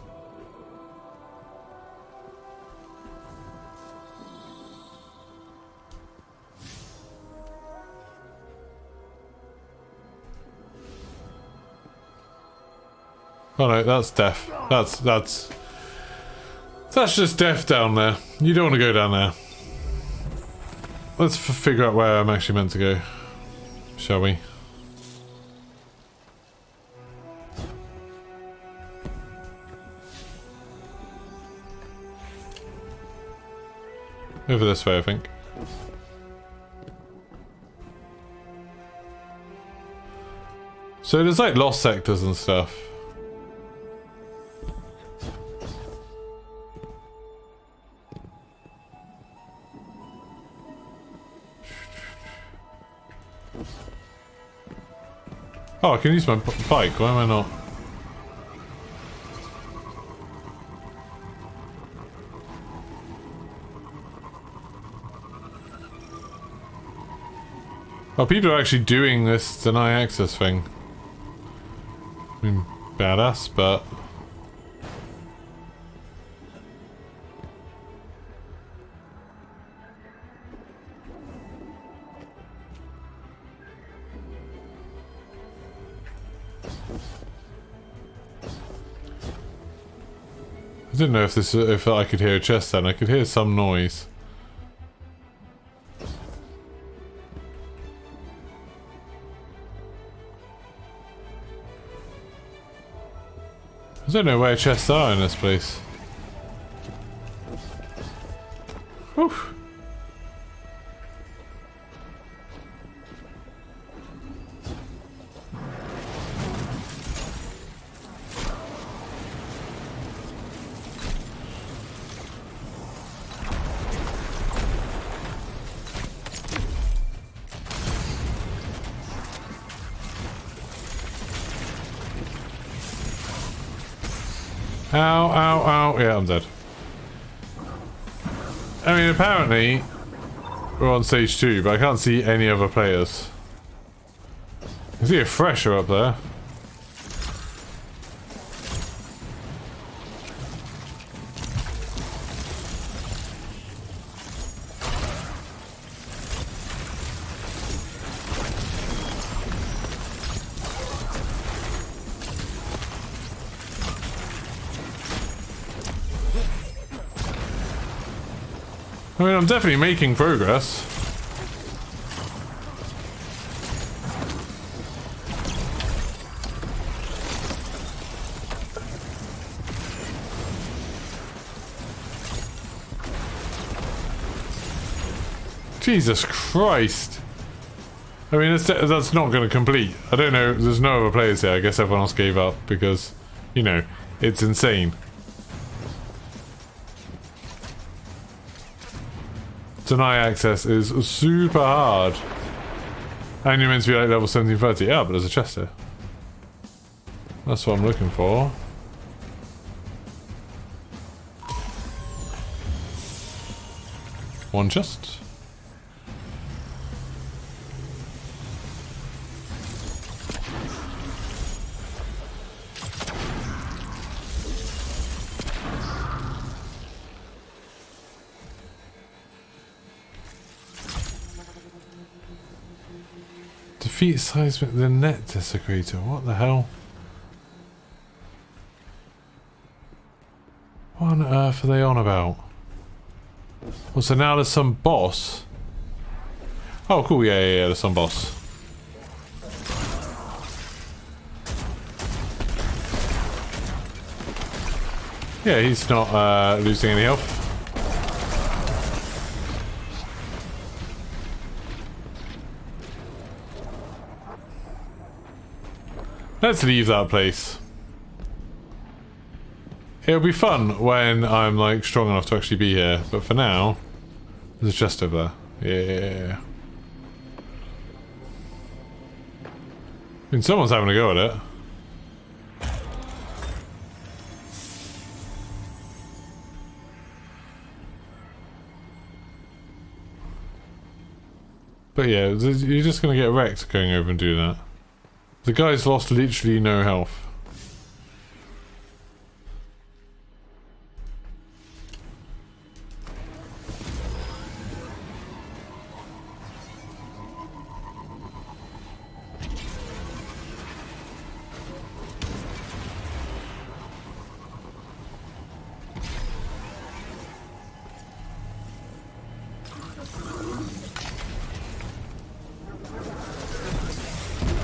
Oh no, that's death. That's just death down there. You don't want to go down there. Let's figure out where I'm actually meant to go, shall we? Over this way, I think. So there's like lost sectors and stuff. Oh, I can use my bike. Why am I not? Oh, people are actually doing this deny access thing. I mean, badass, but... I didn't know if I could hear a chest then. I could hear some noise. I don't know where chests are in this place. Whew. Ow, ow, ow. Yeah, I'm dead. I mean, apparently we're on stage 2, but I can't see any other players. I see a Thresher up there. I mean, I'm definitely making progress. Jesus Christ. I mean, that's not going to complete. I don't know. There's no other players here. I guess everyone else gave up because, you know, it's insane. Deny access is super hard. And you're meant to be like level 1730. Yeah, but there's a chest here. That's what I'm looking for. One chest. Defeat seismic the net desecrator. What the hell? What on earth are they on about? Well, so now there's some boss. Oh, cool. Yeah, there's some boss. Yeah, he's not losing any health. Let's leave that place. It'll be fun when I'm like strong enough to actually be here, but for now, there's a chest over there. Yeah. I mean, someone's having a go at it. But yeah, you're just gonna get wrecked going over and doing that. The guy's lost literally no health.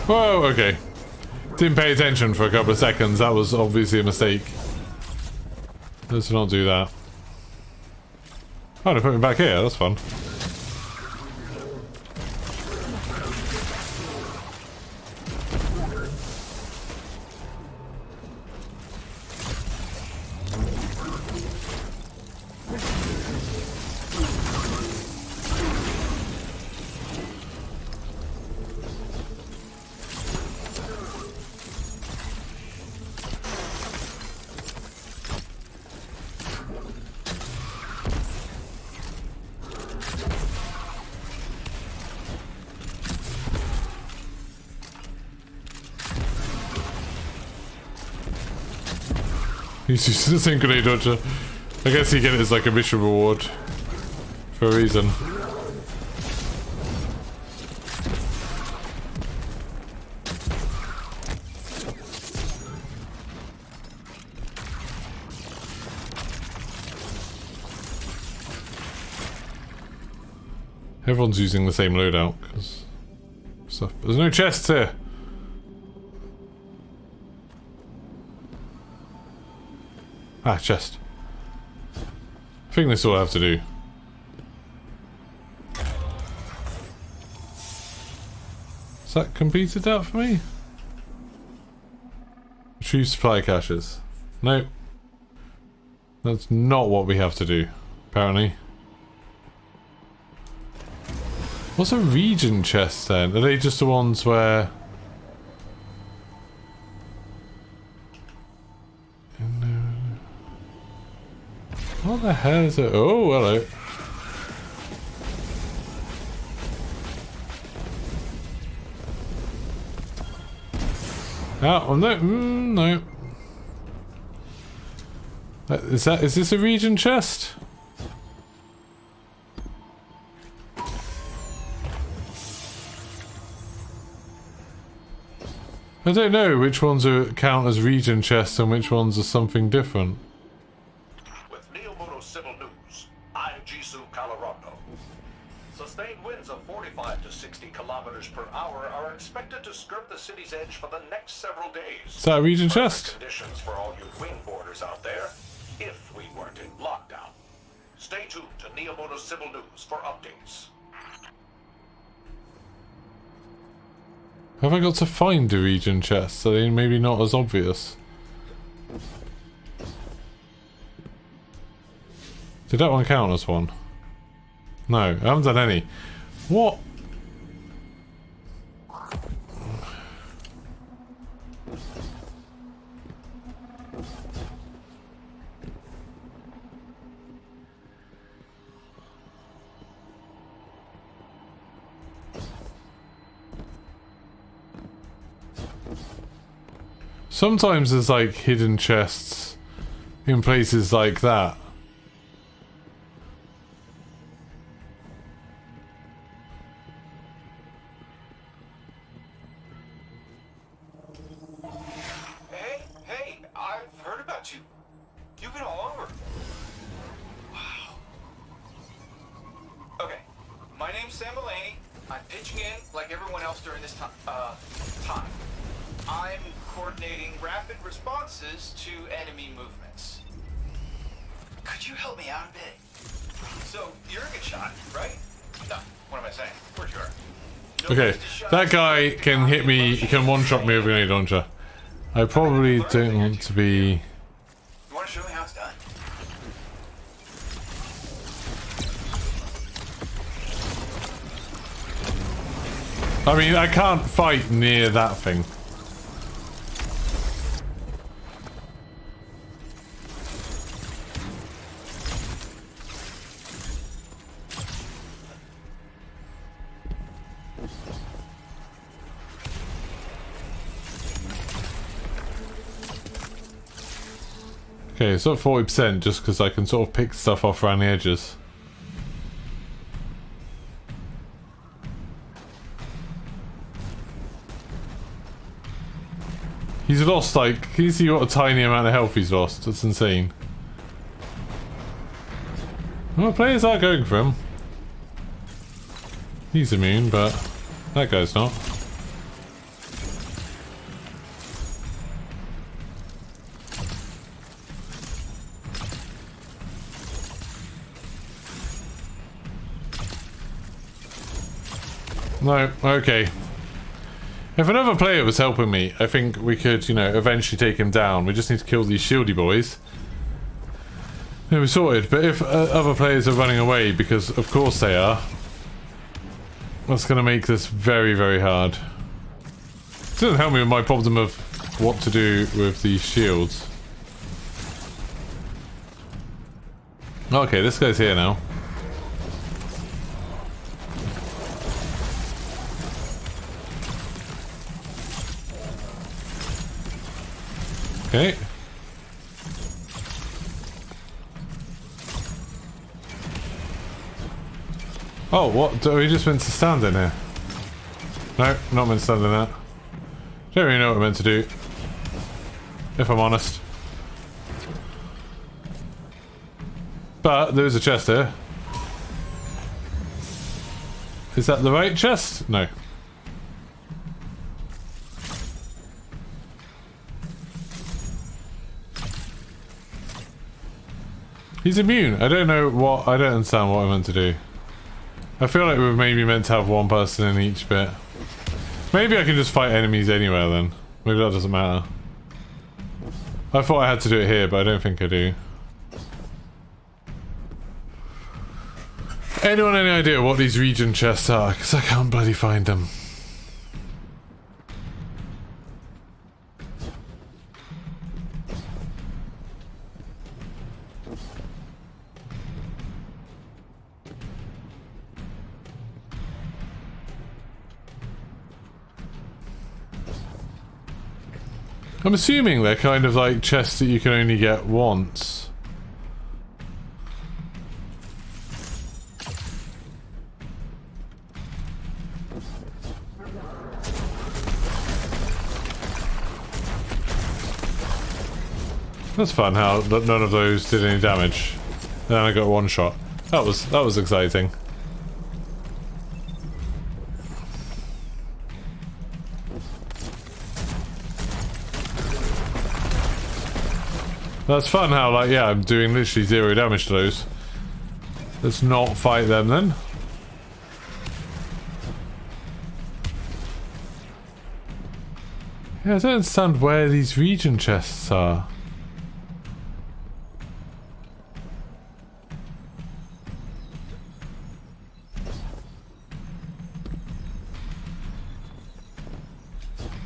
Whoa, okay. Didn't pay attention for a couple of seconds. That was obviously a mistake. Let's not do that. Oh, they put me back here. That's fun. He's used the same grenade launcher. I guess you get it as like a mission reward for a reason. Everyone's using the same loadout because stuff. There's no chests here. Ah, chest. I think this will have to do. Has that completed that for me? Retrieve supply caches. Nope. That's not what we have to do, apparently. What's a region chest then? Are they just the ones where... What the hell is it? Oh, hello. Oh, no. No. Is this a region chest? I don't know which ones count as region chests and which ones are something different. Sustained winds of 45 to 60 kilometers per hour are expected to skirt the city's edge for the next several days. Is that a region chest? Conditions for all you wing boarders out there, if we weren't in lockdown. Stay tuned to Neomono Civil News for updates. Have I got to find the region chests? So they maybe not as obvious. Did that one count as one? No, I haven't done any. What? Sometimes there's like hidden chests in places like that. Hey, I've heard about you. You've been all over. Wow. Okay, my name's Sam Mulaney. I'm pitching in like everyone else during this time. I'm coordinating rapid responses to enemy movements. Could you help me out a bit? So, you're a good shot, right? No, what am I saying? Where'd you are? Okay, that guy can hit me, he can one-shot me with a grenade launcher. I probably don't want to be... You want to show me how it's done? I mean, I can't fight near that thing. Okay, it's not 40% just because I can sort of pick stuff off around the edges. He's lost, like, can you see what a tiny amount of health he's lost? That's insane. Well, players are going for him. He's immune, but that guy's not. No, okay. If another player was helping me, I think we could, you know, eventually take him down. We just need to kill these shieldy boys. Then we're sorted. But if other players are running away, because of course they are, that's going to make this very, very hard. It doesn't help me with my problem of what to do with these shields. Okay, this guy's here now. Okay. Oh, what? Are we just meant to stand in here? No, not meant to stand in that. Don't really know what we're meant to do, if I'm honest. But there's a chest here. Is that the right chest? No. He's immune. I don't know what... I don't understand what I'm meant to do. I feel like we're maybe meant to have one person in each bit. Maybe I can just fight enemies anywhere then. Maybe that doesn't matter. I thought I had to do it here, but I don't think I do. Anyone any idea what these region chests are? Because I can't bloody find them. I'm assuming they're kind of like chests that you can only get once. That's fun how none of those did any damage. Then I got one shot. That was exciting. That's fun how, like, yeah, I'm doing literally 0 damage to those. Let's not fight them then. Yeah, I don't understand where these region chests are.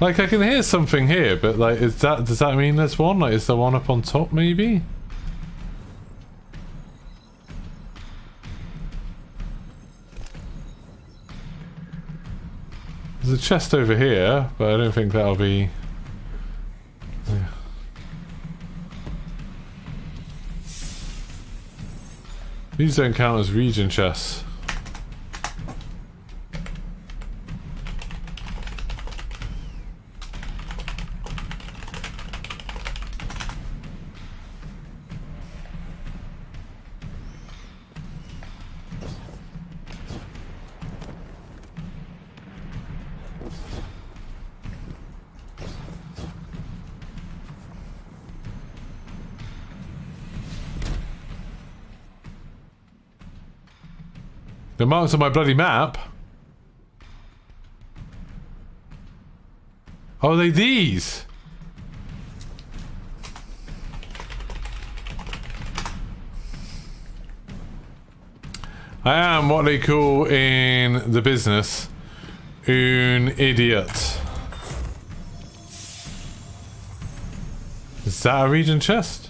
Like, I can hear something here, but like, does that mean there's one? Like, is there one up on top, maybe? There's a chest over here, but I don't think that'll be... Yeah. These don't count as region chests. They're marked on my bloody map. Oh, are they these? I am what they call in the business an idiot. Is that a region chest?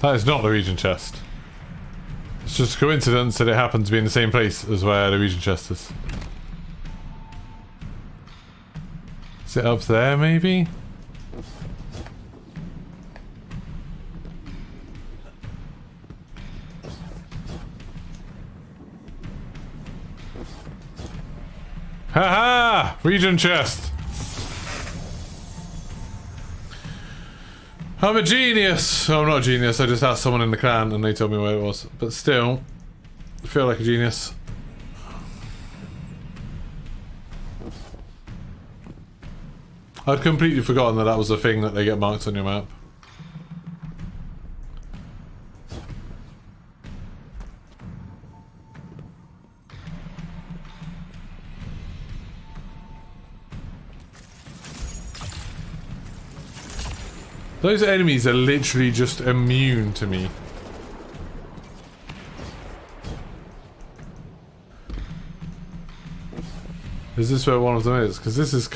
That is not the region chest. It's just a coincidence that it happens to be in the same place as where the region chest is. Is it up there, maybe? Haha! Region chest! I'm a genius! Oh, I'm not a genius, I just asked someone in the clan and they told me where it was. But still, I feel like a genius. I'd completely forgotten that that was a thing that they get marked on your map. Those enemies are literally just immune to me. Is this where one of them is? Because this is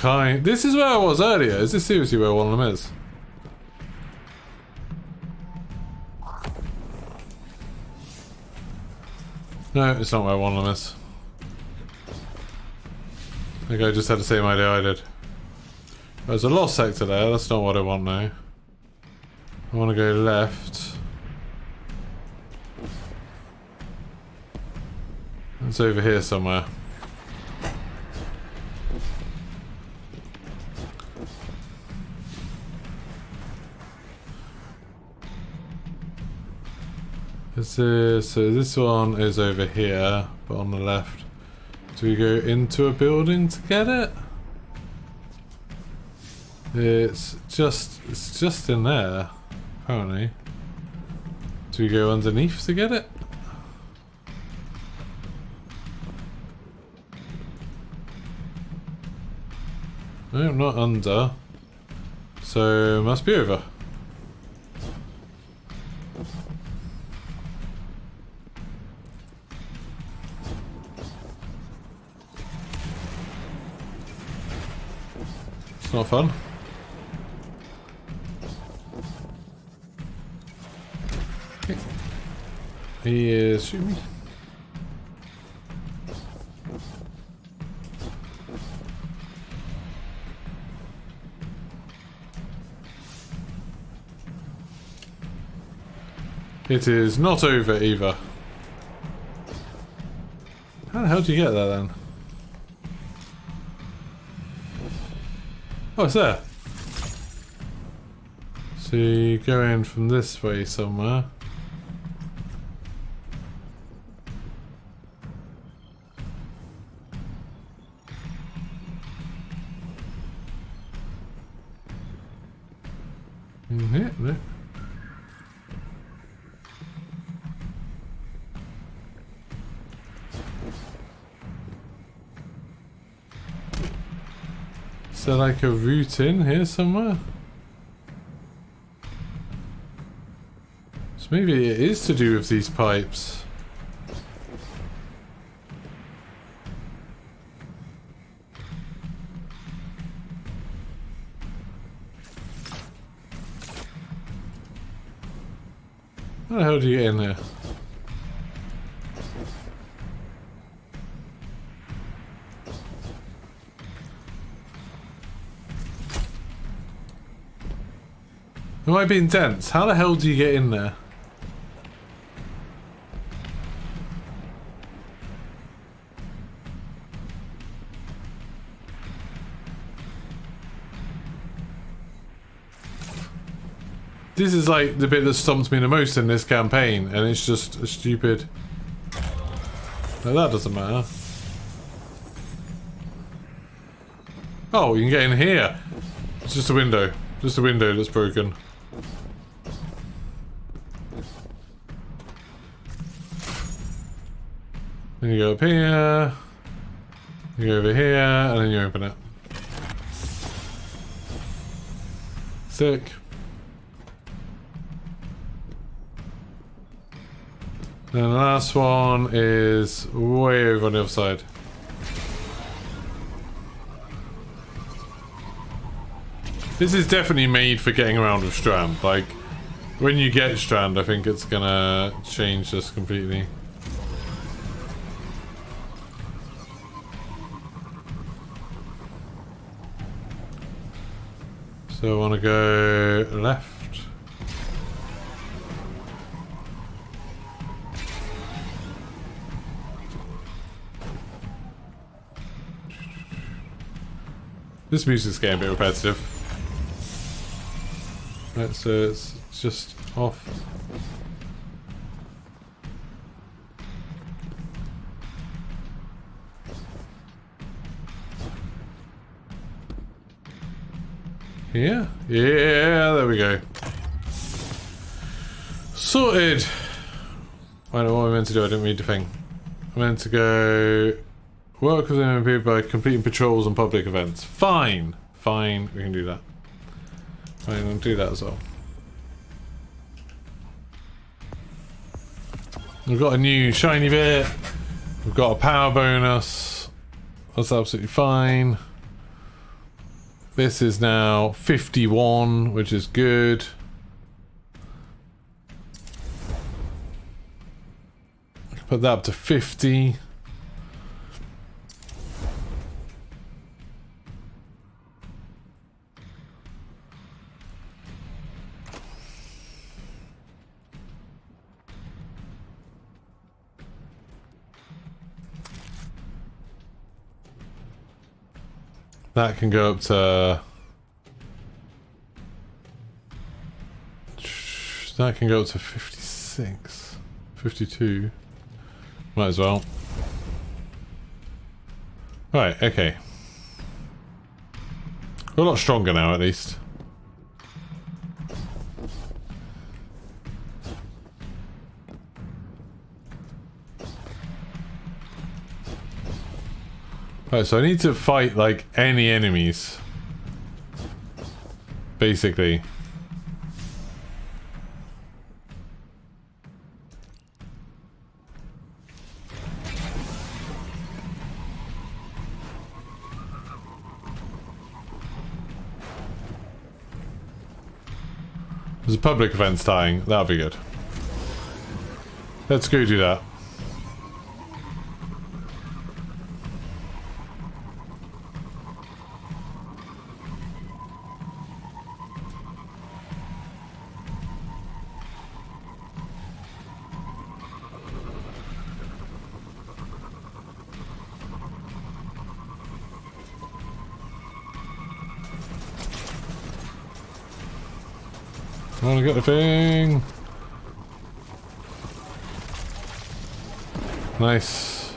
this is where I was earlier. Is this seriously where one of them is? No, it's not where one of them is. I think I just had the same idea I did. There's a lost sector there. That's not what I want now. I want to go left. It's over here somewhere. So this one is over here, but on the left. Do we go into a building to get it? It's just in there. Apparently. Do we go underneath to get it? No, not under. So must be over. It's not fun. He is shooting me. It is not over either. How the hell do you get there then? Oh, it's there. So you go in from this way somewhere. Yeah, no. Is there like a route in here somewhere? So maybe it is to do with these pipes. How the hell do you get in there? Am I being dense? How the hell do you get in there? This is like the bit that stumps me the most in this campaign, and it's just a stupid... No, that doesn't matter. Oh, you can get in here. It's just a window. Just a window that's broken. Then you go up here. You go over here, and then you open it. Sick. Then the last one is way over on the other side. This is definitely made for getting around with Strand. Like, when you get Strand, I think it's gonna change this completely. So I want to go left. This music's getting a bit repetitive. Right, so it's just off. Yeah? Yeah, there we go. Sorted! I know what I meant to do, I didn't read the thing. I meant to go... Work with MP by completing patrols and public events. Fine! Fine, we can do that. Fine, we'll do that as well. We've got a new shiny bit. We've got a power bonus. That's absolutely fine. This is now 51, which is good. I can put that up to 50. That can go up to... That can go up to 56. 52. Might as well. Right, okay. We're a lot stronger now, at least. Right, so I need to fight, like, any enemies. Basically. There's a public event starting. That'll be good. Let's go do that. I wanna get the thing. Nice.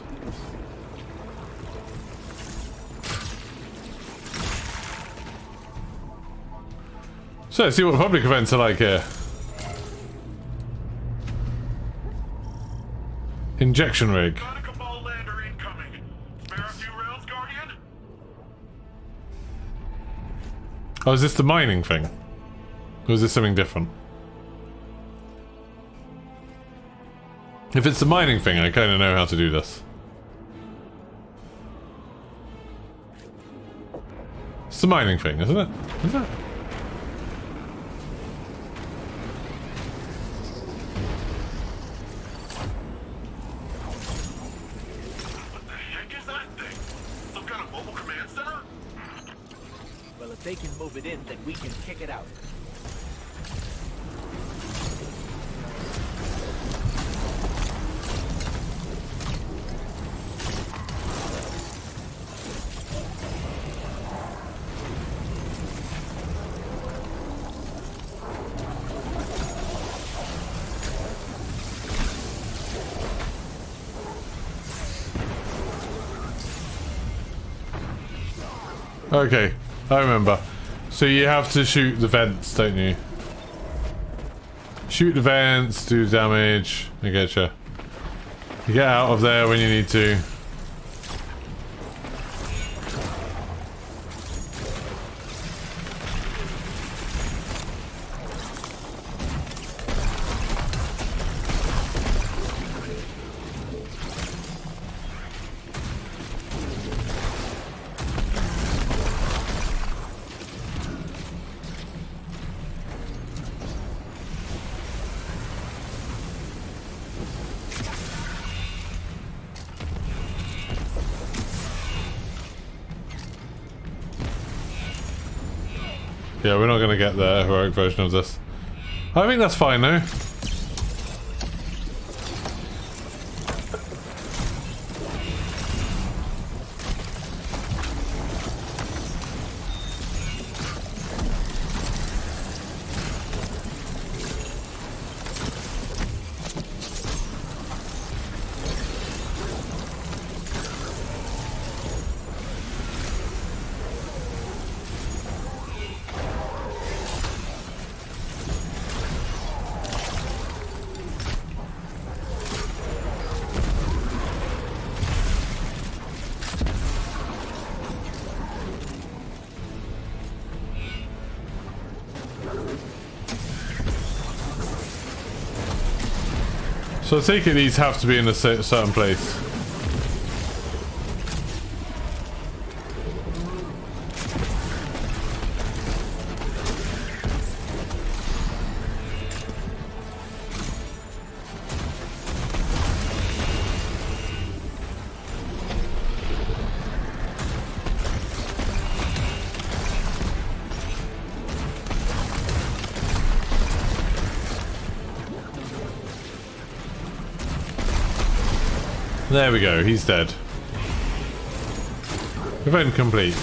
So let's see what public events are like here. Injection rig. Oh, is this the mining thing? Or is this something different? If it's the mining thing, I kind of know how to do this. It's the mining thing, isn't it? Is it? They can move it in, then we can kick it out. Okay, I remember. So you have to shoot the vents, don't you? Shoot the vents, do damage. I getcha. You get out of there when you need to. Yeah, we're not going to get the heroic version of this. I think that's fine though. So I take it these have to be in a certain place. There we go, he's dead. Event complete.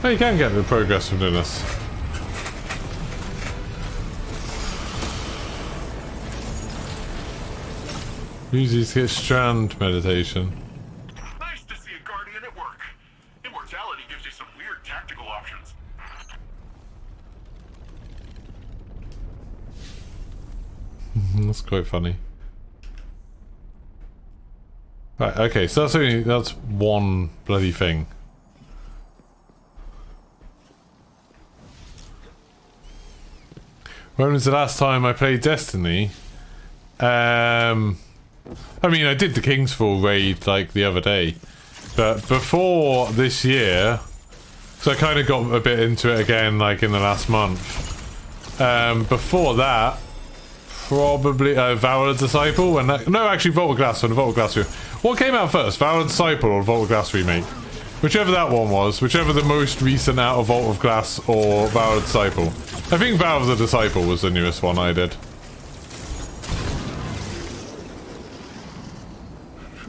Oh, you can get the progress from doing this. Use these to get Strand meditation. Nice to see a Guardian at work. Immortality gives you some weird tactical options. That's quite funny. Right, okay, so that's one bloody thing. When was the last time I played Destiny? I mean, I did the Kingsfall raid like the other day, but before this year, so I kind of got a bit into it again like in the last month. Before that, probably Vow of the Disciple. When that, no, actually, Vault of Glass. When the Vault of Glass. What came out first, Vow of the Disciple or Vault of Glass remake? Whichever that one was, whichever the most recent out of Vault of Glass or Vow of the Disciple. I think Vow of the Disciple was the newest one I did.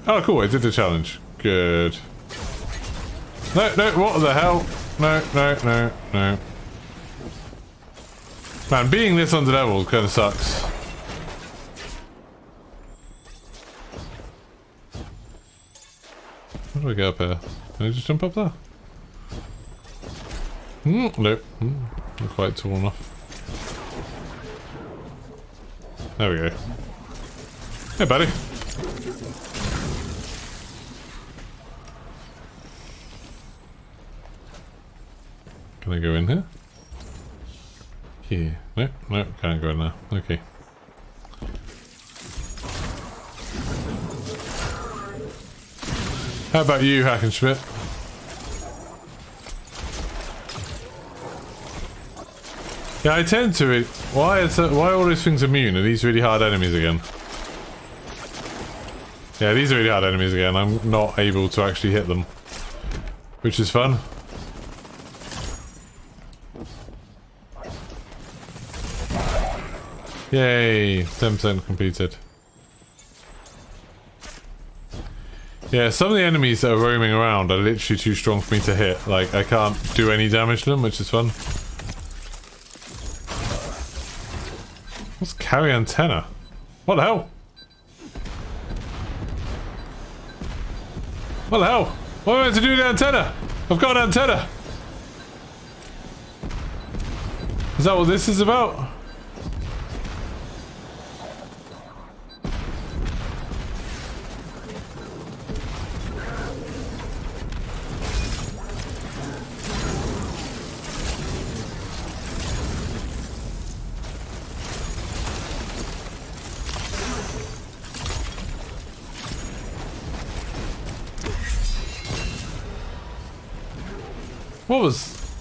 Oh, cool! I did the challenge. Good. No, what the hell? No. Man, being this under level kind of sucks. How do I get up here? Can I just jump up there? Nope. Not quite tall enough. There we go. Hey, buddy. Can I go in here? Here. Nope, nope, can't go in there. Okay. How about you, Hackenschmidt? Yeah, I tend to. Why are all these things immune? Are these really hard enemies again? Yeah, these are really hard enemies again. I'm not able to actually hit them, which is fun. Yay! 10% completed. Yeah, some of the enemies that are roaming around are literally too strong for me to hit. Like, I can't do any damage to them, which is fun. What's carry antenna? What the hell? What the hell? What am I meant to do with the antenna? I've got an antenna! Is that what this is about?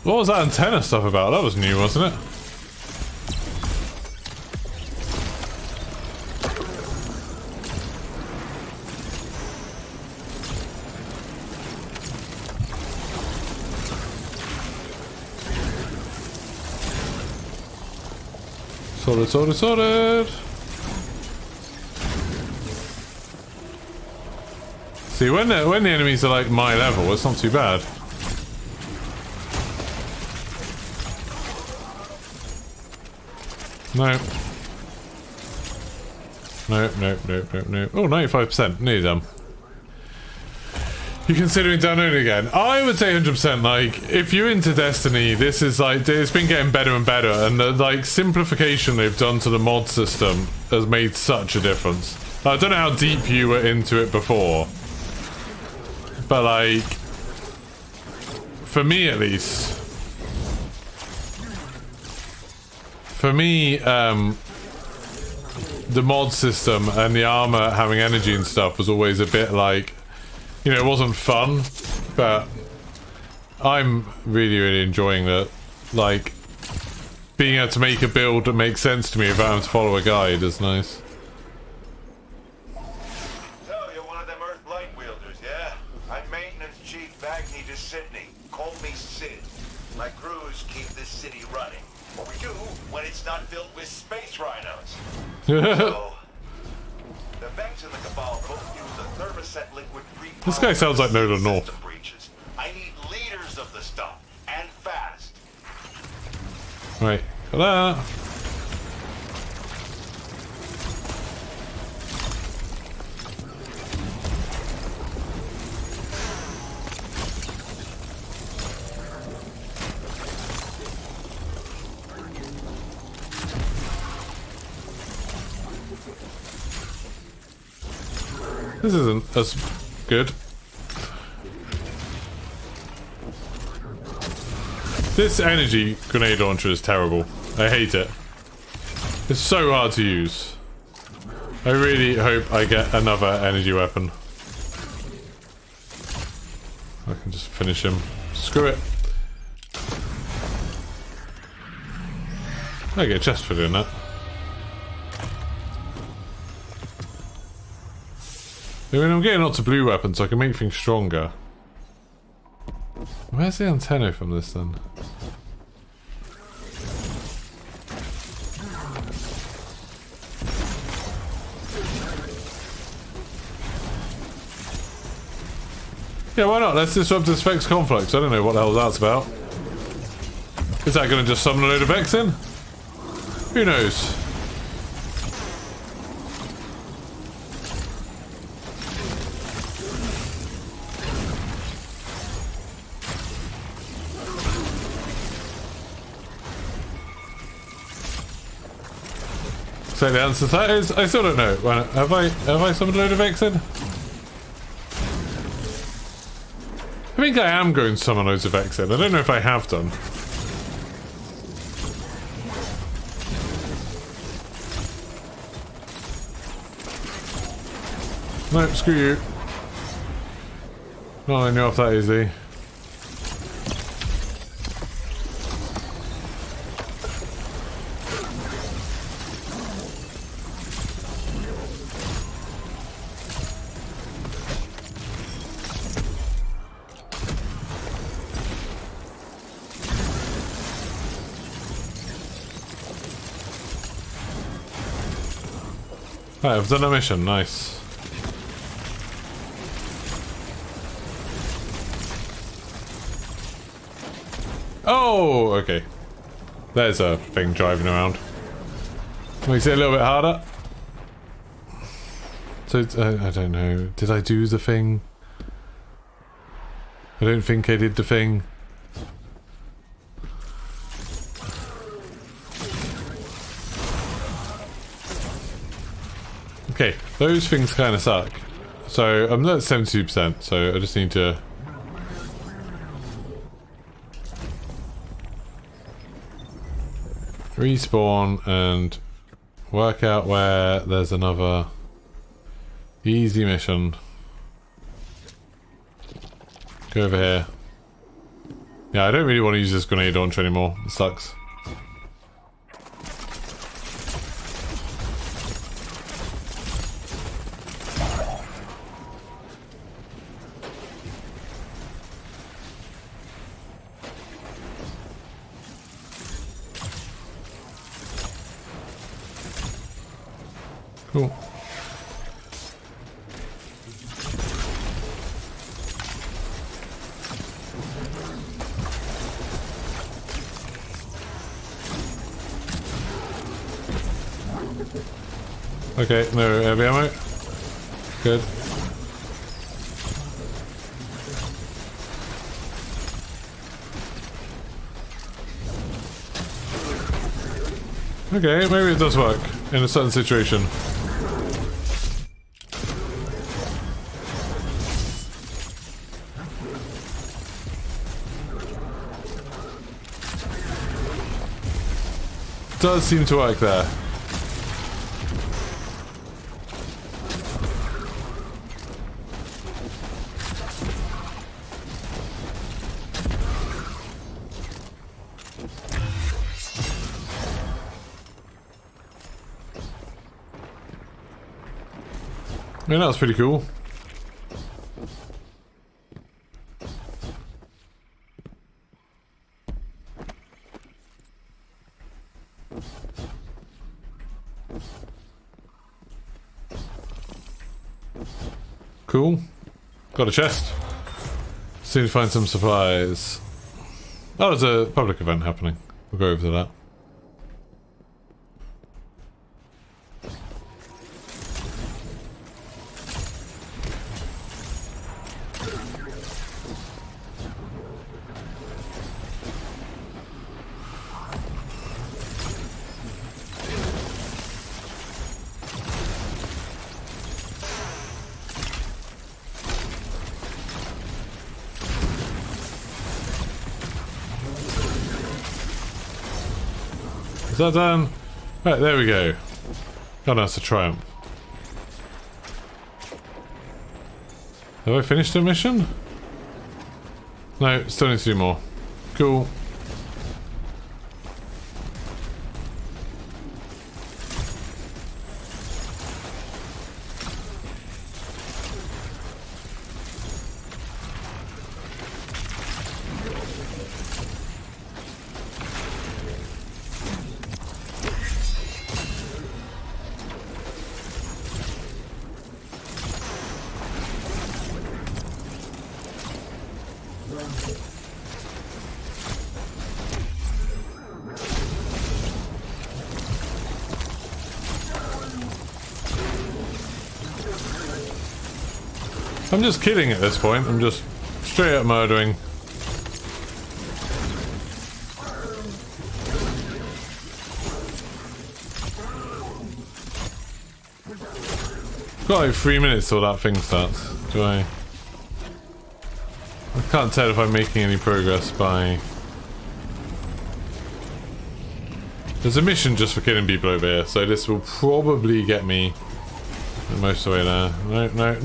What was that antenna stuff about? That was new, wasn't it? Sorted. See, when the enemies are like my level, it's not too bad. Nope. Oh, 95%. Nearly done. You considering downloading again? I would say 100%. Like, if you're into Destiny, this is like, it's been getting better and better, and the like simplification they've done to the mod system has made such a difference. I don't know how deep you were into it before, but like, for me at least. For me, the mod system and the armor having energy and stuff was always a bit like, you know, it wasn't fun, but I'm really enjoying that. Like, being able to make a build that makes sense to me without having to follow a guide is nice. So, you're one of them Earth light wielders, yeah? I'm Maintenance Chief Bagni de Sydney. Call me Sid. My crews keep this city running. What we do when it's not filled with space rhinos. So, the Vex and the Cabal both use the thermoset liquid repower. This guy sounds like Noda North. I need liters of the stuff, and fast. Right, got that. This isn't as good. This energy grenade launcher is terrible. I hate it. It's so hard to use. I really hope I get another energy weapon. I can just finish him. Screw it. I get a chest for doing that. I mean, I'm getting lots of blue weapons, so I can make things stronger. Where's the antenna from this then? Yeah, why not? Let's disrupt this Vex conflict. I don't know what the hell that's about. Is that going to just summon a load of Vex in? Who knows? So the answer to that is, I still don't know. Have I summoned a load of Vexen? I think I am going to summon loads of Vexen. I don't know if I have done. No, screw you. Not letting you off that easy. Right, I've done a mission, nice. Oh, okay. There's a thing driving around. Makes it a little bit harder. So, I don't know. Did I do the thing? I don't think I did the thing. Okay, those things kind of suck. So I'm at 72%, so I just need to... respawn and work out where there's another easy mission. Go over here. Yeah, I don't really want to use this grenade launcher anymore. It sucks. Cool. Okay, no heavy ammo. Good. Okay, maybe it does work in a certain situation. Does seem to work there. I mean, that was pretty cool. Cool. Got a chest. Soon to find some supplies. Oh, there's a public event happening. We'll go over to that. Is that done? Right, there we go. Oh, that's a triumph. Have I finished the mission? No, still need to do more. Cool. I'm just killing at this point. I'm just straight up murdering. got like 3 minutes till that thing starts. Do I can't tell if I'm making any progress by... There's a mission just for killing people over here, so this will probably get me most of the way there. No.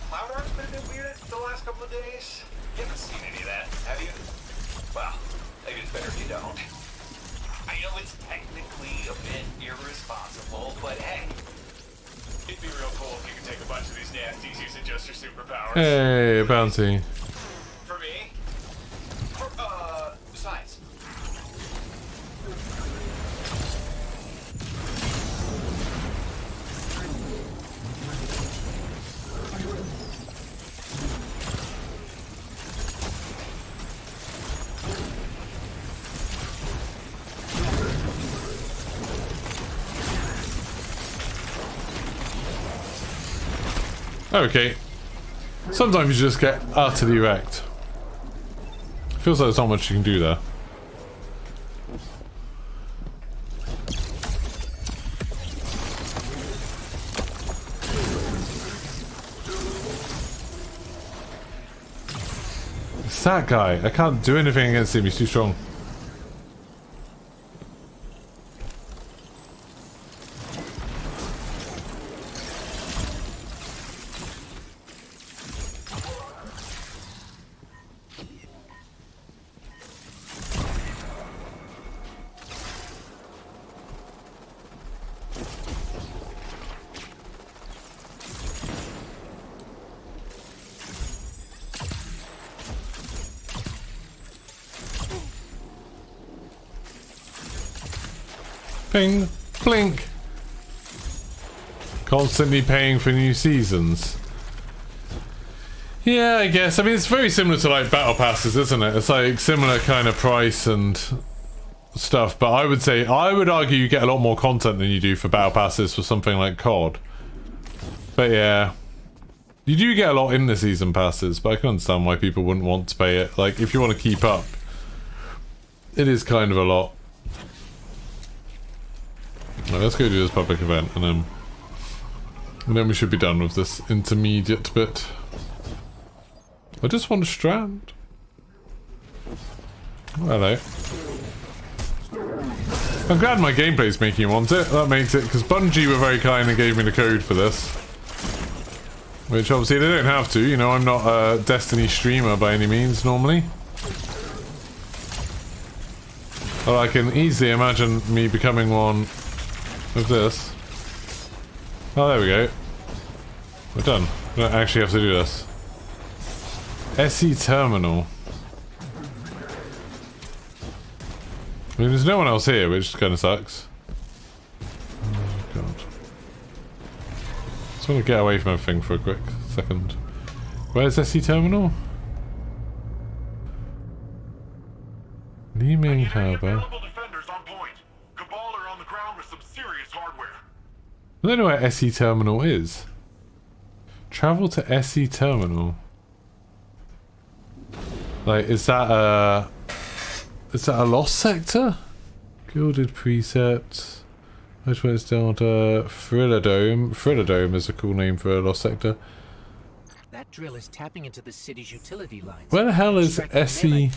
Cloud art's been a bit weird the last couple of days. You haven't seen any of that, have you? Well, maybe it's better if you don't. I know it's technically a bit irresponsible, but hey, it'd be real cool if you could take a bunch of these nasties using just your superpowers. Hey, bounty. For me? For, science. Okay. Sometimes you just get utterly wrecked. Feels like there's not much you can do there. It's that guy. I can't do anything against him. He's too strong. Ping, blink. Constantly paying for new seasons. Yeah, I guess. I mean, it's very similar to like battle passes, isn't it? It's like similar kind of price and stuff. But I would argue you get a lot more content than you do for battle passes for something like COD. But yeah, you do get a lot in the season passes. But I can understand why people wouldn't want to pay it. Like if you want to keep up, it is kind of a lot. Right, let's go do this public event and then we should be done with this intermediate bit. I just want a Strand. Oh, hello. I'm glad my gameplay's making you want it. That makes it, because Bungie were very kind and gave me the code for this. Which obviously they don't have to, you know, I'm not a Destiny streamer by any means normally. But I can easily imagine me becoming one with this. Oh, there we go. We're done. We don't actually have to do this. SE Terminal. I mean, there's no one else here, which kind of sucks. Oh, God. Just want to get away from everything for a quick second. Where's SE Terminal? Leeming Harbour. I don't know where SE Terminal is. Travel to SE Terminal. Like, is that a lost sector? Gilded Precepts. Whichway's Delta. Thrilladome. Thrilladome is a cool name for a lost sector. That drill is tapping into the city's utility lines. Where the hell is SE?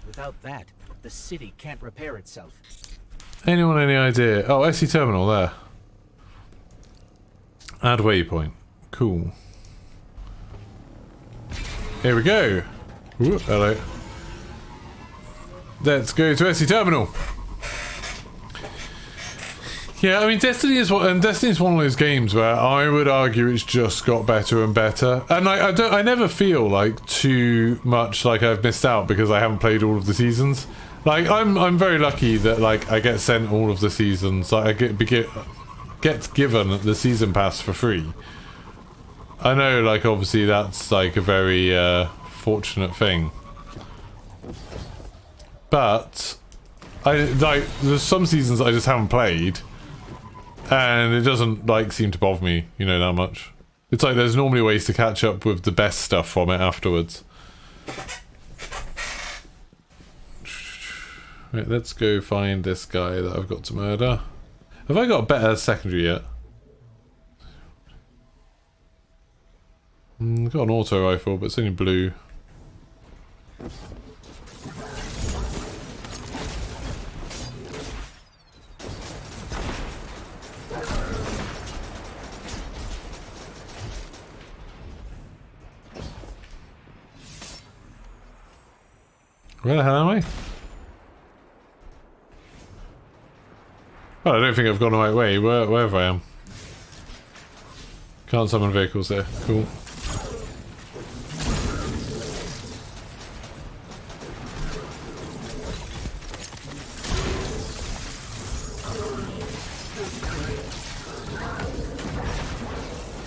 Without that, the city can't repair itself. Anyone any idea? Oh, SE Terminal there. Add waypoint. Cool. Here we go. Ooh, hello. Let's go to SE Terminal. Yeah, I mean, Destiny's one of those games where I would argue it's just got better and better. And I never feel like too much like I've missed out because I haven't played all of the seasons. Like I'm very lucky that like I get sent all of the seasons. Like I get given the season pass for free. I know, like, obviously that's like a very fortunate thing, but there's some seasons I just haven't played and it doesn't like seem to bother me, you know, that much. It's like there's normally ways to catch up with the best stuff from it afterwards. Right, let's go find this guy that I've got to murder. Have I got a better secondary yet? Got an auto rifle, but it's only blue. Where the hell am I? Oh, I don't think I've gone the right way, wherever I am. Can't summon vehicles there. Cool.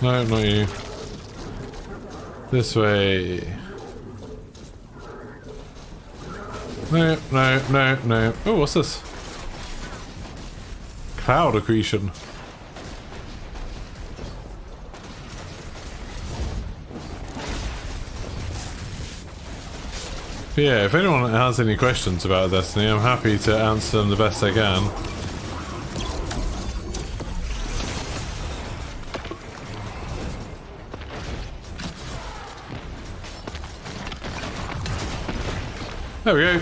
No, not you. This way. No, no, no, no. Oh, what's this? Cloud accretion. But yeah, if anyone has any questions about Destiny, I'm happy to answer them the best I can. There we go.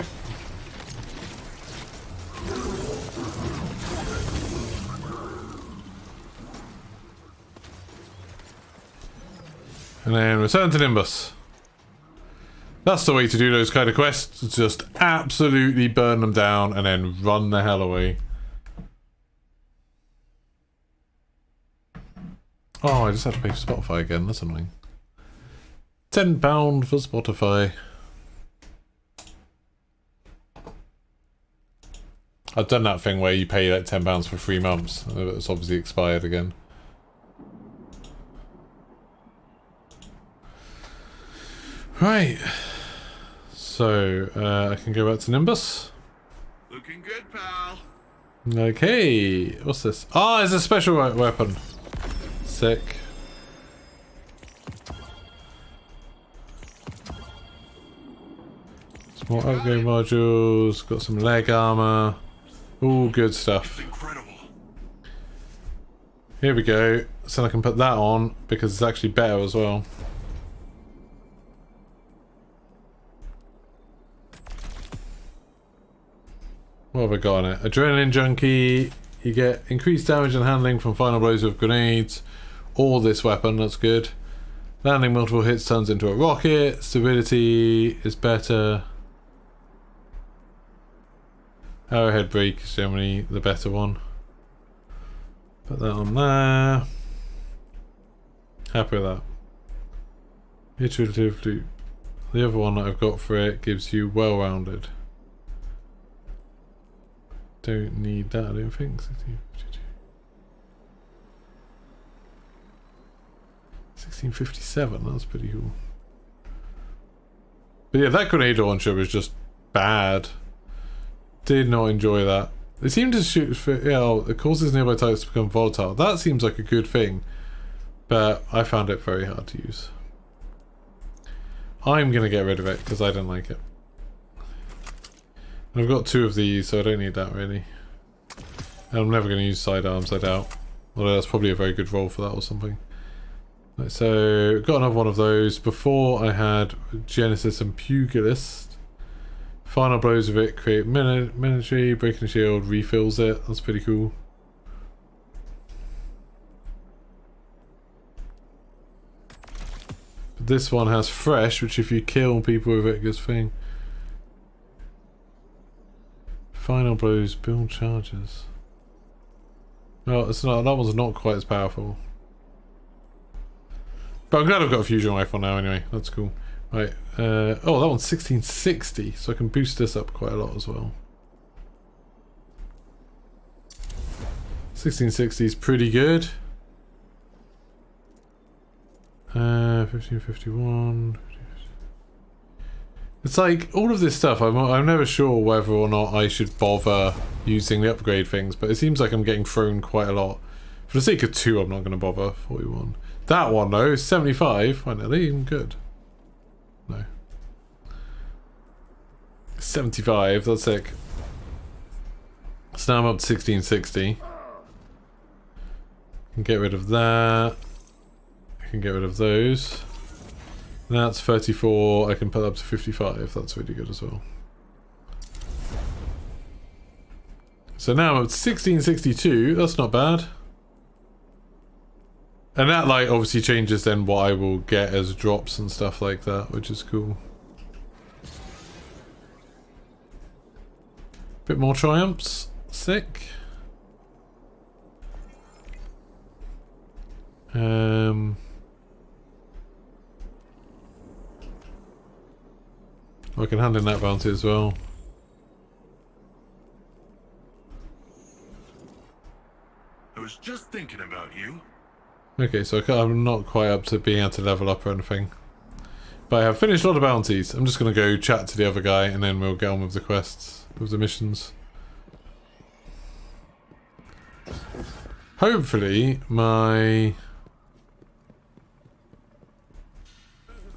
And then return to Nimbus. That's the way to do those kind of quests. Just absolutely burn them down and then run the hell away. Oh, I just had to pay for Spotify again. That's annoying. £10 for Spotify. I've done that thing where you pay like £10 for 3 months. It's obviously expired again. Right. So, I can go back to Nimbus. Looking good, pal. Okay. What's this? Ah, it's a special weapon. Sick. Some more upgrade modules. Got some leg armor. All good stuff. Incredible. Here we go. So I can put that on because it's actually better as well. What have I got on it? Adrenaline Junkie. You get increased damage and handling from final blows with grenades. Or this weapon, that's good. Landing multiple hits turns into a rocket. Stability is better. Arrowhead break is generally the better one. Put that on there. Happy with that. Iterative loop. The other one that I've got for it gives you well-rounded. Don't need that, I don't think. 1657, that's pretty cool. But yeah, that grenade launcher was just bad. Did not enjoy that. They seem to shoot for, yeah, it causes nearby targets to become volatile. That seems like a good thing, but I found it very hard to use. I'm gonna get rid of it because I didn't like it. And I've got 2 of these, so I don't need that really. And I'm never gonna use sidearms, I doubt. Although that's probably a very good roll for that or something. Right, so got another one of those. Before I had Genesis and Pugilist. Final blows of it create military, breaking the shield, refills it. That's pretty cool. But this one has fresh, which if you kill people with it, gives thing. Final blows, build charges. No, it's not. That one's not quite as powerful. But I'm glad I've got a fusion rifle now. Anyway, that's cool. Right. Oh, that one's 1660, so I can boost this up quite a lot as well. 1660 is pretty good. 1551. It's like all of this stuff. I'm never sure whether or not I should bother using the upgrade things, but it seems like I'm getting thrown quite a lot. For the sake of 2, I'm not going to bother. 41. That one though, 75. I know they're even good. No. 75, that's sick. So now I'm up to 1660. Can get rid of that. I can get rid of those. And that's 34. I can put up to 55. That's really good as well. So now I'm at 1662. That's not bad. And that like obviously changes then what I will get as drops and stuff like that, which is cool. Bit more triumphs. Sick. I can hand in that bounty as well. I was just thinking about you. Okay, so I'm not quite up to being able to level up or anything. But I have finished a lot of bounties. I'm just going to go chat to the other guy and then we'll get on with the quests, with the missions. Hopefully,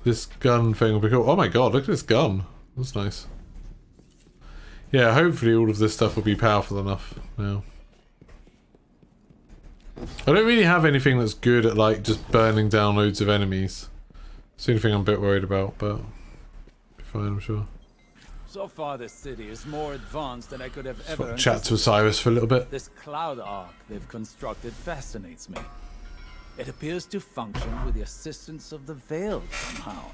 this gun thing will be cool. Oh my god, look at this gun. That's nice. Yeah, hopefully all of this stuff will be powerful enough now. I don't really have anything that's good at like just burning down loads of enemies. It's the only thing I'm a bit worried about, but be fine, I'm sure. So far, this city is more advanced than I could have ever. Chat to Osiris for a little bit. This cloud arc they've constructed fascinates me. It appears to function with the assistance of the Veil somehow.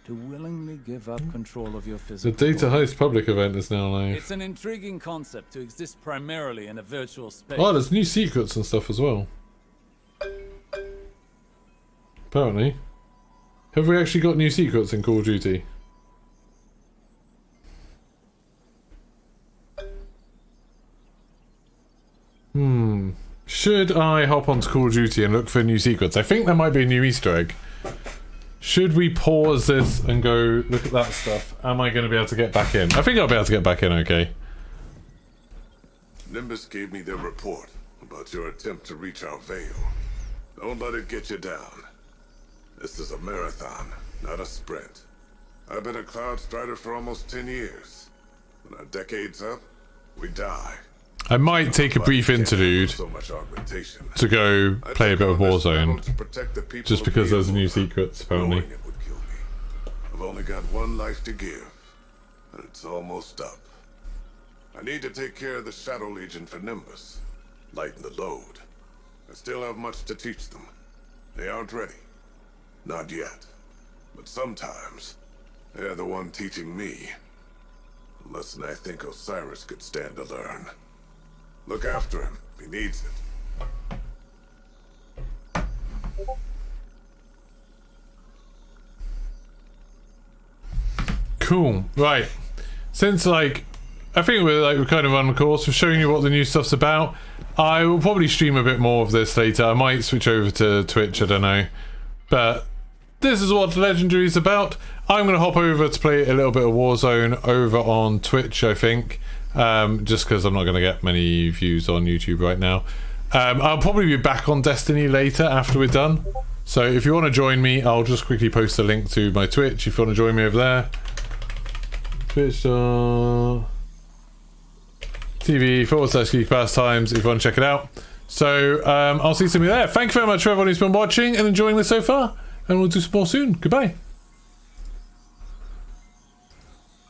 To willingly give up control of your physical. The Data Heist public event is now live. It's an intriguing concept to exist primarily in a virtual space. Oh, there's new secrets and stuff as well. Apparently. Have we actually got new secrets in Call of Duty? Should I hop onto Call of Duty and look for new secrets? I think there might be a new Easter egg. Should we pause this and go look at that stuff? Am I going to be able to get back in? I think I'll be able to get back in okay. Nimbus gave me their report about your attempt to reach our veil. Don't let it get you down. This is a marathon, not a sprint. I've been a Cloud Strider for almost 10 years. When our decade's up, we die. I might take a brief interlude to go play a bit of Warzone, just because there's new secrets apparently. I've only got one life to give, and it's almost up. I need to take care of the Shadow Legion for Nimbus, lighten the load. I still have much to teach them. They aren't ready. Not yet. But sometimes, they're the one teaching me. A lesson I think Osiris could stand to learn. Look after him. He needs it. Cool. Right. Since I think we're kind of on course. We're showing you what the new stuff's about. I will probably stream a bit more of this later. I might switch over to Twitch. I don't know. But this is what Legendary is about. I'm going to hop over to play a little bit of Warzone over on Twitch, I think. Just because I'm not going to get many views on YouTube right now. I'll probably be back on Destiny later after we're done. So if you want to join me, I'll just quickly post a link to my Twitch if you want to join me over there. Twitch.tv/Geek Pastimes if you want to check it out. So I'll see some of you there. Thank you very much for everyone who's been watching and enjoying this so far. And we'll do some more soon. Goodbye.